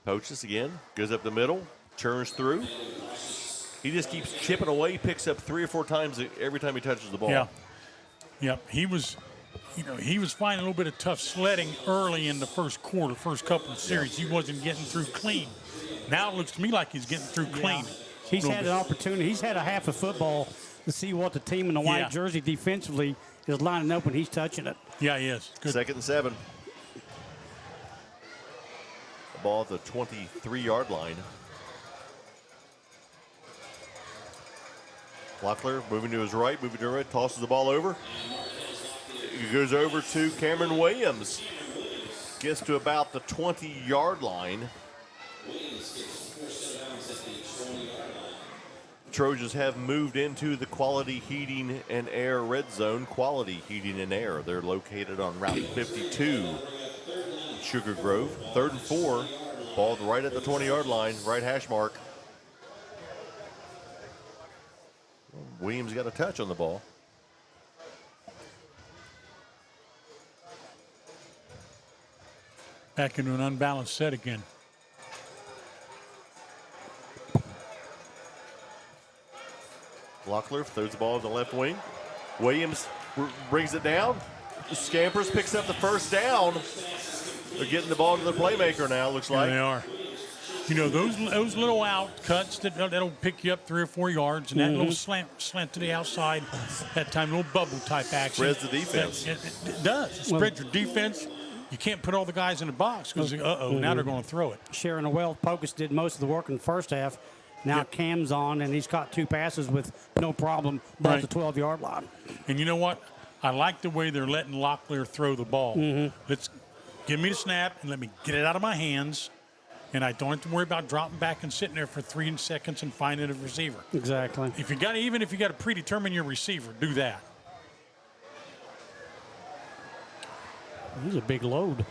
Poaches again, goes up the middle, churns through. He just keeps chipping away, picks up 3 or 4 times every time he touches the ball. Yeah. He was finding a little bit of tough sledding early in the 1st quarter, first couple of series. He wasn't getting through clean. Now it looks to me like he's getting through clean. He's had an opportunity. He's had a half of football to see what the team in the white jersey defensively is lining up when he's touching it. Yeah, he is. Good. 2nd and 7. The ball at the 23-yard line. Locklear moving to his right, tosses the ball over. It goes over to Cameron Williams. Gets to about the 20-yard line. Trojans have moved into the Quality Heating and Air red zone. Quality Heating and Air. They're located on Route 52 Sugar Grove. 3rd and 4. Ball right at the 20-yard line, right hash mark. Williams got a touch on the ball. Back into an unbalanced set again. Locklear throws the ball to the left wing. Williams brings it down. Scampers, picks up the first down. They're getting the ball to the playmaker now, looks like. Yeah, they are. You know, those little out cuts that'll pick you up 3 or 4 yards, and that little slant to the outside, that time, little bubble type action. Spreads the defense. It does. It spreads your defense. You can't put all the guys in the box because, now they're going to throw it. Sharing the wealth, Pocus did most of the work in the first half. Now Cam's on, and he's caught 2 passes with no problem about the 12-yard line. And you know what? I like the way they're letting Locklear throw the ball. Let's give me the snap and let me get it out of my hands, and I don't have to worry about dropping back and sitting there for 3 seconds and finding a receiver. Exactly. Even if you got to predetermine your receiver, do that. He's a big load.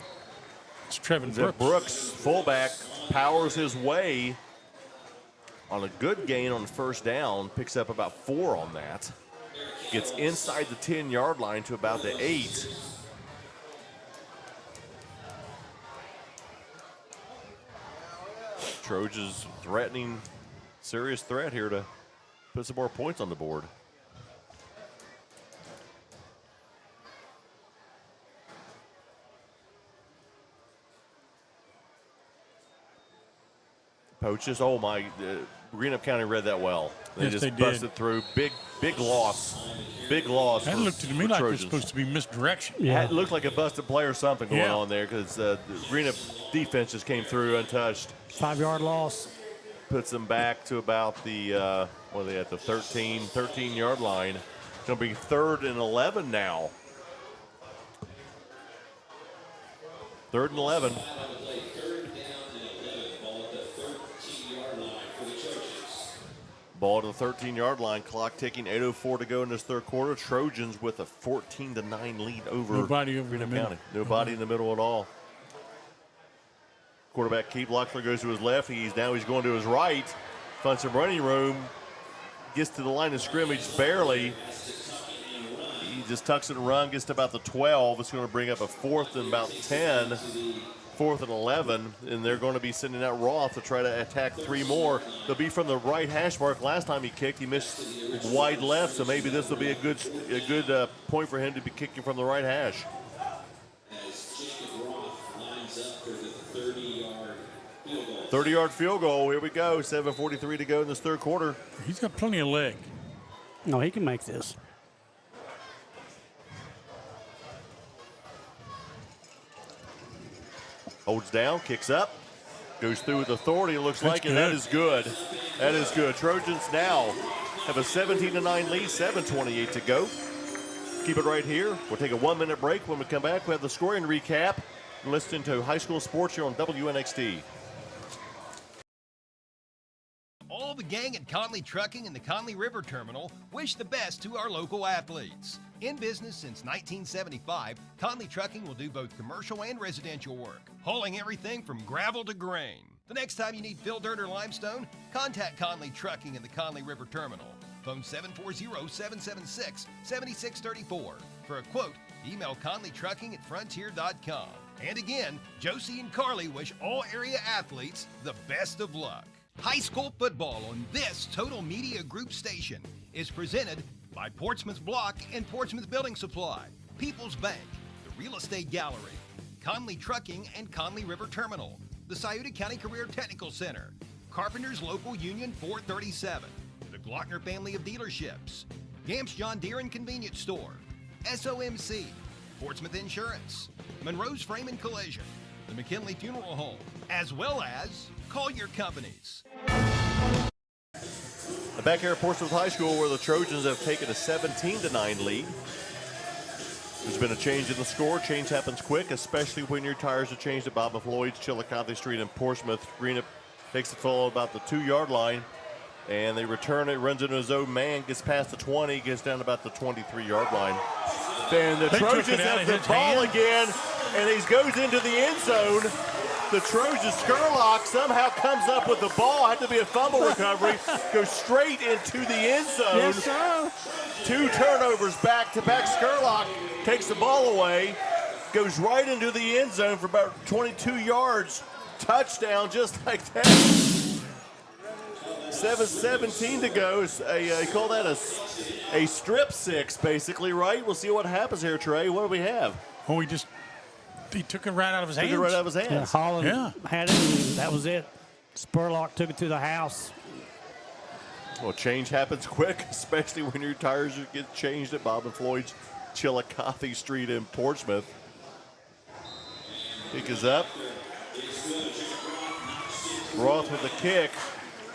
It's Trevin Brooks. Brooks, fullback, powers his way on a good gain on first down, picks up about 4 on that. Gets inside the 10-yard line to about the 8. Trojans threatening, serious threat here to put some more points on the board. Poaches, oh my, Greenup County read that well. They just busted through. Big loss. Big loss. That looked to me like it was supposed to be misdirection. Yeah. It looked like a busted play or something going on there because the Greenup defense just came through untouched. 5-yard loss. Puts them back to about the, what are they at, the 13-yard line. It's going to be 3rd and 11 now. 3rd and 11. Ball to the 13-yard line. Clock ticking. 8:04 to go in this 3rd quarter. Trojans with a 14-9 lead over Greenup County. Nobody in the middle at all. Quarterback Keith Locklear goes to his left. He's going to his right. Finds some running room. Gets to the line of scrimmage barely. He just tucks it and runs. Gets to about the 12. It's going to bring up a 4th and about 10. 4th and 11, and they're going to be sending out Roth to try to attack 3 more. They'll be from the right hash mark. Last time he kicked, he missed wide left, so maybe this will be a good point for him to be kicking from the right hash. 30-yard field goal. Here we go. 7:43 to go in this 3rd quarter. He's got plenty of leg. No, he can make this. Holds down, kicks up, goes through with authority, it looks like, and that is good. That is good. Trojans now have a 17-9 lead, 7:28 to go. Keep it right here. We'll take a 1-minute break. When we come back, we have the scoring recap. You're listening to High School Sports here on WNXT. All the gang at Conley Trucking and the Conley River Terminal wish the best to our local athletes. In business since 1975, Conley Trucking will do both commercial and residential work, hauling everything from gravel to grain. The next time you need fill dirt or limestone, contact Conley Trucking and the Conley River Terminal. Phone 740-776-7634. For a quote, email conleytrucking@frontier.com. And again, Josie and Carly wish all area athletes the best of luck. High school football on this Total Media Group station is presented by Portsmouth Block and Portsmouth Building Supply, People's Bank, the Real Estate Gallery, Conley Trucking and Conley River Terminal, the Scioto County Career Technical Center, Carpenters Local Union 437, the Glockner family of dealerships, Gamps John Deere and Convenience Store, SOMC, Portsmouth Insurance, Monroe's Frame and Collision, the McKinley Funeral Home, as well as Collier Companies. Back here at Portsmouth High School, where the Trojans have taken a 17-9 lead. There's been a change in the score. Change happens quick, especially when your tires are changed at Bob Floyd's, Chillicothe Street in Portsmouth. Greenup takes the fall about the 2-yard line, and they return it, runs into his own man, gets past the 20, gets down about the 23-yard line. Then the Trojans have the ball again. and he goes into the end zone. The Trojans, Skurlock somehow comes up with the ball. Had to be a fumble recovery. Goes straight into the end zone. Yes, sir. 2 turnovers back-to-back. Skurlock takes the ball away. Goes right into the end zone for about 22 yards. Touchdown just like that. 7:17 to go. You call that a strip six, basically, right? We'll see what happens here, Trey. What do we have? Oh, he took it right out of his hands. Took it right out of his Yeah, hands. Holland Yeah. had it, and that was it. Spurlock took it to the house. Well, change happens quick, especially when your tires get changed at Bob and Floyd's Chillicothe Street in Portsmouth. Kick is up. Roth with the kick.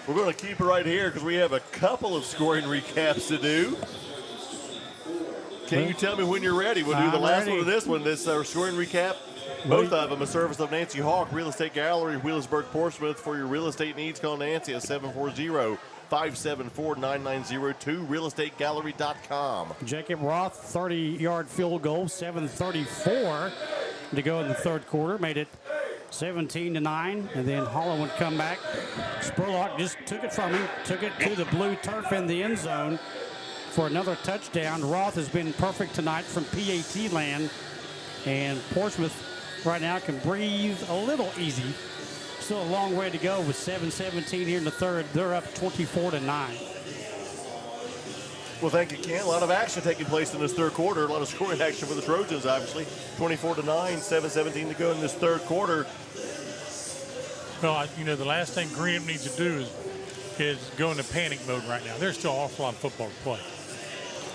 We're going to keep it right here because we have a couple of scoring recaps to do. Can you tell me when you're ready? We'll do the last one of this one. This scoring recap. Both of them a service of Nancy Hawk, Real Estate Gallery, Wheelersburg, Portsmouth. For your real estate needs, call Nancy at 740-574-9902, realestategallery.com. Jacob Roth, 30-yard field goal, 7:34 to go in the third quarter. Made it 17-9, and then Holland would come back. Spurlock just took it from him, took it to the blue turf in the end zone for another touchdown. Roth has been perfect tonight from PAT land, and Portsmouth right now can breathe a little easy. Still a long way to go with 7:17 here in the third. They're up 24-9. Well, thank you, Ken. A lot of action taking place in this third quarter. A lot of scoring action for the Trojans, obviously. 24-9, 7:17 to go in this third quarter. Well, the last thing Greenup needs to do is go into panic mode right now. There's still an awful lot of football to play.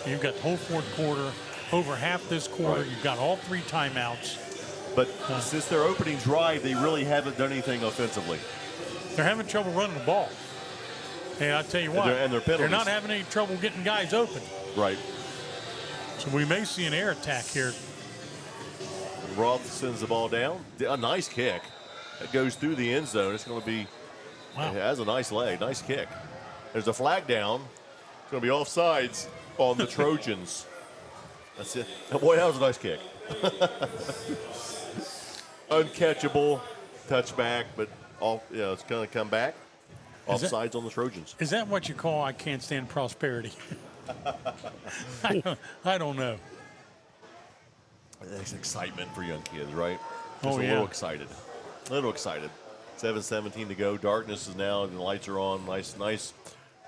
You've got the whole fourth quarter, over half this quarter. You've got all 3 timeouts. But since their opening drive, they really haven't done anything offensively. They're having trouble running the ball. And I tell you what, And their penalties. they're not having any trouble getting guys open. Right. So we may see an air attack here. Roth sends the ball down. A nice kick. It goes through the end zone. It's going to be, It has a nice leg, nice kick. There's a flag down. It's going to be offsides on the Trojans. That's it. Boy, that was a nice kick. Uncatchable, touchback, but it's going to come back. Offsides on the Trojans. Is that what you call I can't stand prosperity? I don't know. That's excitement for young kids, right? Oh, Just a yeah. little excited. A little excited. 7:17 to go. Darkness is now, and the lights are on. Nice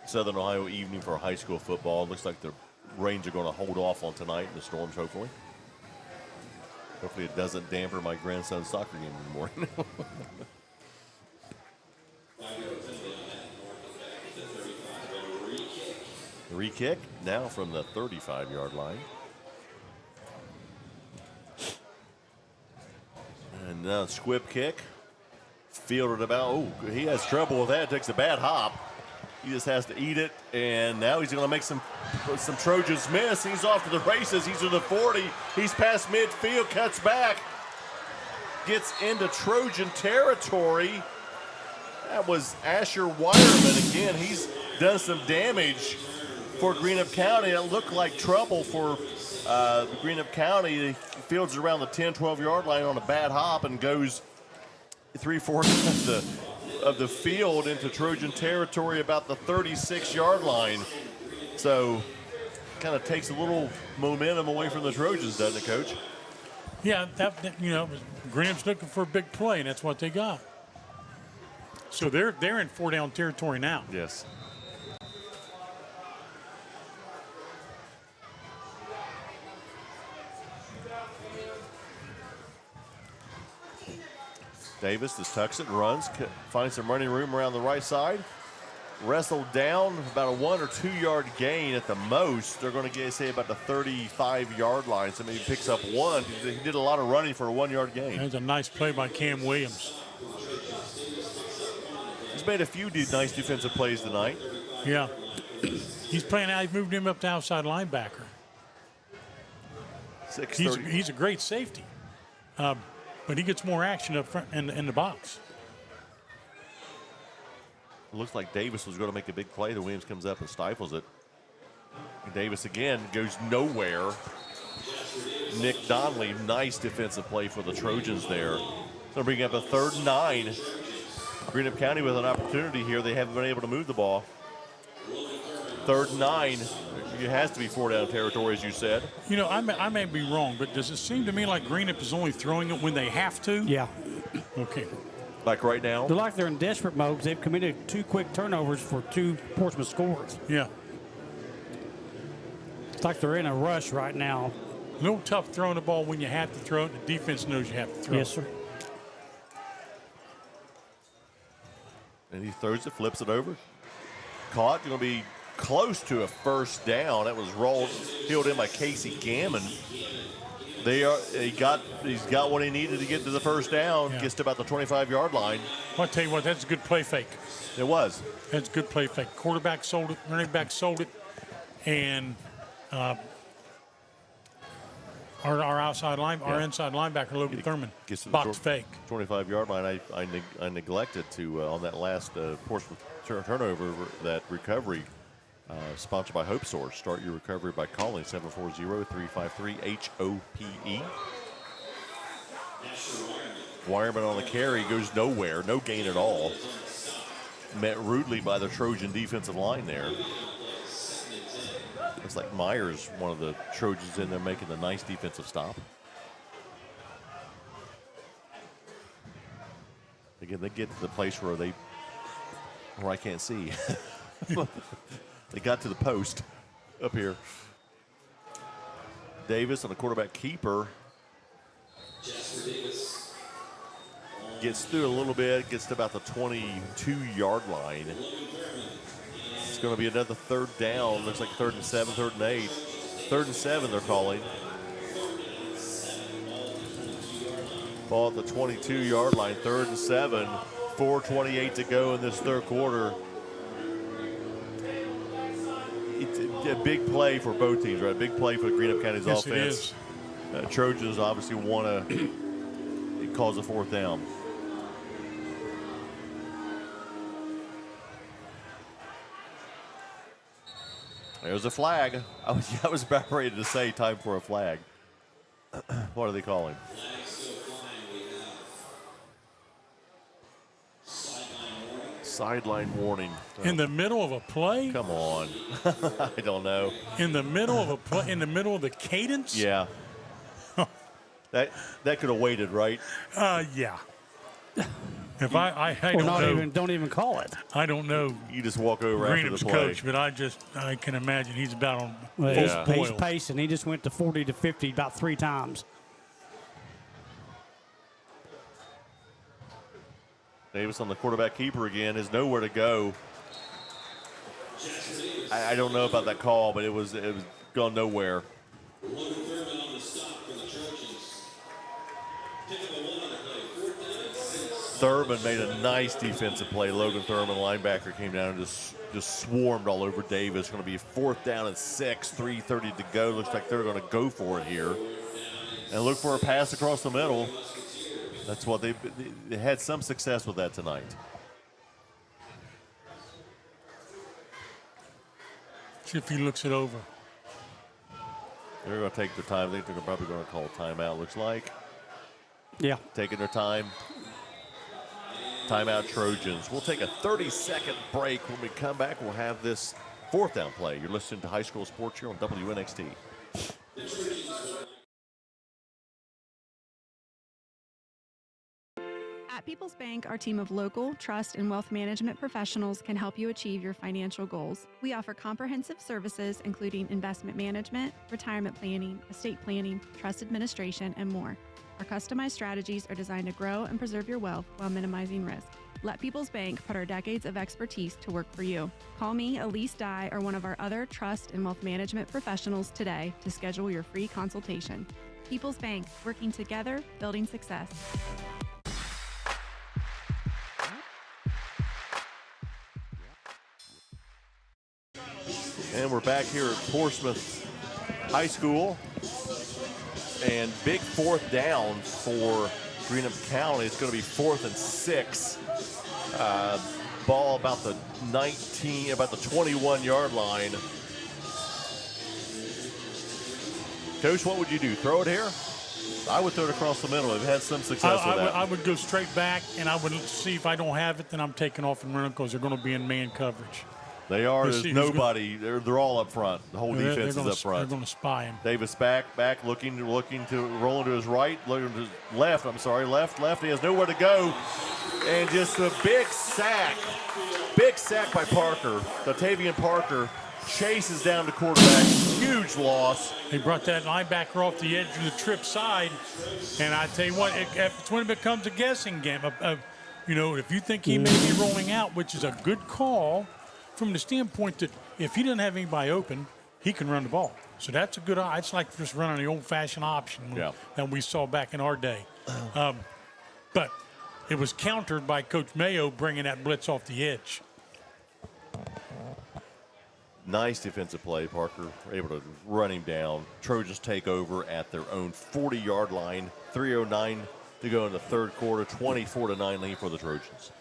Southern Ohio evening for high school football. Looks like the rains are going to hold off on tonight, and the storms, hopefully. Hopefully it doesn't dampen my grandson's soccer game in the morning. Re-kick now from the 35-yard line. And now squib kick. Fielded about. Oh, he has trouble with that. Takes a bad hop. He just has to eat it. And now he's going to make some Trojans miss. He's off to the races. He's to the 40. He's past midfield. Cuts back. Gets into Trojan territory. That was Asher Wireman again. He's done some damage for Greenup County. It looked like trouble for Greenup County. He fields around the 10, 12-yard line on a bad hop and goes 3/4 of the field into Trojan territory about the 36-yard line. So kind of takes a little momentum away from the Trojans, doesn't it, Coach? Yeah, Graham's looking for a big play, and that's what they got. So they're in 4-down territory now. Yes. Davis just tucks it and runs, finds some running room around the right side. Wrestled down, about a 1 or 2 yard gain at the most. They're going to say about the 35-yard line, so maybe picks up 1. He did a lot of running for a 1 yard gain. That was a nice play by Cam Williams. He's made a few nice defensive plays tonight. Yeah. He's playing out. He's moved him up to outside linebacker. He's a great safety. But he gets more action up front in the box. It looks like Davis was going to make a big play. The Williams comes up and stifles it. And Davis again goes nowhere. Nick Donnelly. Nice defensive play for the Trojans there. So bringing up a 3rd and 9. Greenup County with an opportunity here. They haven't been able to move the ball. 3rd and 9. It has to be 4-down territory, as you said. You know, I may be wrong, but does it seem to me like Greenup is only throwing it when they have to? Yeah. Okay. Like right now? They're like they're in desperate mode because they've committed 2 quick turnovers for 2 Portsmouth scores. Yeah. It's like they're in a rush right now. A little tough throwing the ball when you have to throw it. The defense knows you have to throw it. Yes, sir. And he throws it, flips it over. Caught, going to be close to a 1st down. That was heeled in by Casey Gammon. He's got what he needed to get to the 1st down. Yeah. Gets to about the 25-yard line. I'll tell you what, that's a good play fake. It was. That's a good play fake. Quarterback sold it, running back sold it, and our inside linebacker Logan Thurman gets to the box fake. 25-yard line. I neglected to on that last Portsmouth turnover, that recovery. Sponsored by Hope Source. Start your recovery by calling 740-353-HOPE. Wireman on the carry goes nowhere. No gain at all. Met rudely by the Trojan defensive line there. Looks like Myers, one of the Trojans in there, making the nice defensive stop. Again, they get to the place where I can't see. They got to the post up here. Davis on the quarterback keeper. Gets through a little bit, gets to about the 22-yard line. It's going to be another 3rd down. Looks like 3rd and 7, 3rd and 8. 3rd and 7 they're calling. Ball at the 22-yard line, 3rd and 7. 4:28 to go in this 3rd quarter. It's a big play for both teams, right? Big play for Greenup County's offense. It is. Trojans obviously want to cause a 4th down. There's a flag. I was about ready to say time for a flag. What are they calling? Sideline warning. In the middle of a play? Come on. I don't know. In the middle of a play, in the middle of the cadence? Yeah. that could have waited, right? Yeah. If I don't know. Don't even call it. I don't know. You just walk over after the Greenup's play. coach, but I can imagine he's about on He's pacing. He just went to 40 to 50 about 3 times. Davis on the quarterback keeper again, is nowhere to go. I don't know about that call, but it was gone nowhere. Thurman made a nice defensive play. Logan Thurman, linebacker, came down and just swarmed all over Davis. Going to be 4th down and 6, 3:30 to go. Looks like they're going to go for it here. And look for a pass across the middle. That's what they had some success with that tonight. See if he looks it over. They're going to take their time. I think they're probably going to call a timeout, looks like. Yeah. Taking their time. Timeout Trojans. We'll take a 30-second break. When we come back, we'll have this 4th down play. You're listening to High School Sports here on WNXT. At People's Bank, our team of local, trust, and wealth management professionals can help you achieve your financial goals. We offer comprehensive services including investment management, retirement planning, estate planning, trust administration, and more. Our customized strategies are designed to grow and preserve your wealth while minimizing risk. Let People's Bank put our decades of expertise to work for you. Call me, Elise Dye, or one of our other trust and wealth management professionals today to schedule your free consultation. People's Bank, working together, building success. And we're back here at Portsmouth High School. And big 4th down for Greenup County. It's going to be 4th and 6. Ball about the 21-yard line. Coach, what would you do? Throw it here? I would throw it across the middle. We've had some success with that. I would go straight back, and I would see if I don't have it, then I'm taking off and running because they're going to be in man coverage. They are. There's nobody. They're all up front. The whole defense is up front. They're going to spy him. Davis back, looking to roll into his right, looking to his left. I'm sorry, left. He has nowhere to go, and just a big sack by Parker. Dotavian Parker chases down the quarterback. Huge loss. They brought that linebacker off the edge of the trip side, and I tell you what, it's when it becomes a guessing game. If you think he may be rolling out, which is a good call from the standpoint that if he doesn't have anybody open, he can run the ball. So that's a good. It's like just running the old-fashioned option that we saw back in our day. But it was countered by Coach Mayo bringing that blitz off the edge. Nice defensive play. Parker able to run him down. Trojans take over at their own 40-yard line. 3:09 to go in the third quarter. 24-9 lead for the Trojans.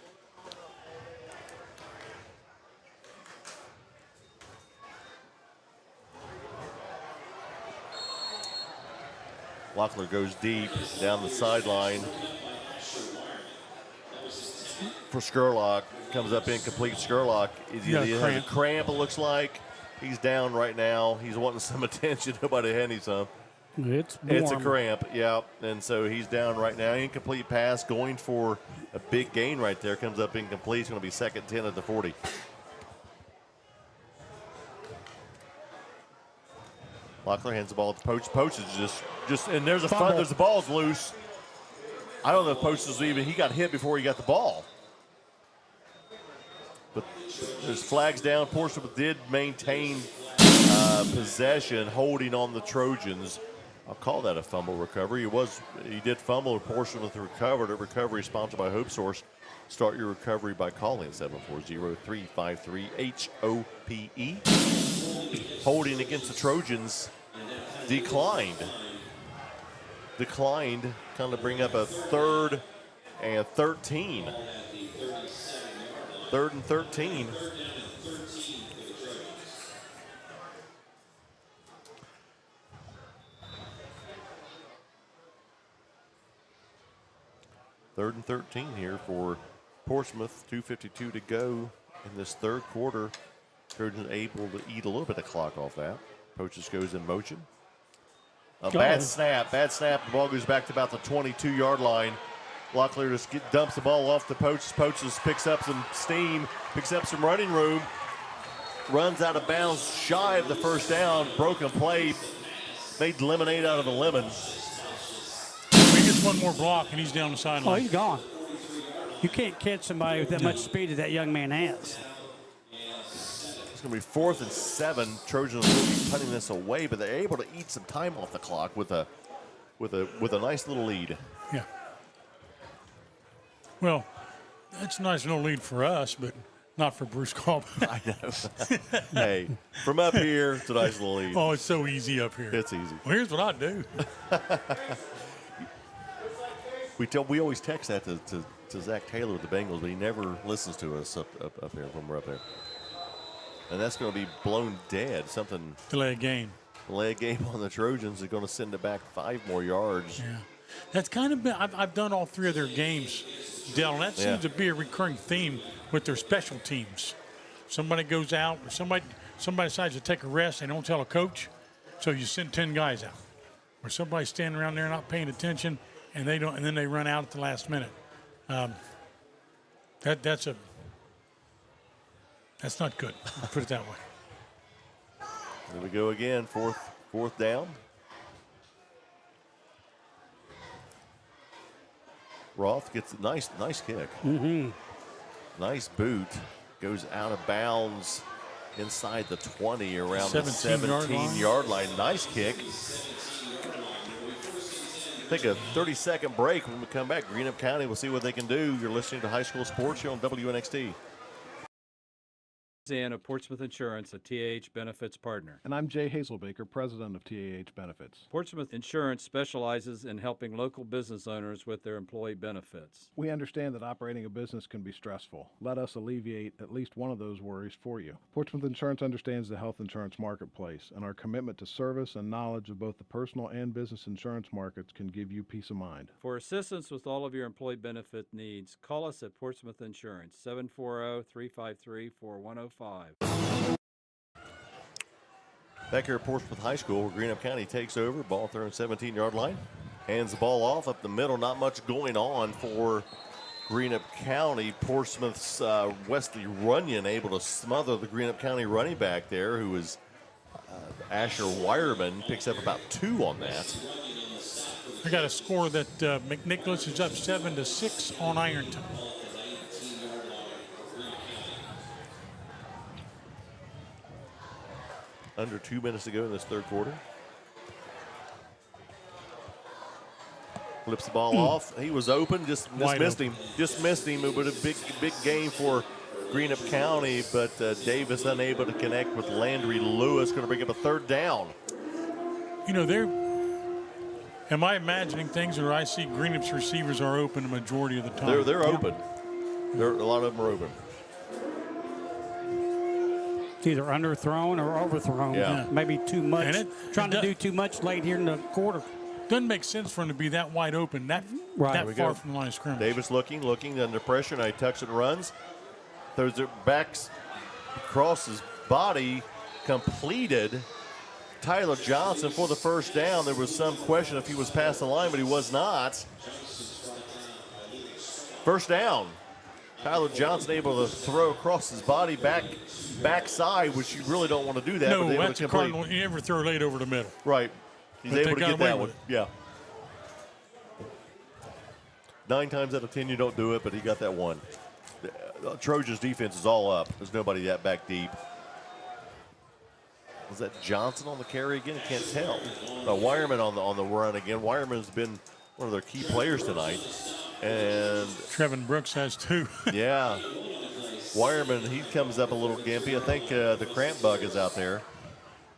Locklear goes deep down the sideline for Skurlock. Comes up incomplete. Skurlock he has a cramp, it looks like. He's down right now. He's wanting some attention. Nobody had any some. It's a cramp, yeah. And so he's down right now. Incomplete pass going for a big gain right there. Comes up incomplete. It's going to be 2nd 10 at the 40. Locklear hands the ball to Poach. Poach is just and there's the ball's loose. I don't know if Poach is even. He got hit before he got the ball. But there's flags down. Portsmouth did maintain possession, holding on the Trojans. I'll call that a fumble recovery. He did fumble. Portsmouth recovered. A recovery sponsored by Hope Source. Start your recovery by calling 740-353-HOPE. Holding against the Trojans declined. Kind of bring up a 3rd and 13. 3rd and 13. Third and 13 here for Portsmouth. 2:52 to go in this third quarter. Trojans able to eat a little bit of clock off that. Poaches goes in motion. Bad snap. The ball goes back to about the 22-yard line. Locklear just dumps the ball off to Poaches. Poaches picks up some steam, picks up some running room, runs out of bounds shy of the first down. Broken play, made lemonade out of a lemon. He gets one more block, and he's down the sideline. Oh, he's gone. You can't catch somebody with that much speed that young man has. It's going to be 4th and 7. Trojans will be punting this away, but they're able to eat some time off the clock with a nice little lead. Yeah. Well, that's a nice little lead for us, but not for Bruce Cobb. I know. Hey, from up here, it's a nice little lead. Oh, it's so easy up here. It's easy. Well, here's what I do. We always text that to Zach Taylor with the Bengals, but he never listens to us up here when we're up there. And that's going to be blown dead. Something. Delay a game. Delay a game on the Trojans is going to send it back 5 more yards. Yeah. That's kind of been, I've done all 3 of their games, Dell, and that seems to be a recurring theme with their special teams. Somebody goes out, or somebody decides to take a rest, they don't tell a coach, so you send 10 guys out. Or somebody's standing around there not paying attention, and they don't, and then they run out at the last minute. That's not good. I'll put it that way. There we go again, fourth down. Roth gets a nice kick. Nice boot. Goes out of bounds inside the 20 around the 17-yard line. Nice kick. Take a 30-second break. When we come back, Greenup County will see what they can do. You're listening to High School Sports here on WNXT. Zan of Portsmouth Insurance, a TAH benefits partner. And I'm Jay Hazelbaker, president of TAH Benefits. Portsmouth Insurance specializes in helping local business owners with their employee benefits. We understand that operating a business can be stressful. Let us alleviate at least one of those worries for you. Portsmouth Insurance understands the health insurance marketplace, and our commitment to service and knowledge of both the personal and business insurance markets can give you peace of mind. For assistance with all of your employee benefit needs, call us at Portsmouth Insurance, 740-353-4105. Back here at Portsmouth High School, where Greenup County takes over. Ball thrown 17-yard line. Hands the ball off up the middle. Not much going on for Greenup County. Portsmouth's Wesley Runyon able to smother the Greenup County running back there, who is Asher Wireman. Picks up about 2 on that. I got a score that McNicholas is up 7-6 on Ironton. Under 2 minutes to go in this third quarter. Flips the ball off. He was open, just missed him. Just missed him. It was a big game for Greenup County, but Davis unable to connect with Landry Lewis. Going to bring up a third down. You know, am I imagining things, or I see Greenup's receivers are open the majority of the time? They're open. A lot of them are open. It's either underthrown or overthrown. Yeah. Maybe too much. Trying to do too much late here in the quarter. Doesn't make sense for him to be that wide open, that far from the line of scrimmage. Davis looking under pressure. Now he tucks and runs. Throws it back across his body. Completed. Tyler Johnson for the first down. There was some question if he was past the line, but he was not. First down. Tyler Johnson able to throw across his body backside, which you really don't want to do that. No, but that's a Cardinal. You never throw late over the middle. Right. He's able to get that one. Yeah. 9 times out of 10 you don't do it, but he got that one. The Trojans defense is all up. There's nobody that back deep. Was that Johnson on the carry again? I can't tell. Wireman on the run again. Wireman's been one of their key players tonight. And Trevin Brooks has 2. Yeah. Wireman, he comes up a little gimpy. I think the cramp bug is out there.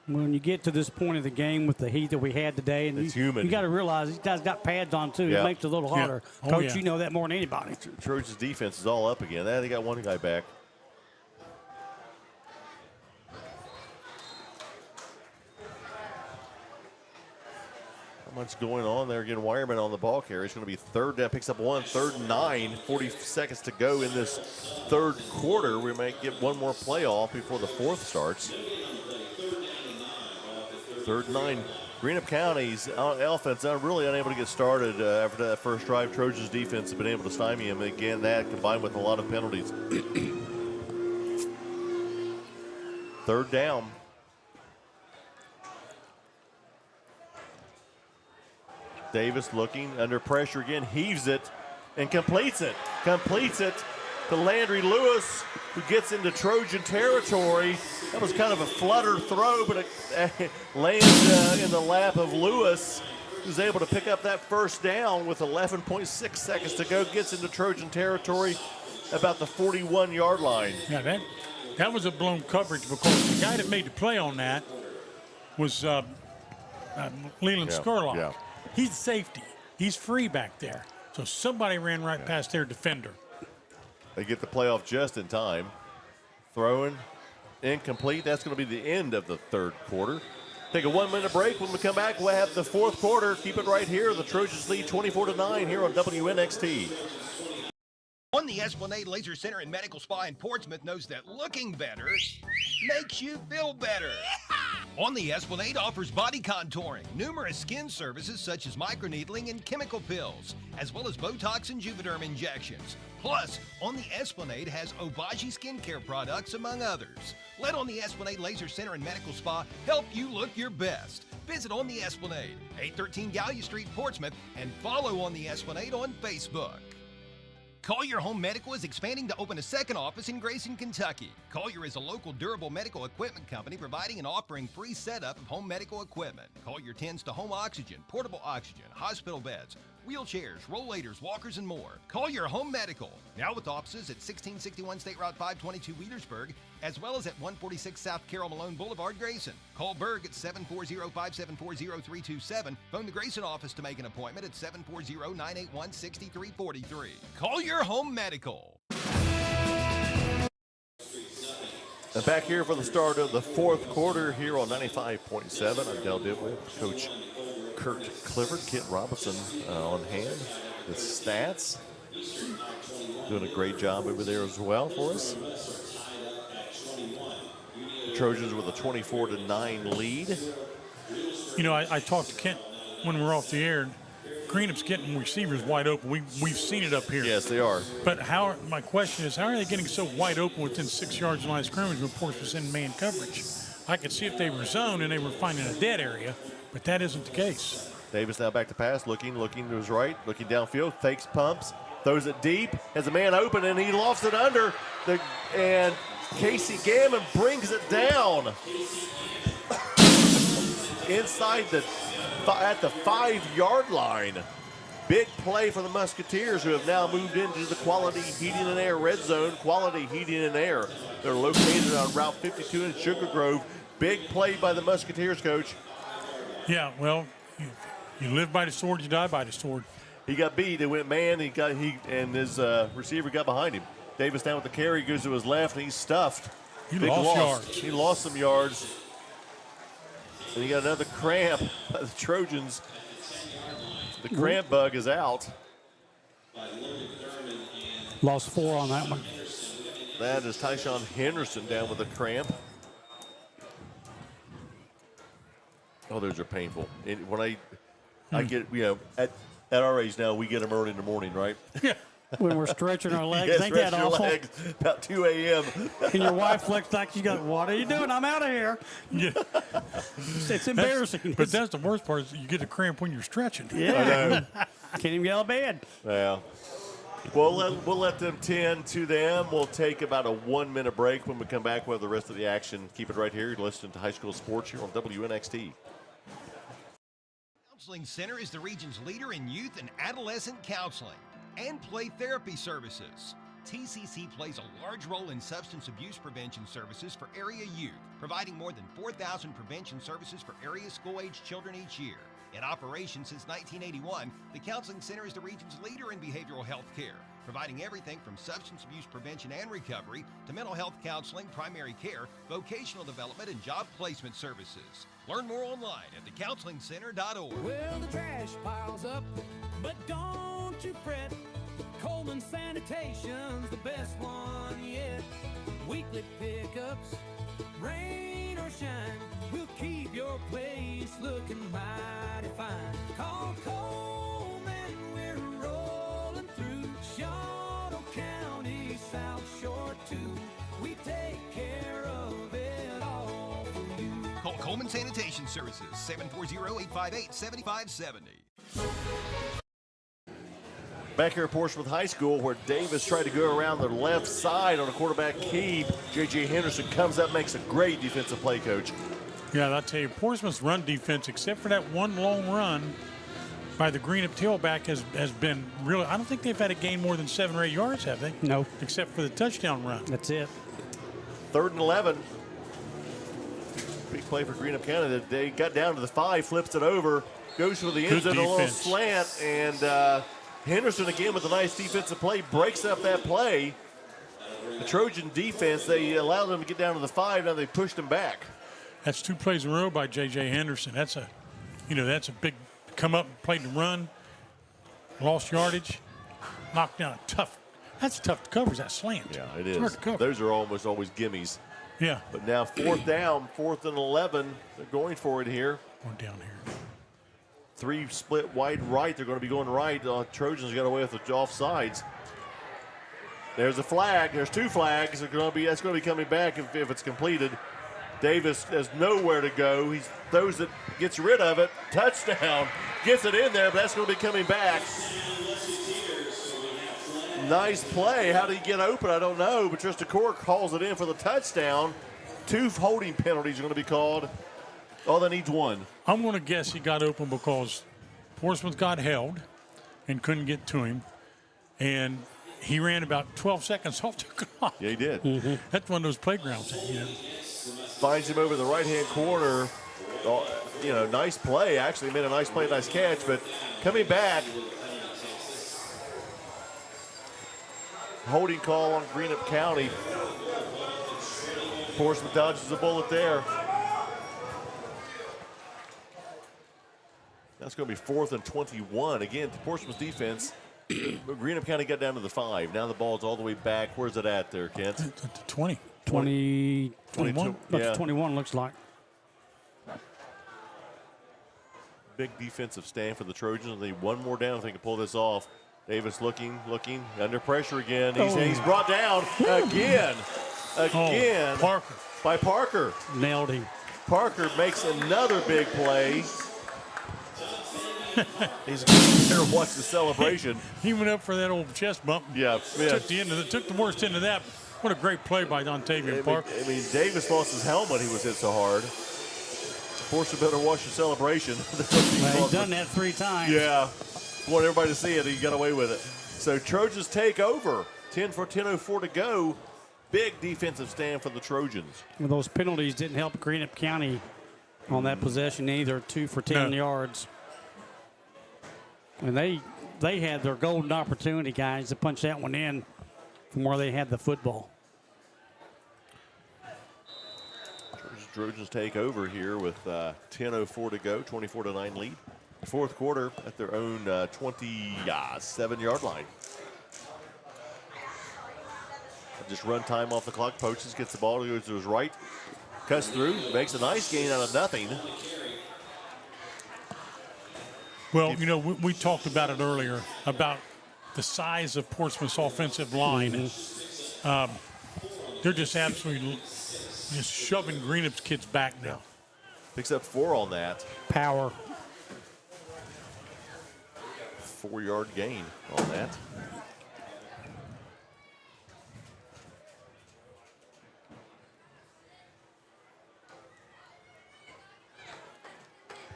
When you get to this point of the game with the heat that we had today, and it's humid. You got to realize these guys got pads on too. Yeah. It makes it a little harder. Yeah. Coach, you know that more than anybody. Trojans defense is all up again. They got one guy back. Not much going on there. Again, Wireman on the ball carry. It's going to be third down. Picks up 1, 3rd and 9. 40 seconds to go in this third quarter. We might get one more play off before the fourth starts. 3rd and 9. Greenup County's offense really unable to get started after that first drive. Trojans defense have been able to stymie him. Again, that combined with a lot of penalties. 3rd down. Davis looking under pressure again, heaves it and completes it. Completes it to Landry Lewis, who gets into Trojan territory. That was kind of a flutter throw, but it lands in the lap of Lewis, who's able to pick up that first down with 11.6 seconds to go. Gets into Trojan territory about the 41-yard line. Yeah, that was a blown coverage because the guy that made the play on that was Leland Skurlock. Yeah. He's safety. He's free back there. So somebody ran right past their defender. They get the playoff just in time. Throwing incomplete. That's going to be the end of the third quarter. Take a 1-minute break. When we come back, we'll have the fourth quarter. Keep it right here. The Trojans lead 24-9 here on WNXT. On the Esplanade Laser Center and Medical Spa in Portsmouth knows that looking better makes you feel better. On the Esplanade offers body contouring, numerous skin services such as microneedling and chemical pills, as well as Botox and Juvederm injections. Plus, On the Esplanade has Obagi skincare products, among others. Let On the Esplanade Laser Center and Medical Spa help you look your best. Visit On the Esplanade, 813 Gallia Street, Portsmouth, and follow On the Esplanade on Facebook. Collier Home Medical is expanding to open a second office in Grayson, Kentucky. Collier is a local durable medical equipment company providing and offering free setup of home medical equipment. Collier tends to home oxygen, portable oxygen, hospital beds, wheelchairs, rollators, walkers, and more. Call your home medical. Now with offices at 1661 State Route 522 Wheelersburg, as well as at 146 South Carroll Malone Boulevard, Grayson. Call Berg at 740-574-0327. Phone the Grayson office to make an appointment at 740-981-6343. Call your home medical. And back here for the start of the fourth quarter here on 95.7. I'm Dale Dibble, Coach Kurt Clifford, Kent Robinson on hand with stats. Doing a great job over there as well for us. Trojans with a 24-9 lead. You know, I talked to Kent when we were off the air. Greenup's getting receivers wide open. We've seen it up here. Yes, they are. But my question is, how are they getting so wide open within 6 yards of the line of scrimmage when Portsmouth's in man coverage? I could see if they were zoned and they were finding a dead area, but that isn't the case. Davis now back to pass, looking to his right, looking downfield, fakes, pumps, throws it deep, has a man open, and he lofts it under, and Casey Gammon brings it down inside at the 5-yard line. Big play for the Musketeers, who have now moved into the Quality Heating and Air red zone. Quality Heating and Air. They're located on Route 52 in Sugar Grove. Big play by the Musketeers, Coach. Yeah, well, you live by the sword, you die by the sword. He got beat. It went man. And his receiver got behind him. Davis down with the carry, goes to his left, and he's stuffed. He lost yards. He lost some yards. And he got another cramp by the Trojans. The cramp bug is out. Lost 4 on that one. That is Tyshawn Henderson down with a cramp. Oh, those are painful. When I get, at our age now, we get them early in the morning, right? Yeah. When we're stretching our legs, Yes, ain't that awful? legs about 2 a.m. And your wife looks like she's got, what are you doing? I'm out of here. Yeah. It's embarrassing. But that's the worst part is you get a cramp when you're stretching. Yeah. Can't even get out of bed. Yeah. Well, we'll let them tend to them. We'll take about a 1-minute break. When we come back, we'll have the rest of the action. Keep it right here. You're listening to High School Sports here on WNXT. Counseling Center is the region's leader in youth and adolescent counseling and play therapy services. TCC plays a large role in substance abuse prevention services for area youth, providing more than 4,000 prevention services for area school-age children each year. In operation since 1981, the Counseling Center is the region's leader in behavioral health care, providing everything from substance abuse prevention and recovery to mental health counseling, primary care, vocational development, and job placement services. Learn more online at thecounselingcenter.org. Well, the trash piles up, but don't you fret. Coleman Sanitation's the best one yet. Weekly pickups, rain or shine, we'll keep your place looking mighty fine. Call Coleman, we're rolling through Shawnee County, South Shore too. We take care of it all for you. Call Coleman Sanitation Services, 740-858-7570. Back here at Portsmouth High School, where Davis tried to go around the left side on a quarterback keep. J.J. Henderson comes up, makes a great defensive play, Coach. Yeah, I'll tell you, Portsmouth's run defense, except for that one long run by the Greenup tailback, has been really, I don't think they've had a gain more than 7 or 8 yards, have they? No. Except for the touchdown run. That's it. 3rd and 11. Big play for Greenup County. They got down to the 5, flips it over, goes for the end zone, a little slant, and Henderson again with a nice defensive play, breaks up that play. The Trojan defense, they allowed them to get down to the 5, now they pushed them back. That's 2 plays in a row by J.J. Henderson. That's a big come up, played the run, lost yardage, knocked down a tough. That's tough to cover, is that slant. Yeah, it It's is. hard to cover. Those are almost always gimmies. Yeah. But now 4th down, 4th and 11. They're going for it here. Going down here. 3 split wide right. They're going to be going right. Trojans got away with the offsides. There's a flag. There's 2 flags. That's going to be coming back if it's completed. Davis has nowhere to go. He throws it, gets rid of it. Touchdown. Gets it in there, but that's going to be coming back. Nice play. How did he get open? I don't know. But Trista Cork calls it in for the touchdown. 2 holding penalties are going to be called. All that needs 1. I'm going to guess he got open because Portsmouth got held. and couldn't get to him. And he ran about 12 seconds off the clock. Yeah, he did. That's one of those playgrounds, Finds him over the right-hand corner. Nice play. Actually made a nice play, nice catch. But coming back, holding call on Greenup County. Portsmouth dodges a bullet there. That's going to be 4th and 21. Again, the Portsmouth defense. Greenup County got down to the 5. Now the ball's all the way back. Where's it at there, Kent? 20. 21. Yeah. 21 looks like. Big defensive stand for the Trojans. They need one more down if they can pull this off. Davis looking, under pressure again. He's brought down again Parker. by Parker. Nailed him. Parker makes another big play. He's going to watch the celebration. He went up for that old chest bump. Yeah. Took the worst end of that. What a great play by Dontavian Parker. Davis lost his helmet. He was hit so hard. Portsmouth better watch the celebration. He's done that 3 times. Yeah. Want everybody to see it. He got away with it. So Trojans take over. 10:04 to go. Big defensive stand for the Trojans. Well, those penalties didn't help Greenup County on that possession either. 2 for 10 yards. And they had their golden opportunity, guys, to punch that one in from where they had the football. Trojans take over here with 10:04 to go, 24-9 lead. Fourth quarter at their own 27-yard line. Just run time off the clock. Poaches gets the ball, goes to his right, cuts through, makes a nice gain out of nothing. Well, we talked about it earlier, about the size of Portsmouth's offensive line. They're just absolutely just shoving Greenup's kids back now. Picks up 4 on that. Power. 4-yard gain on that.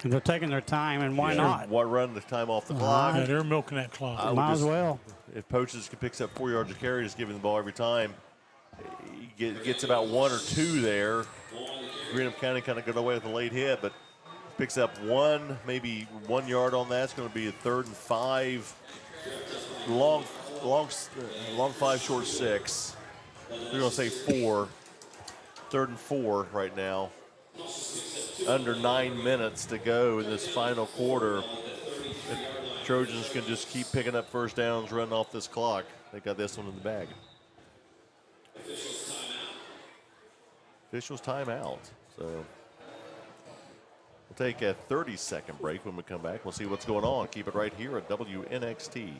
And they're taking their time, and why not? Why run the time off the clock? Yeah, they're milking that clock. Might as well. If Poaches picks up 4 yards of carry, just giving the ball every time, he gets about 1 or 2 there. Greenup County kind of got away with a late hit, but picks up 1, maybe 1 yard on that. It's going to be a 3rd and 5. Long 5, short 6. They're going to say 4. 3rd and 4 right now. Under 9 minutes to go in this final quarter. If Trojans can just keep picking up first downs, running off this clock, they got this one in the bag. Officials timeout. So we'll take a 30-second break. When we come back, we'll see what's going on. Keep it right here at WNXT.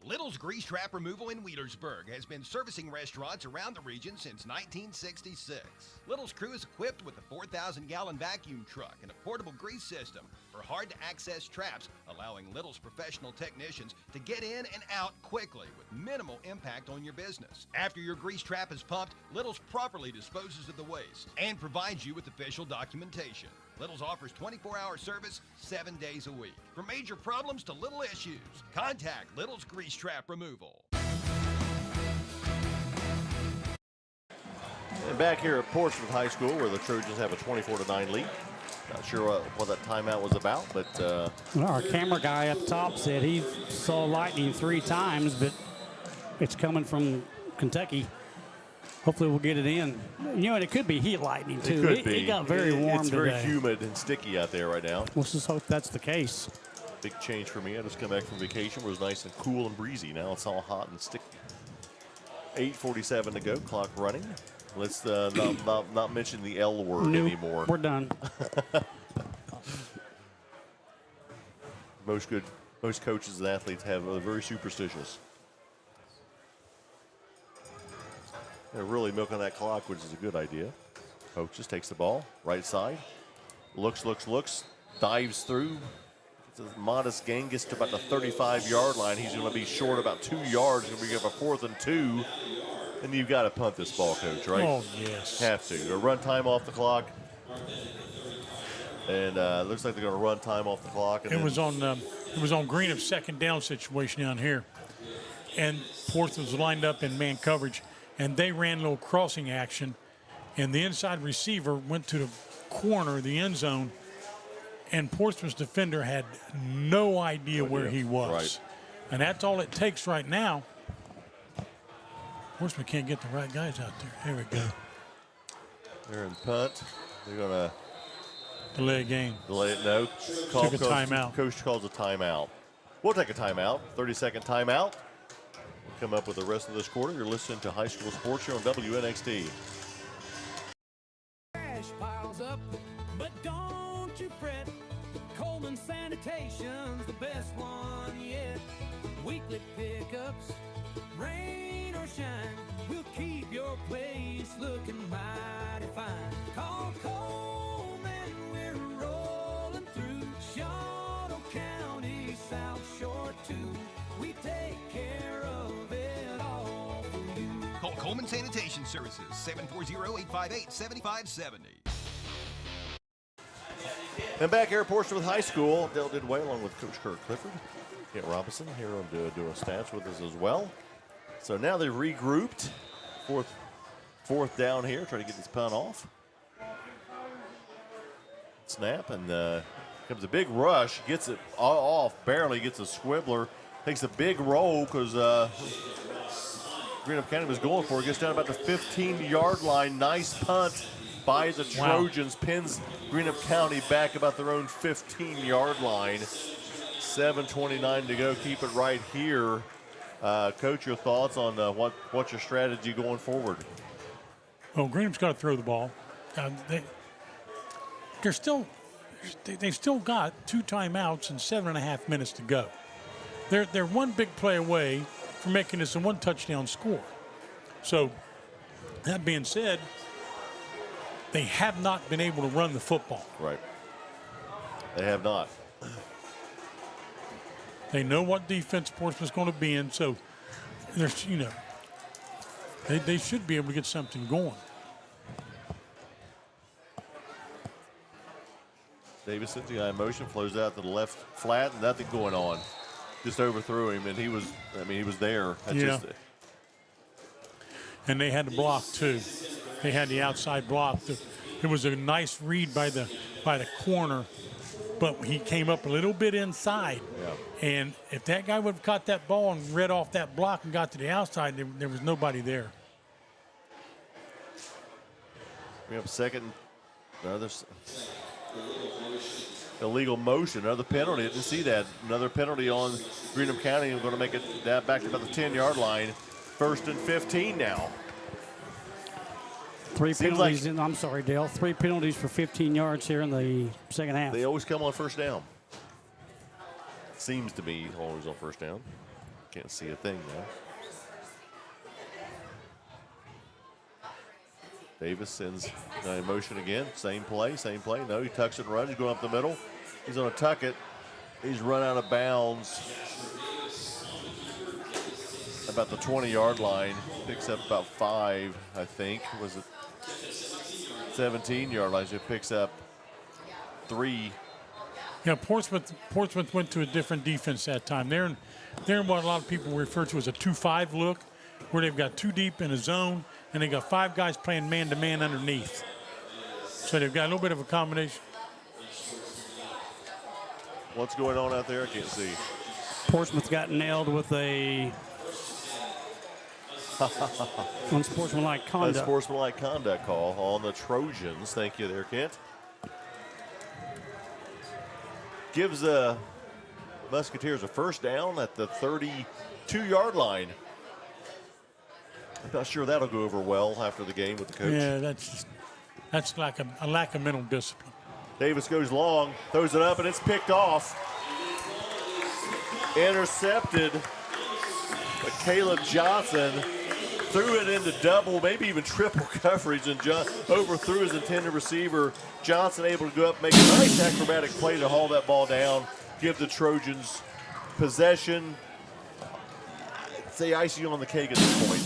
Little's Grease Trap Removal in Wheelersburg has been servicing restaurants around the region since 1966. Little's crew is equipped with a 4,000-gallon vacuum truck and a portable grease system for hard-to-access traps, allowing Little's professional technicians to get in and out quickly with minimal impact on your business. After your grease trap is pumped, Little's properly disposes of the waste and provides you with official documentation. Little's offers 24-hour service 7 days a week. For major problems to little issues, contact Little's Grease Trap Removal. And back here at Portsmouth High School, where the Trojans have a 24-9 lead. Not sure what that timeout was about, but our camera guy up top said he saw lightning 3 times, but it's coming from Kentucky. Hopefully we'll get it in. And it could be heat lightning, too. It got very warm It's today. very humid and sticky out there right now. Let's just hope that's the case. Big change for me. I just come back from vacation where it was nice and cool and breezy. Now it's all hot and sticky. 8:47 to go. Clock running. Let's not mention the L word anymore. We're done. Most coaches and athletes are very superstitious. They're really milking that clock, which is a good idea. Coach just takes the ball, right side, looks, dives through. It's a modest gain, gets to about the 35-yard line. He's going to be short about 2 yards. Going to be a 4th and 2. And you've got to punt this ball, Coach, right? Oh, yes. Have to. A run time off the clock. And looks like they're going to run time off the clock. And it was on Greenup's second down situation down here. And Portsmouth was lined up in man coverage, and they ran a little crossing action. And the inside receiver went to the corner of the end zone, and Portsmouth's defender had no idea where he was. Right. And that's all it takes right now. Portsmouth can't get the right guys out there. There we go. They're in punt. They're going to delay a game. Delay it, no. Took a timeout. Coach calls a timeout. We'll take a timeout, 30-second timeout. We'll come up with the rest of this quarter. You're listening to High School Sports here on WNXT. Trash piles up, but don't you fret. Coleman Sanitation's the best one yet. Weekly pickups, rain or shine, we'll keep your place looking mighty fine. Call Coleman, we're rolling through Shawnee County, South Shore too. We take care of it all for you. Call Coleman Sanitation Services, 740-858-7570. And back here at Portsmouth High School, Dale Didway along with Coach Kirk Clifford. Kent Robinson here on doing stats with us as well. So now they've regrouped. Fourth down here, trying to get this punt off. Snap, and comes a big rush. Gets it off, barely gets a squibbler. Takes a big roll because Greenup County was going for it. Gets down about the 15-yard line. Nice punt by the Trojans. Pins Greenup County back about their own 15-yard line. 7:29 to go. Keep it right here. Coach, your thoughts on what's your strategy going forward? Well, Greenup's got to throw the ball. They've still got 2 timeouts and 7.5 minutes to go. They're one big play away from making this a 1 touchdown score. So that being said, they have not been able to run the football. Right. They have not. They know what defense Portsmouth's going to be in, so there's, they should be able to get something going. Davison, the guy in motion, flows out to the left flat, nothing going on. Just overthrew him, and he was there. And they had the block too. They had the outside block. It was a nice read by the corner, but he came up a little bit inside. Yeah. And if that guy would have caught that ball and read off that block and got to the outside, there was nobody there. We have second, another illegal motion, another penalty. I didn't see that. Another penalty on Greenup County. We're going to make it back to about the 10-yard line. 1st and 15 now. 3 penalties. I'm sorry, Dale. 3 penalties for 15 yards here in the second half. They always come on first down. Seems to be always on first down. Can't see a thing though. Davis sends in motion again. Same play. No, he tucks it and runs. He's going up the middle. He's going to tuck it. He's run out of bounds about the 20-yard line. Picks up about 5, I think. Was it 17-yard line? So it picks up 3. Yeah, Portsmouth went to a different defense that time. They're in what a lot of people refer to as a 2-5 look, where they've got 2 deep in a zone, and they got 5 guys playing man-to-man underneath. So they've got a little bit of a combination. What's going on out there? I can't see. Portsmouth got nailed with a unsportsmanlike conduct. Unsportsmanlike conduct call on the Trojans. Thank you there, Kent. Gives the Musketeers a first down at the 32-yard line. I'm not sure that'll go over well after the game with the coach. Yeah, that's like a lack of mental discipline. Davis goes long, throws it up, and it's picked off. Intercepted. But Caleb Johnson threw it into double, maybe even triple coverage, and overthrew his intended receiver. Johnson able to go up, make a nice acrobatic play to haul that ball down, give the Trojans possession. I'd say icing on the cake at this point.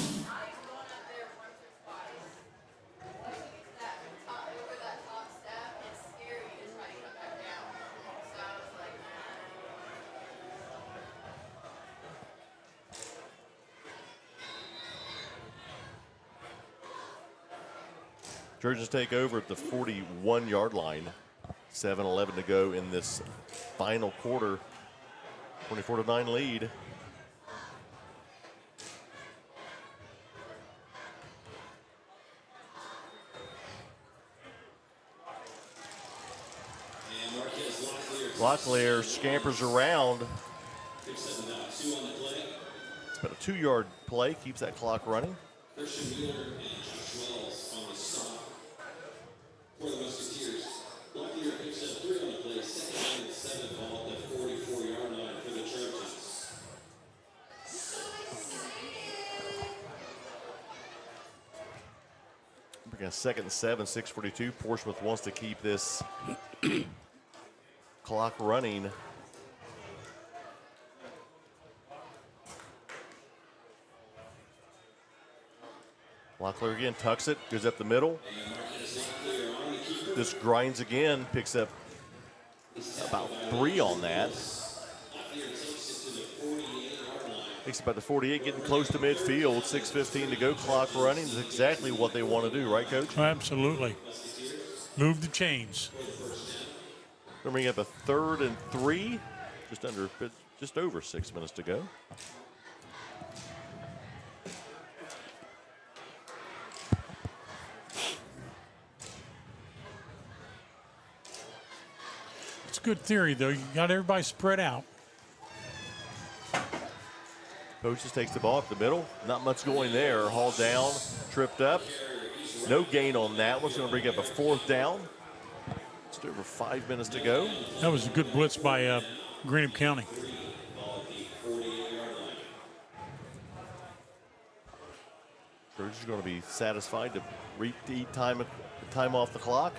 Trojans take over at the 41-yard line. 7:11 to go in this final quarter. 24-9 lead. Locklear scampers around. It's about a 2-yard play, keeps that clock running. We're going to 2nd and 7, 6:42. Portsmouth wants to keep this clock running. Locklear again tucks it, goes up the middle. This grinds again, picks up about 3 on that. Takes about the 48, getting close to midfield. 6:15 to go, clock running. Is exactly what they want to do, right, Coach? Absolutely. Move the chains. Gonna bring up a 3rd and 3, just over 6 minutes to go. It's a good theory, though. You got everybody spread out. Coaches takes the ball up the middle. Not much going there. Hauled down, tripped up. No gain on that one. It's going to bring up a 4th down. Just over 5 minutes to go. That was a good blitz by Greenup County. Trojans are going to be satisfied to eat time off the clock.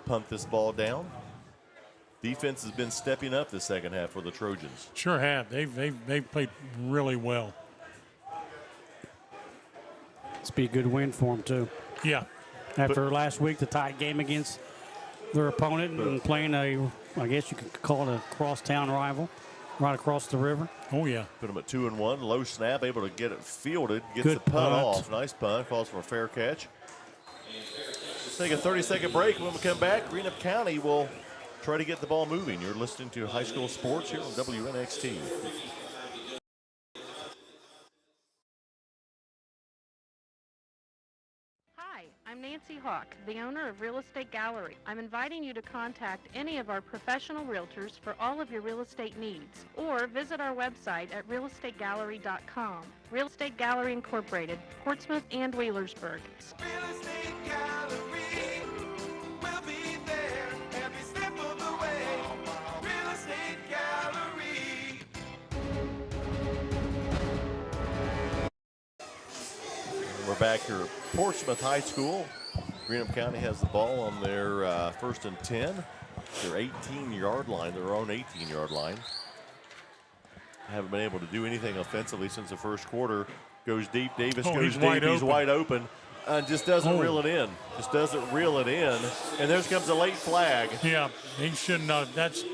Punt this ball down. Defense has been stepping up the second half for the Trojans. Sure have. They've played really well. It's be a good win for them, too. Yeah. After last week, the tight game against their opponent and playing I guess you could call it a crosstown rival right across the river. Oh, yeah. Put them at 2-1. Low snap, able to get it fielded. Gets Good the punt punt. off. Nice punt. Calls for a fair catch. Let's take a 30-second break. When we come back, Greenup County will try to get the ball moving. You're listening to High School Sports here on WNXT. Hi, I'm Nancy Hawk, the owner of Real Estate Gallery. I'm inviting you to contact any of our professional realtors for all of your real estate needs, or visit our website at realestategallery.com. Real Estate Gallery Incorporated, Portsmouth and Wheelersburg. Real Estate Gallery, we'll be there every step of the way. Real Estate Gallery. We're back here at Portsmouth High School. Greenup County has the ball on their 1st and 10. Their 18-yard line, their own 18-yard line. Haven't been able to do anything offensively since the first quarter. Goes deep. Davis goes deep. He's wide open. And just doesn't reel it in. Just doesn't reel it in. And there comes a late flag. Yeah, he shouldn't have. That's.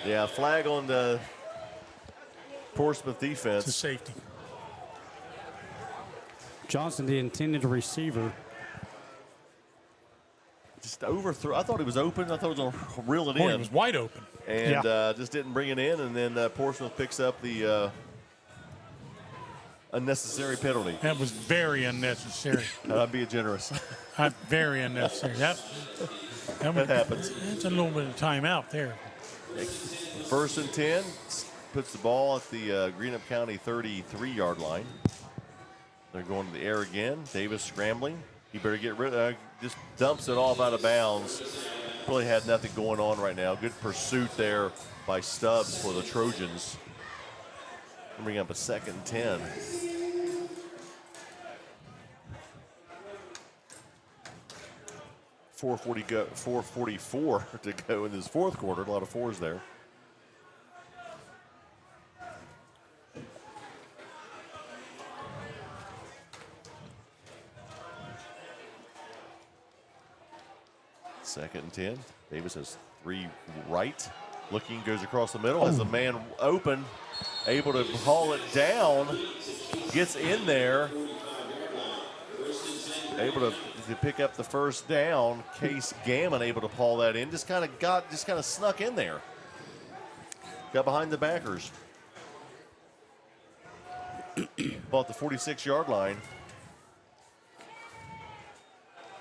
Yeah, flag on the Portsmouth defense. It's a safety. Johnson, the intended receiver. Just overthrew. I thought he was open. I thought he was going to reel it in. He was wide open. And just didn't bring it in. And then Portsmouth picks up the unnecessary penalty. That was very unnecessary. I'm being generous. Very unnecessary. That happens. That's a little bit of timeout there. 1st and 10. Puts the ball at the Greenup County 33-yard line. They're going to the air again. Davis scrambling. He better get rid of just dumps it off out of bounds. Really had nothing going on right now. Good pursuit there by Stubbs for the Trojans. Bring up a 2nd and 10. .444 to go in this 4th quarter. A lot of 4s there. Second and 10. Davis has 3 right. Looking, goes across the middle. Has a man open. Able to haul it down. Gets in there. Able to to pick up the first down. Case Gammon able to pull that in. Just kind of snuck in there. Got behind the backers. Ball at the 46-yard line.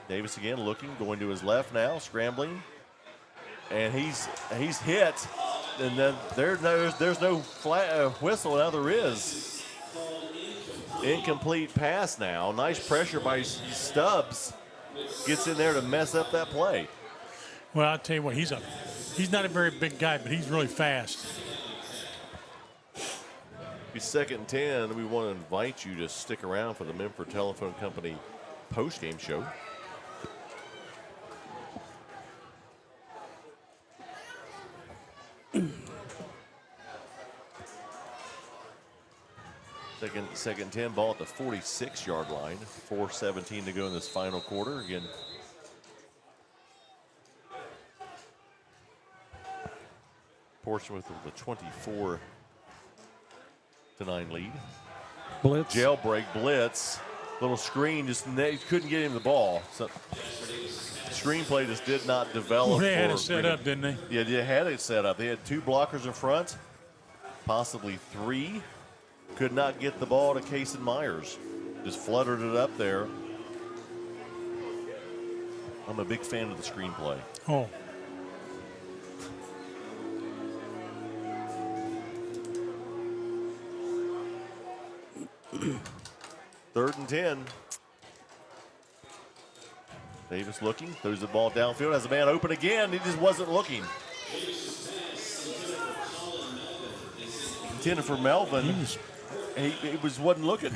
Davis again looking, going to his left now, scrambling. And he's hit. And then there's no whistle. Now there is. Incomplete pass now. Nice pressure by Stubbs. Gets in there to mess up that play. Well, I'll tell you what, he's not a very big guy, but he's really fast. It's 2nd and 10. We want to invite you to stick around for the Memphis Telephone Company postgame show. Second 10, ball at the 46-yard line. 4:17 to go in this final quarter. Again, Portsmouth with a 24-9 lead. Blitz. Jailbreak blitz. Little screen, just couldn't get him the ball. So screenplay just did not develop. Well, they had it set up, didn't they? Yeah, they had it set up. They had 2 blockers in front, possibly 3. Could not get the ball to Case and Myers. Just fluttered it up there. I'm a big fan of the screenplay. Oh. Third and 10. Davis looking, throws the ball downfield, has a man open again. He just wasn't looking. Intended for Melvin. He wasn't looking.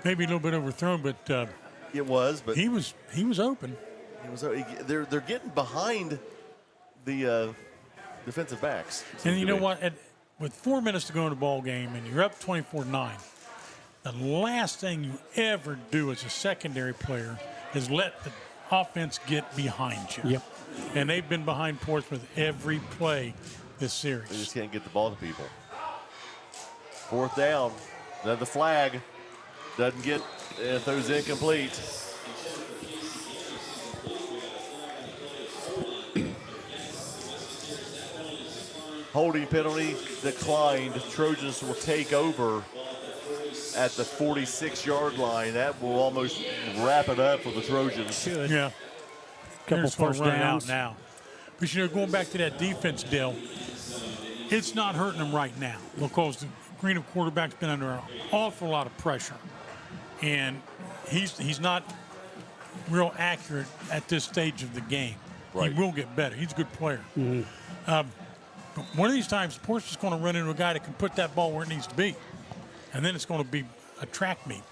Maybe a little bit overthrown, but it was. But he was open. He was. They're getting behind the defensive backs. And you know what? With 4 minutes to go in the ball game, and you're up 24-9, the last thing you ever do as a secondary player is let the offense get behind you. Yep. And they've been behind Portsmouth every play this series. They just can't get the ball to people. 4th down. Another flag. Doesn't get, throws incomplete. Holding penalty declined. Trojans will take over at the 46-yard line. That will almost wrap it up for the Trojans. Should. Yeah. Couple first downs out now. But, you know, going back to that defense, Dale, it's not hurting them right now because the Greenup quarterback's been under an awful lot of pressure. And he's not real accurate at this stage of the game. Right. He will get better. He's a good player. Mm-hmm. But one of these times, Portsmouth's going to run into a guy that can put that ball where it needs to be. And then it's going to be a track meet.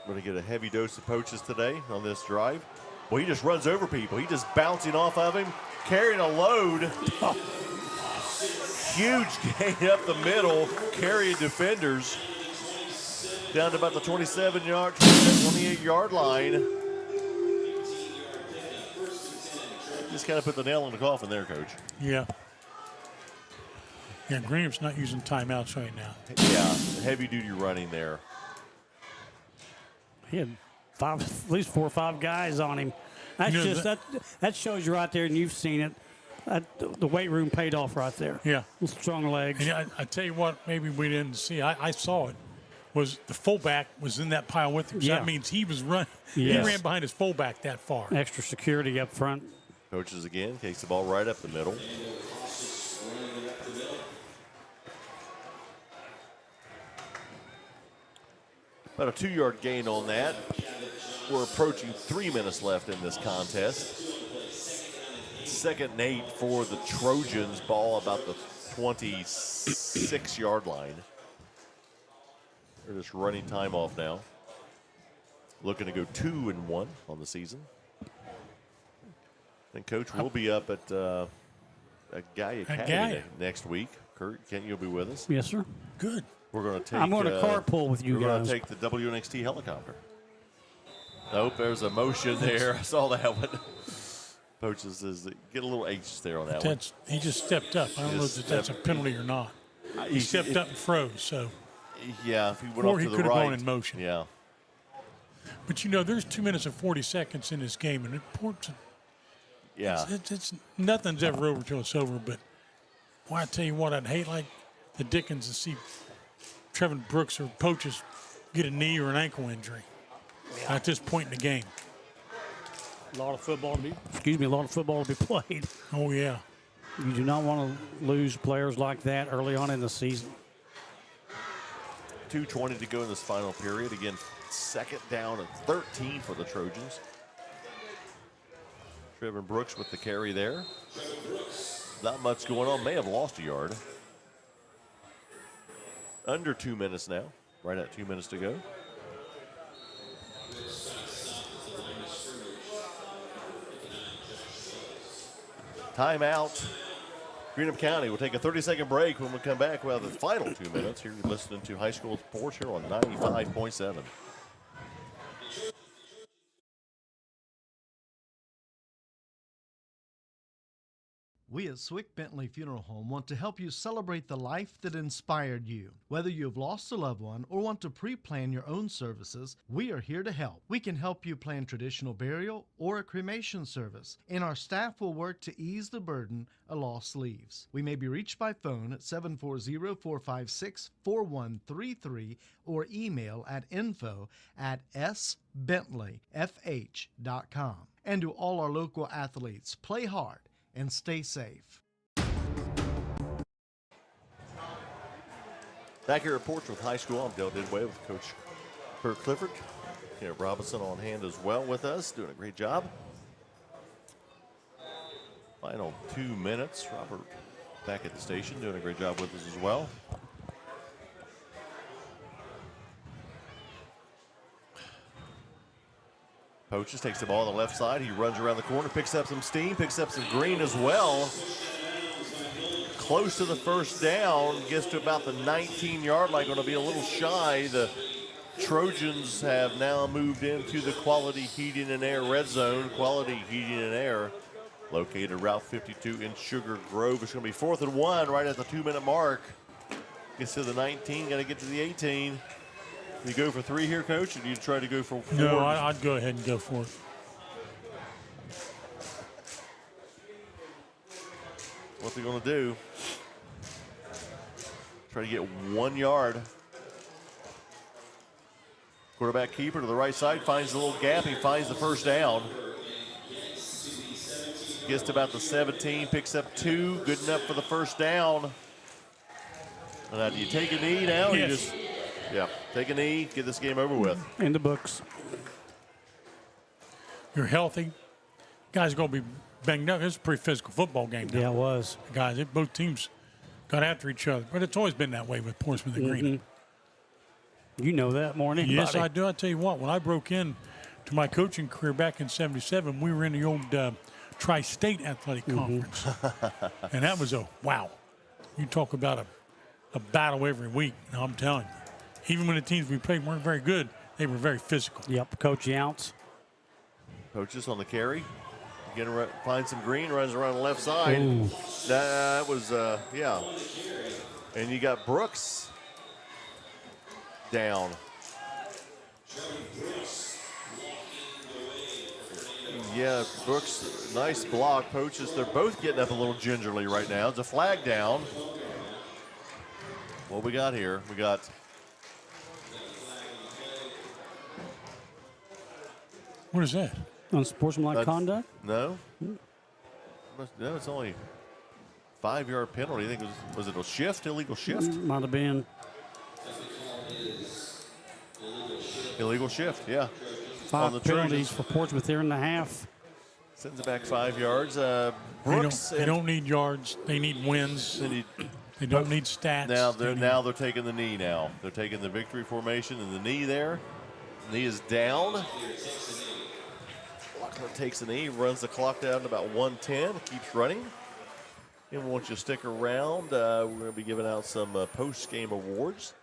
Going to get a heavy dose of Poaches today on this drive. Well, he just runs over people. He just bouncing off of him, carrying a load. Huge gain up the middle, carrying defenders down to about the 28-yard line. Just kind of put the nail in the coffin there, Coach. Yeah. Yeah, Greenup's not using timeouts right now. Yeah, heavy-duty running there. He had at least 4 or 5 guys on him. That's that shows you right there, and you've seen it. The weight room paid off right there. Yeah. Strong legs. And I tell you what, maybe we didn't see. I saw it. Was the fullback was in that pile with him. So that means he was running. Yes. He ran behind his fullback that far. Extra security up front. Coaches again, takes the ball right up the middle. About a 2-yard gain on that. We're approaching 3 minutes left in this contest. 2nd and 8 for the Trojans. Ball about the 26-yard line. They're just running time off now. Looking to go 2-1 on the season. And Coach will be up at Gallia Academy next week. Kurt, Kent, you'll be with us. Yes, sir. Good. We're going to take. I'm going to carpool with you guys. We're going to take the WNXT helicopter. Nope, there's a motion there. I saw that one. Coach says get a little H there on that one. He just stepped up. I don't know if that's a penalty or not. he stepped up and froze. So yeah, if he went or off he to the could have right, gone in motion. Yeah. But there's 2 minutes and 40 seconds in this game, and it's nothing's ever over till it's over. But I tell you what, I'd hate like the Dickens to see Trevin Brooks or Poaches get a knee or an ankle injury at this point in the game. A lot of football to be played. Oh yeah. You do not want to lose players like that early on in the season. 2:20 to go in this final period. Again, second down and 13 for the Trojans. Trevin Brooks with the carry there. Not much going on. May have lost a yard. Under 2 minutes now. Right at 2 minutes to go. Timeout. Greenup County will take a 30-second break. When we come back, we'll have the final 2 minutes. Here you're listening to High School Sports here on 95.7. We at Swick Bentley Funeral Home want to help you celebrate the life that inspired you. Whether you have lost a loved one or want to pre-plan your own services, we are here to help. We can help you plan traditional burial or a cremation service, and our staff will work to ease the burden a loss leaves. We may be reached by phone at 740-456-4133 or email at info@sbentleyfh.com. And to all our local athletes, play hard and stay safe. Back here at Portsmouth High School, I'm Dale Didway with Coach Kurt Clifford. Robinson on hand as well with us, doing a great job. Final 2 minutes. Robert back at the station, doing a great job with us as well. Poaches takes the ball on the left side. He runs around the corner, picks up some steam, picks up some green as well. Close to the first down, gets to about the 19-yard line, going to be a little shy. The Trojans have now moved into the Quality Heating and Air red zone. Quality Heating and Air, located Route 52 in Sugar Grove. It's going to be 4th and 1 right at the 2-minute mark. Gets to the 19, got to get to the 18. You go for 3 here, Coach, or do you try to go for 4? No, I'd go ahead and go for it. What they're going to do, try to get 1 yard. Quarterback keeper to the right side, finds the little gap. He finds the first down. Gets to about the 17, picks up 2, good enough for the first down. Now, do you take a knee now? Or yes. You just, yeah, take a knee, get this game over with. In the books. You're healthy. Guys are going to be banged up. It's a pretty physical football game now. Yeah, it was. Guys, both teams got after each other. But it's always been that way with Portsmouth and Greenup. You know that more than anybody. Yes, I do. I tell you what, when I broke in to my coaching career back in '77, we were in the old Tri-State Athletic Conference. And that was wow. You talk about a battle every week. Now, I'm telling you. Even when the teams we played weren't very good, they were very physical. Yep, Coach Younts. Coaches on the carry. Again, finds some green, runs around the left side. Ooh. That was, yeah. And you got Brooks down. Yeah, Brooks, nice block. Poaches, they're both getting up a little gingerly right now. It's a flag down. What we got here? We got what is that? Unsportsmanlike conduct? No. No, it's only 5-yard penalty. I think was it a shift, illegal shift? Might have been. Illegal shift, yeah. 5 penalties for Portsmouth here in the half. Sends it back 5 yards. Brooks. They don't need yards. They need wins. They don't need stats. Now they're taking the knee now. They're taking the victory formation and the knee there. Knee is down. Locklear takes a knee, runs the clock down to about 1:10, keeps running. And we want you to stick around. We're going to be giving out some post-game awards.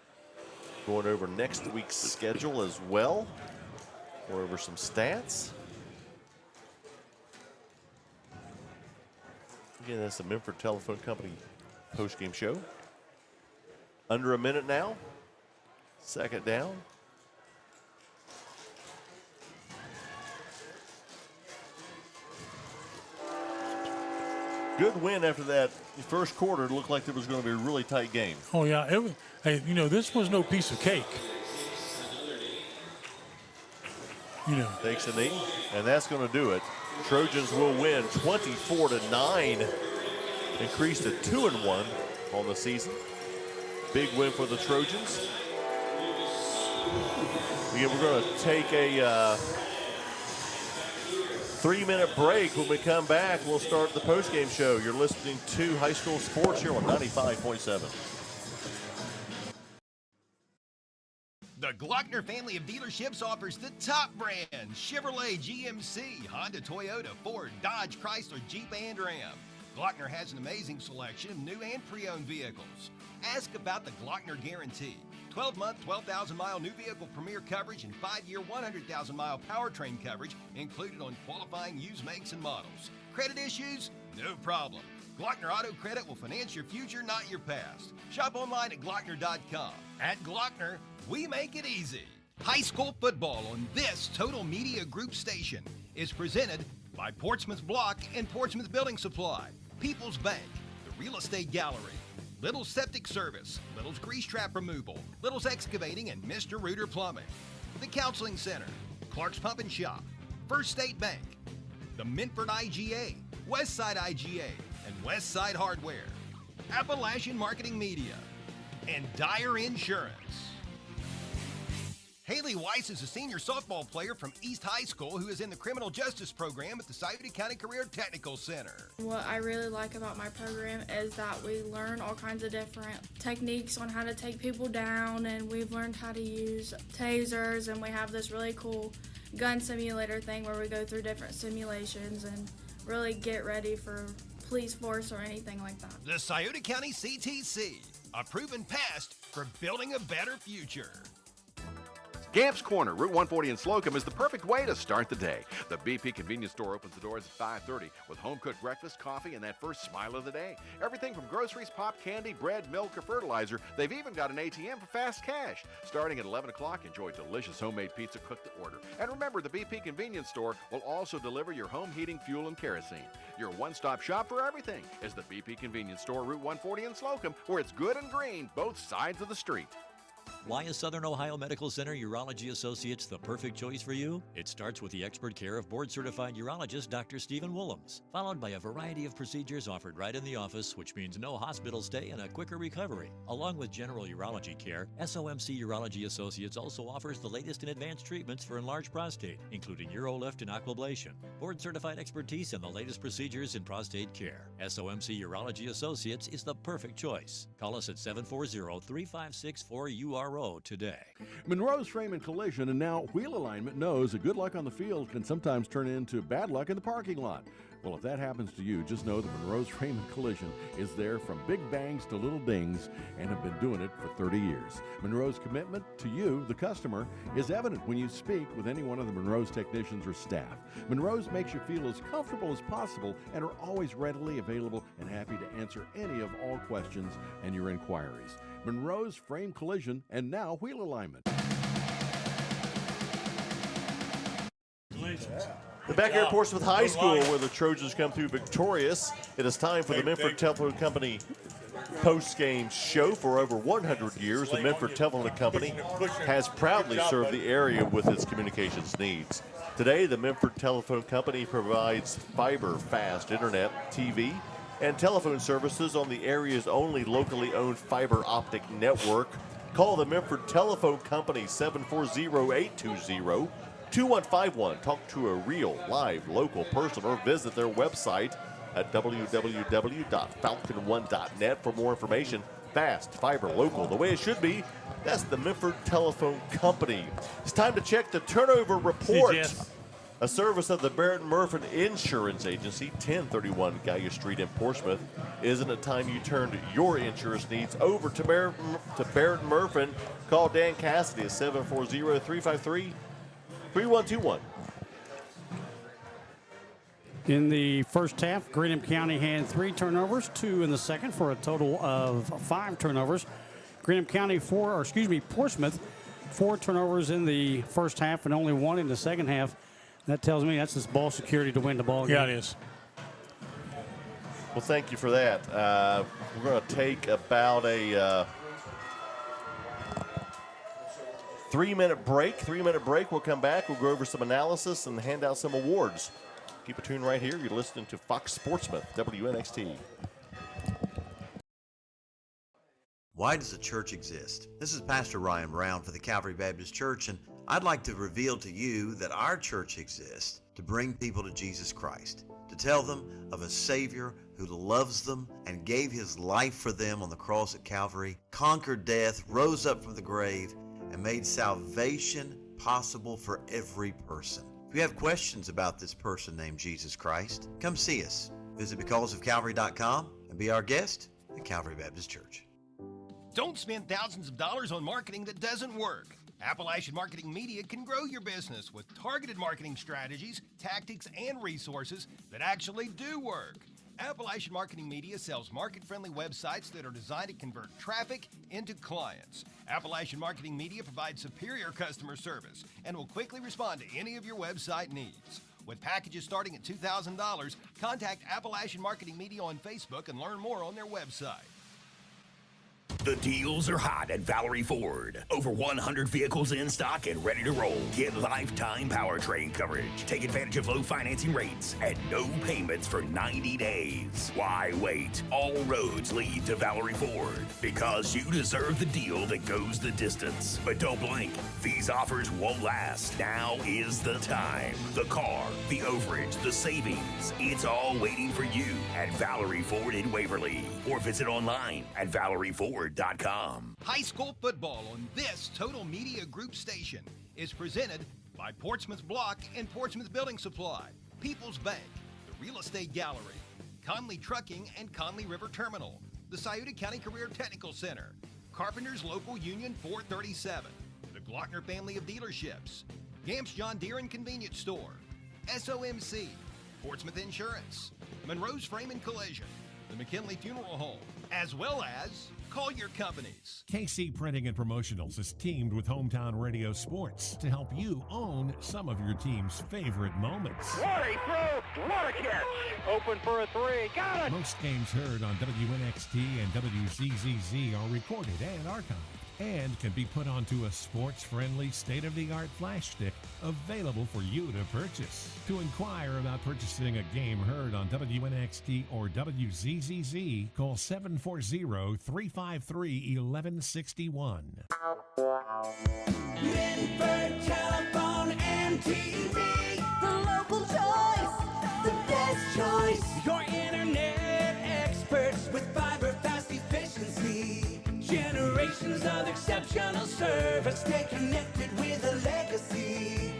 Going over next week's schedule as well. Going over some stats. Again, that's the Memphis Telephone Company post-game show. Under a minute now. Second down. Good win after that first quarter. It looked like it was going to be a really tight game. Oh, yeah. Hey, this was no piece of cake. Takes a knee, and that's going to do it. Trojans will win 24-9. Increased to 2-1 on the season. Big win for the Trojans. Again, we're going to take a 3-minute break. When we come back, we'll start the postgame show. You're listening to High School Sports here on 95.7. The Glockner family of dealerships offers the top brands: Chevrolet, GMC, Honda, Toyota, Ford, Dodge, Chrysler, Jeep, and Ram. Glockner has an amazing selection of new and pre-owned vehicles. Ask about the Glockner Guarantee. 12-month, 12,000-mile new vehicle premier coverage and 5-year, 100,000-mile powertrain coverage included on qualifying used makes and models. Credit issues? No problem. Glockner Auto Credit will finance your future, not your past. Shop online at Glockner.com. At Glockner, we make it easy. High school football on this Total Media Group station is presented by Portsmouth Block and Portsmouth Building Supply, People's Bank, the Real Estate Gallery, Little's Septic Service, Little's Grease Trap Removal, Little's Excavating, and Mr. Reuter Plumbing, the Counseling Center, Clark's Pump and Shop, First State Bank, the Minford IGA, Westside IGA, and Westside Hardware, Appalachian Marketing Media, and Dyer Insurance. Haley Weiss is a senior softball player from East High School who is in the criminal justice program at the Scioto County Career Technical Center. What I really like about my program is that we learn all kinds of different techniques on how to take people down, and we've learned how to use tasers, and we have this really cool gun simulator thing where we go through different simulations and really get ready for police force or anything like that. The Scioto County CTC, a proven past for building a better future. Gamp's Corner, Route 140 in Slocum, is the perfect way to start the day. The BP convenience store opens the doors at 5:30 with home-cooked breakfast, coffee, and that first smile of the day. Everything from groceries, pop candy, bread, milk, or fertilizer. They've even got an ATM for fast cash. Starting at 11 o'clock, enjoy delicious homemade pizza cooked to order. And remember, the BP convenience store will also deliver your home heating, fuel, and kerosene. Your one-stop shop for everything is the BP convenience store, Route 140 in Slocum, where it's good and green, both sides of the street. Why is Southern Ohio Medical Center Urology Associates the perfect choice for you? It starts with the expert care of board-certified urologist Dr. Stephen Willems, followed by a variety of procedures offered right in the office, which means no hospital stay and a quicker recovery. Along with general urology care, SOMC Urology Associates also offers the latest in advanced treatments for enlarged prostate, including Urolift and Aquablation, board-certified expertise, and the latest procedures in prostate care. SOMC Urology Associates is the perfect choice. Call us at 740-3564-URO today. Monroe's Frame and Collision and now Wheel Alignment knows that good luck on the field can sometimes turn into bad luck in the parking lot. Well, if that happens to you, just know that Monroe's Frame and Collision is there from big bangs to little dings and have been doing it for 30 years. Monroe's commitment to you, the customer, is evident when you speak with any one of the Monroe's technicians or staff. Monroe's makes you feel as comfortable as possible and are always readily available and happy to answer any of all questions and your inquiries. Monroe's Frame Collision and now Wheel Alignment. We're back here at Portsmouth High School where the Trojans come through victorious. It is time for the Minford Telephone Company post-game show. For over 100 years, the Minford Telephone Company has proudly served the area with its communications needs. Today, the Minford Telephone Company provides fiber-fast internet, TV, and telephone services on the area's only locally owned fiber optic network. Call the Minford Telephone Company 740-820-2151. Talk to a real, live, local person or visit their website at www.falcon1.net for more information. Fast, fiber, local, the way it should be. That's the Minford Telephone Company. It's time to check the turnover report. A service of the Barrett Murphin Insurance Agency, 1031 Gallia Street in Portsmouth. Isn't it time you turned your insurance needs over to Barrett Murphin? Call Dan Cassidy at 740-353-3121. In the first half, Greenup County had 3 turnovers, 2 in the second, for a total of 5 turnovers. Greenup County Portsmouth, 4 turnovers in the first half and only 1 in the second half. That tells me that's just ball security to win the ball game. Yeah, it is. Well, thank you for that. We're going to take about a 3-minute break. 3-minute break. We'll come back. We'll go over some analysis and hand out some awards. Keep it tuned right here. You're listening to Fox Sportsmouth, WNXT. Why does a church exist? This is Pastor Ryan Brown for the Calvary Baptist Church, and I'd like to reveal to you that our church exists to bring people to Jesus Christ, to tell them of a Savior who loves them and gave his life for them on the cross at Calvary, conquered death, rose up from the grave, and made salvation possible for every person. If you have questions about this person named Jesus Christ, come see us. Visit becausefcalvary.com and be our guest at Calvary Baptist Church. Don't spend thousands of dollars on marketing that doesn't work. Appalachian Marketing Media can grow your business with targeted marketing strategies, tactics, and resources that actually do work. Appalachian Marketing Media sells market-friendly websites that are designed to convert traffic into clients. Appalachian Marketing Media provides superior customer service and will quickly respond to any of your website needs. With packages starting at $2,000, contact Appalachian Marketing Media on Facebook and learn more on their website. The deals are hot at Valerie Ford. Over 100 vehicles in stock and ready to roll. Get lifetime powertrain coverage. Take advantage of low financing rates and no payments for 90 days. Why wait? All roads lead to Valerie Ford because you deserve the deal that goes the distance. But don't blink. These offers won't last. Now is the time. The car, the overage, the savings. It's all waiting for you at Valerie Ford in Waverly. Or visit online at ValerieFord.com. High school football on this Total Media Group station is presented by Portsmouth Block and Portsmouth Building Supply, People's Bank, the Real Estate Gallery, Conley Trucking and Conley River Terminal, the Scioto County Career Technical Center, Carpenters Local Union 437, the Glockner Family of Dealerships, Gamps John Deere and Convenience Store, SOMC, Portsmouth Insurance, Monroe's Frame and Collision, the McKinley Funeral Home, as well as Collier Companies. KC Printing and Promotionals is teamed with Hometown Radio Sports to help you own some of your team's favorite moments. What a throw! What a catch! Open for a 3. Got it! Most games heard on WNXT and WZZZ are recorded and archived and can be put onto a sports-friendly, state-of-the-art flash stick available for you to purchase. To inquire about purchasing a game heard on WNXT or WZZZ, call 740-353-1161. Minford Telephone and TV, the local choice, the best choice. Your internet experts with fiber fast efficiency. Generations of exceptional service. Stay connected with a legacy.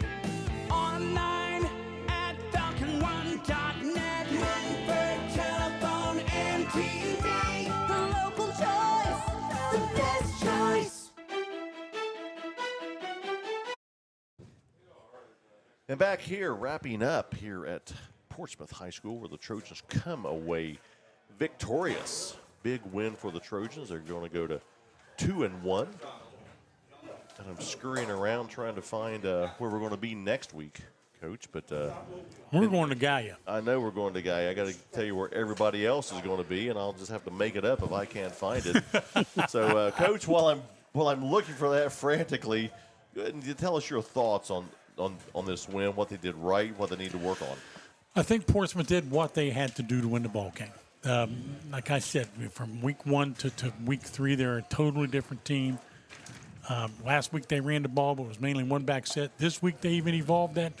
Online at falcon1.net. Minford Telephone and TV, the local choice, the best choice. And back here, wrapping up here at Portsmouth High School, where the Trojans come away victorious. Big win for the Trojans. They're going to go to 2-1. And I'm scurrying around trying to find where we're going to be next week, Coach. But we're going to Gaia. I know we're going to Gaia. I got to tell you where everybody else is going to be, and I'll just have to make it up if I can't find it. So, Coach, while I'm looking for that frantically, go ahead and tell us your thoughts on this win, what they did right, what they need to work on. I think Portsmouth did what they had to do to win the ball game. Like I said, from week 1 to week 3, they're a totally different team. Last week they ran the ball, but it was mainly one-back set. This week they even evolved that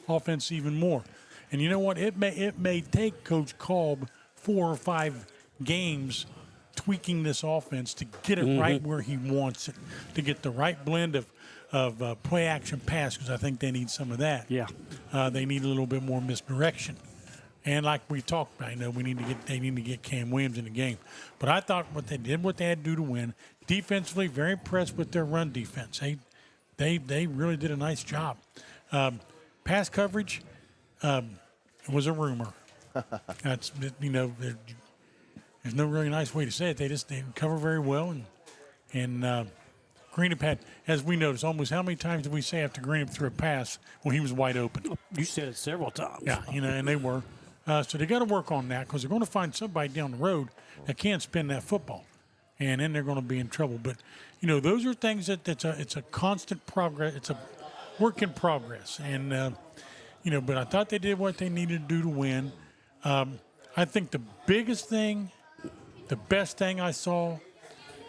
offense even more. And you know what? It may take Coach Kolb 4 or 5 games tweaking this offense to get it right where he wants it, to get the right blend of play action pass, because I think they need some of that. Yeah. They need a little bit more misdirection. And like we talked about, I know they need to get Cam Williams in the game. But I thought what they did, what they had to do to win. Defensively, very impressed with their run defense. They really did a nice job. Pass coverage was a rumor. That's there's no really nice way to say it. They didn't cover very well, and And Greenup had, as we noticed, almost how many times did we say after Greenup threw a pass when he was wide open? You said it several times. Yeah, and they were. So they got to work on that because they're going to find somebody down the road that can spin that football, and then they're going to be in trouble. But those are things it's a constant progress. It's a work in progress, and but I thought they did what they needed to do to win. I think the biggest thing, the best thing I saw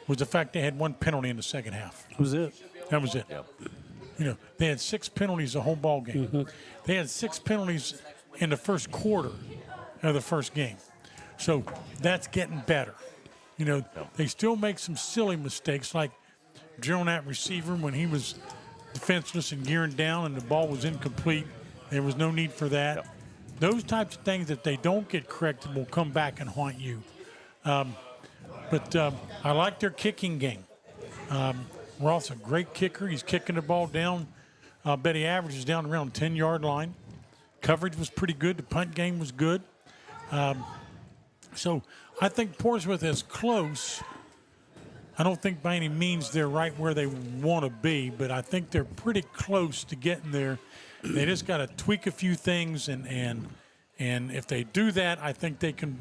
was the fact they had one penalty in the second half. That was it. That was it. Yep. They had 6 penalties the whole ball game. Mm-hmm. They had 6 penalties in the first quarter of the first game. So that's getting better. They still make some silly mistakes, like drilling that receiver when he was defenseless and gearing down and the ball was incomplete. There was no need for that. Those types of things that they don't get corrected will come back and haunt you. But I like their kicking game. Roth's a great kicker. He's kicking the ball down. I bet he averages down around the 10-yard line. Coverage was pretty good. The punt game was good. So I think Portsmouth is close. I don't think by any means they're right where they want to be, but I think they're pretty close to getting there. They just got to tweak a few things, and if they do that, I think they can,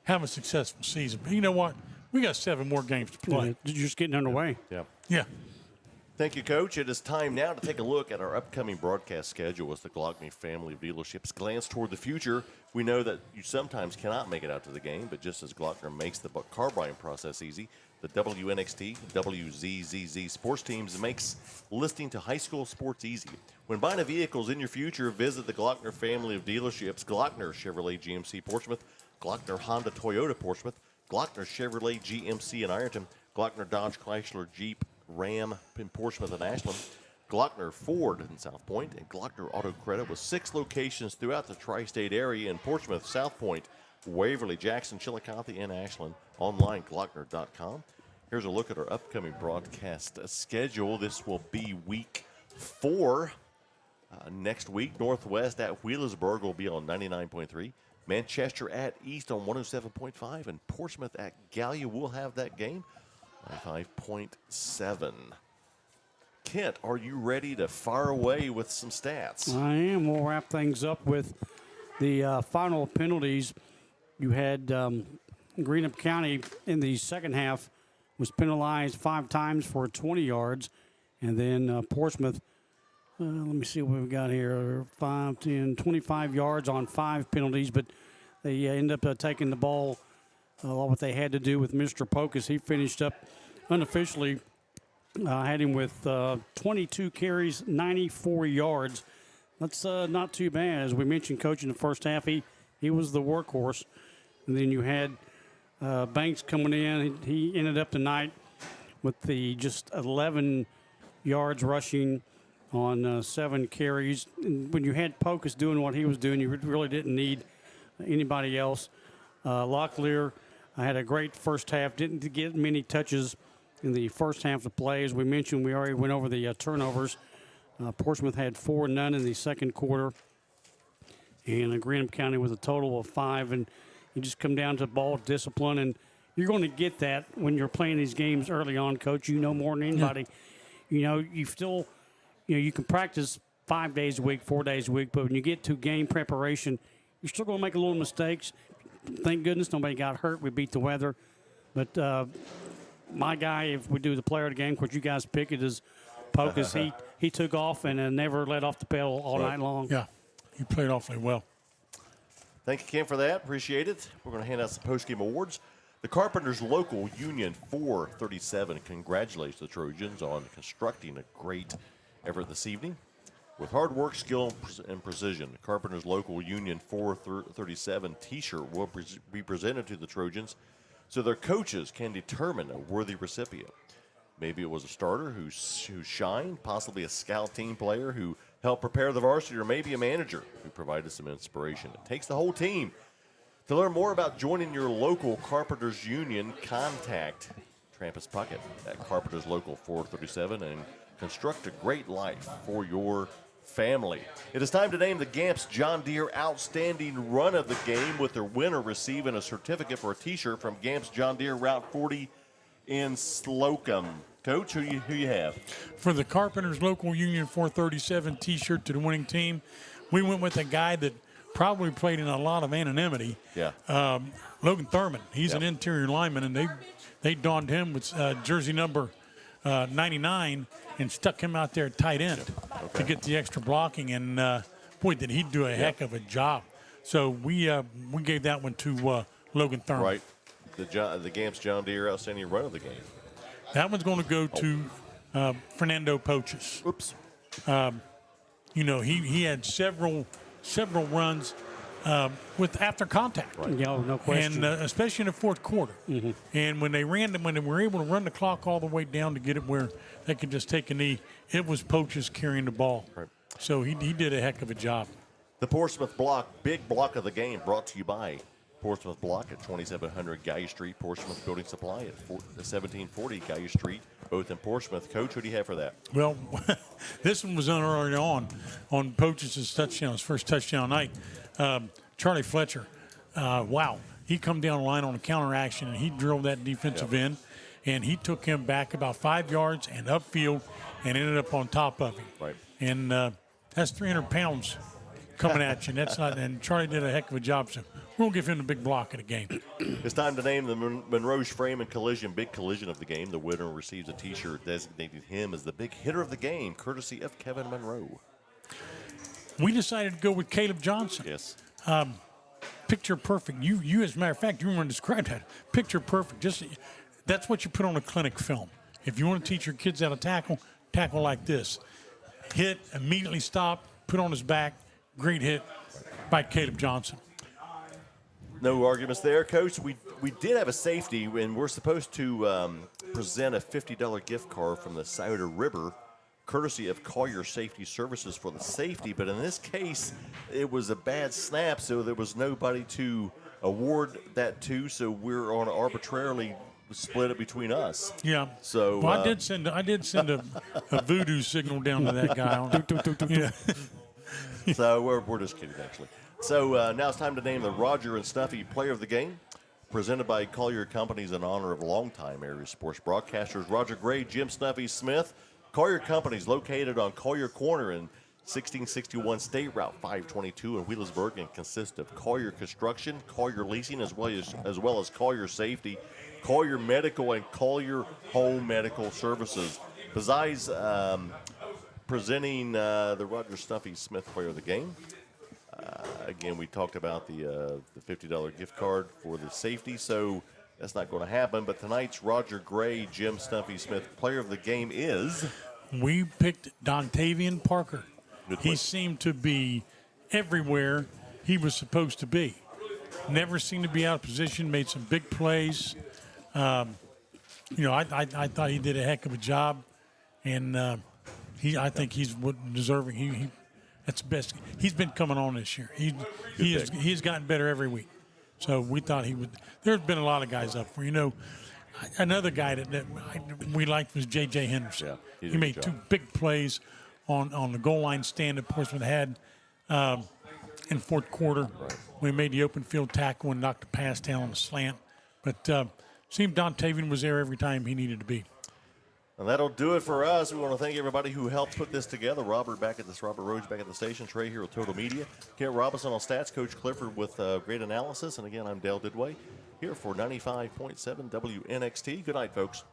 have a successful season. But you know what? We got 7 more games to play. You're just getting underway. Yeah. Thank you, Coach. It is time now to take a look at our upcoming broadcast schedule as the Glockner family of dealerships glance toward the future. We know that you sometimes cannot make it out to the game, but just as Glockner makes the car buying process easy, the WNXT, WZZZ sports teams makes listening to high school sports easy. When buying a vehicle is in your future, visit the Glockner family of dealerships, Glockner Chevrolet GMC Portsmouth, Glockner Honda Toyota Portsmouth, Glockner Chevrolet GMC in Ironton, Glockner Dodge Chrysler Jeep Ram in Portsmouth and Ashland, Glockner Ford in South Point, and Glockner Auto Credit with 6 locations throughout the tri-state area in Portsmouth, South Point, Waverly, Jackson, Chillicothe, and Ashland. Online, Glockner.com. Here's a look at our upcoming broadcast schedule. This will be week 4. Next week, Northwest at Wheelersburg will be on 99.3. Manchester at East on 107.5. And Portsmouth at Gallia will have that game 95.7. Kent, are you ready to fire away with some stats? I am. We'll wrap things up with the final penalties. You had Greenup County in the second half was penalized 5 times for 20 yards. And then Portsmouth, let me see what we've got here, 5, 10, 25 yards on 5 penalties. But they end up taking the ball, what they had to do with Mr. Pocus. He finished up unofficially, had him with 22 carries, 94 yards. That's not too bad. As we mentioned, Coach, in the first half, he was the workhorse. And then you had Banks coming in. He ended up tonight with the just 11 yards rushing on 7 carries. And when you had Pocus doing what he was doing, you really didn't need anybody else. Locklear had a great first half. Didn't get many touches in the first half of play. As we mentioned, we already went over the turnovers. Portsmouth had 4, none in the second quarter. And Greenup County with a total of 5. And you just come down to ball discipline. And you're going to get that when you're playing these games early on, Coach. You know more than anybody. Yeah. You still, you can practice 5 days a week, 4 days a week. But when you get to game preparation, you're still going to make a little mistakes. Thank goodness nobody got hurt. We beat the weather. But my guy, if we do the player of the game, of course, you guys pick it as Pocus. He took off and never let off the pedal all night long. Yeah, he played awfully well. Thank you, Ken, for that. Appreciate it. We're going to hand out some postgame awards. The Carpenters Local Union 437 congratulates the Trojans on constructing a great effort this evening. With hard work, skill, and precision, the Carpenters Local Union 437 T-shirt will be presented to the Trojans so their coaches can determine a worthy recipient. Maybe it was a starter who shined, possibly a scout team player who helped prepare the varsity, or maybe a manager who provided some inspiration. It takes the whole team. To learn more about joining your local Carpenters Union, contact Trampus Puckett at Carpenters Local 437 and construct a great life for your family. It is time to name the Gamps John Deere Outstanding Run of the Game, with their winner receiving a certificate for a T-shirt from Gamps John Deere Route 40 in Slocum. Coach, who you have? For the Carpenters Local Union 437 T-shirt to the winning team, we went with a guy that probably played in a lot of anonymity. Yeah. Logan Thurman. He's an interior lineman, and they donned him with jersey number 99 and stuck him out there at tight end to get the extra blocking. And boy, did he do a heck of a job. So we gave that one to Logan Thurman. Right. The Gamps John Deere outstanding run of the game. That one's going to go to Fernando Poches. Oops. He had several runs with after contact. Right. Yeah, no question. And especially in the fourth quarter. Mm-hmm. And when they were able to run the clock all the way down to get it where they could just take a knee, it was Poches carrying the ball. Right. So he did a heck of a job. The Portsmouth block, big block of the game, brought to you by Portsmouth Block at 2700 Gallia Street, Portsmouth Building Supply at 1740 Gallia Street, both in Portsmouth. Coach, who do you have for that? Well, this one was early on Poches' touchdown, his first touchdown night. Charlie Fletcher, wow. He come down the line on a counter action, and he drilled that defensive end, and he took him back about 5 yards and upfield and ended up on top of him. Right. And that's 300 pounds coming at you. And Charlie did a heck of a job. So we'll give him the big block of the game. It's time to name the Monroe's Frame and Collision big collision of the game. The winner receives a T-shirt designating him as the big hitter of the game, courtesy of Kevin Monroe. We decided to go with Caleb Johnson. Yes. Picture perfect. You, as a matter of fact, you want to describe that. Picture perfect. That's what you put on a clinic film. If you want to teach your kids how to tackle like this. Hit, immediately stop, put on his back. Great hit by Caleb Johnson. No arguments there, Coach. We did have a safety, and we're supposed to present a $50 gift card from the Scioto River, courtesy of Collier Safety Services for the safety. But in this case, it was a bad snap, so there was nobody to award that to. So we're going to arbitrarily split it between us. Yeah. So I did send a voodoo signal down to that guy. Yeah. So we're just kidding, actually. So now it's time to name the Roger and Snuffy Player of the Game, presented by Collier Companies in honor of longtime area sports broadcasters Roger Gray, Jim Snuffy Smith. Collier Companies located on Collier Corner in 1661 State Route 522 in Wheelersburg, and consists of Collier Construction, Collier Leasing, as well as Collier Safety, Collier Medical, and Collier Home Medical Services. Besides presenting the Roger Snuffy Smith Player of the Game. Again, we talked about the $50 gift card for the safety, so that's not going to happen. But tonight's Roger Gray, Jim Snuffy Smith Player of the Game is? We picked Dontavian Parker. He seemed to be everywhere he was supposed to be. Never seemed to be out of position, made some big plays. I thought he did a heck of a job, and I think he's deserving. That's the best. He's been coming on this year. He's gotten better every week. So we thought he would. There's been a lot of guys up for. Another guy that we liked was J.J. Henderson. Yeah, he made 2 big plays on the goal line stand that Portsmouth had in fourth quarter. Right. We made the open field tackle and knocked the pass down on the slant. But seemed Dontavian was there every time he needed to be. And that'll do it for us. We want to thank everybody who helped put this together. Robert Rhodes back at the station. Trey here with Total Media. Kent Robinson on stats. Coach Clifford with great analysis. And again, I'm Dale Didway here for 95.7 WNXT. Good night, folks.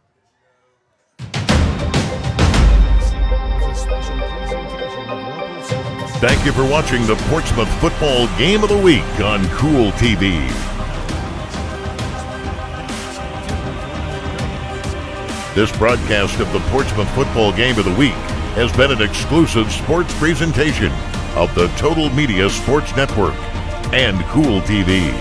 Thank you for watching the Portsmouth Football Game of the Week on Kool TV. This broadcast of the Portsmouth Football Game of the Week has been an exclusive sports presentation of the Total Media Sports Network and Kool TV.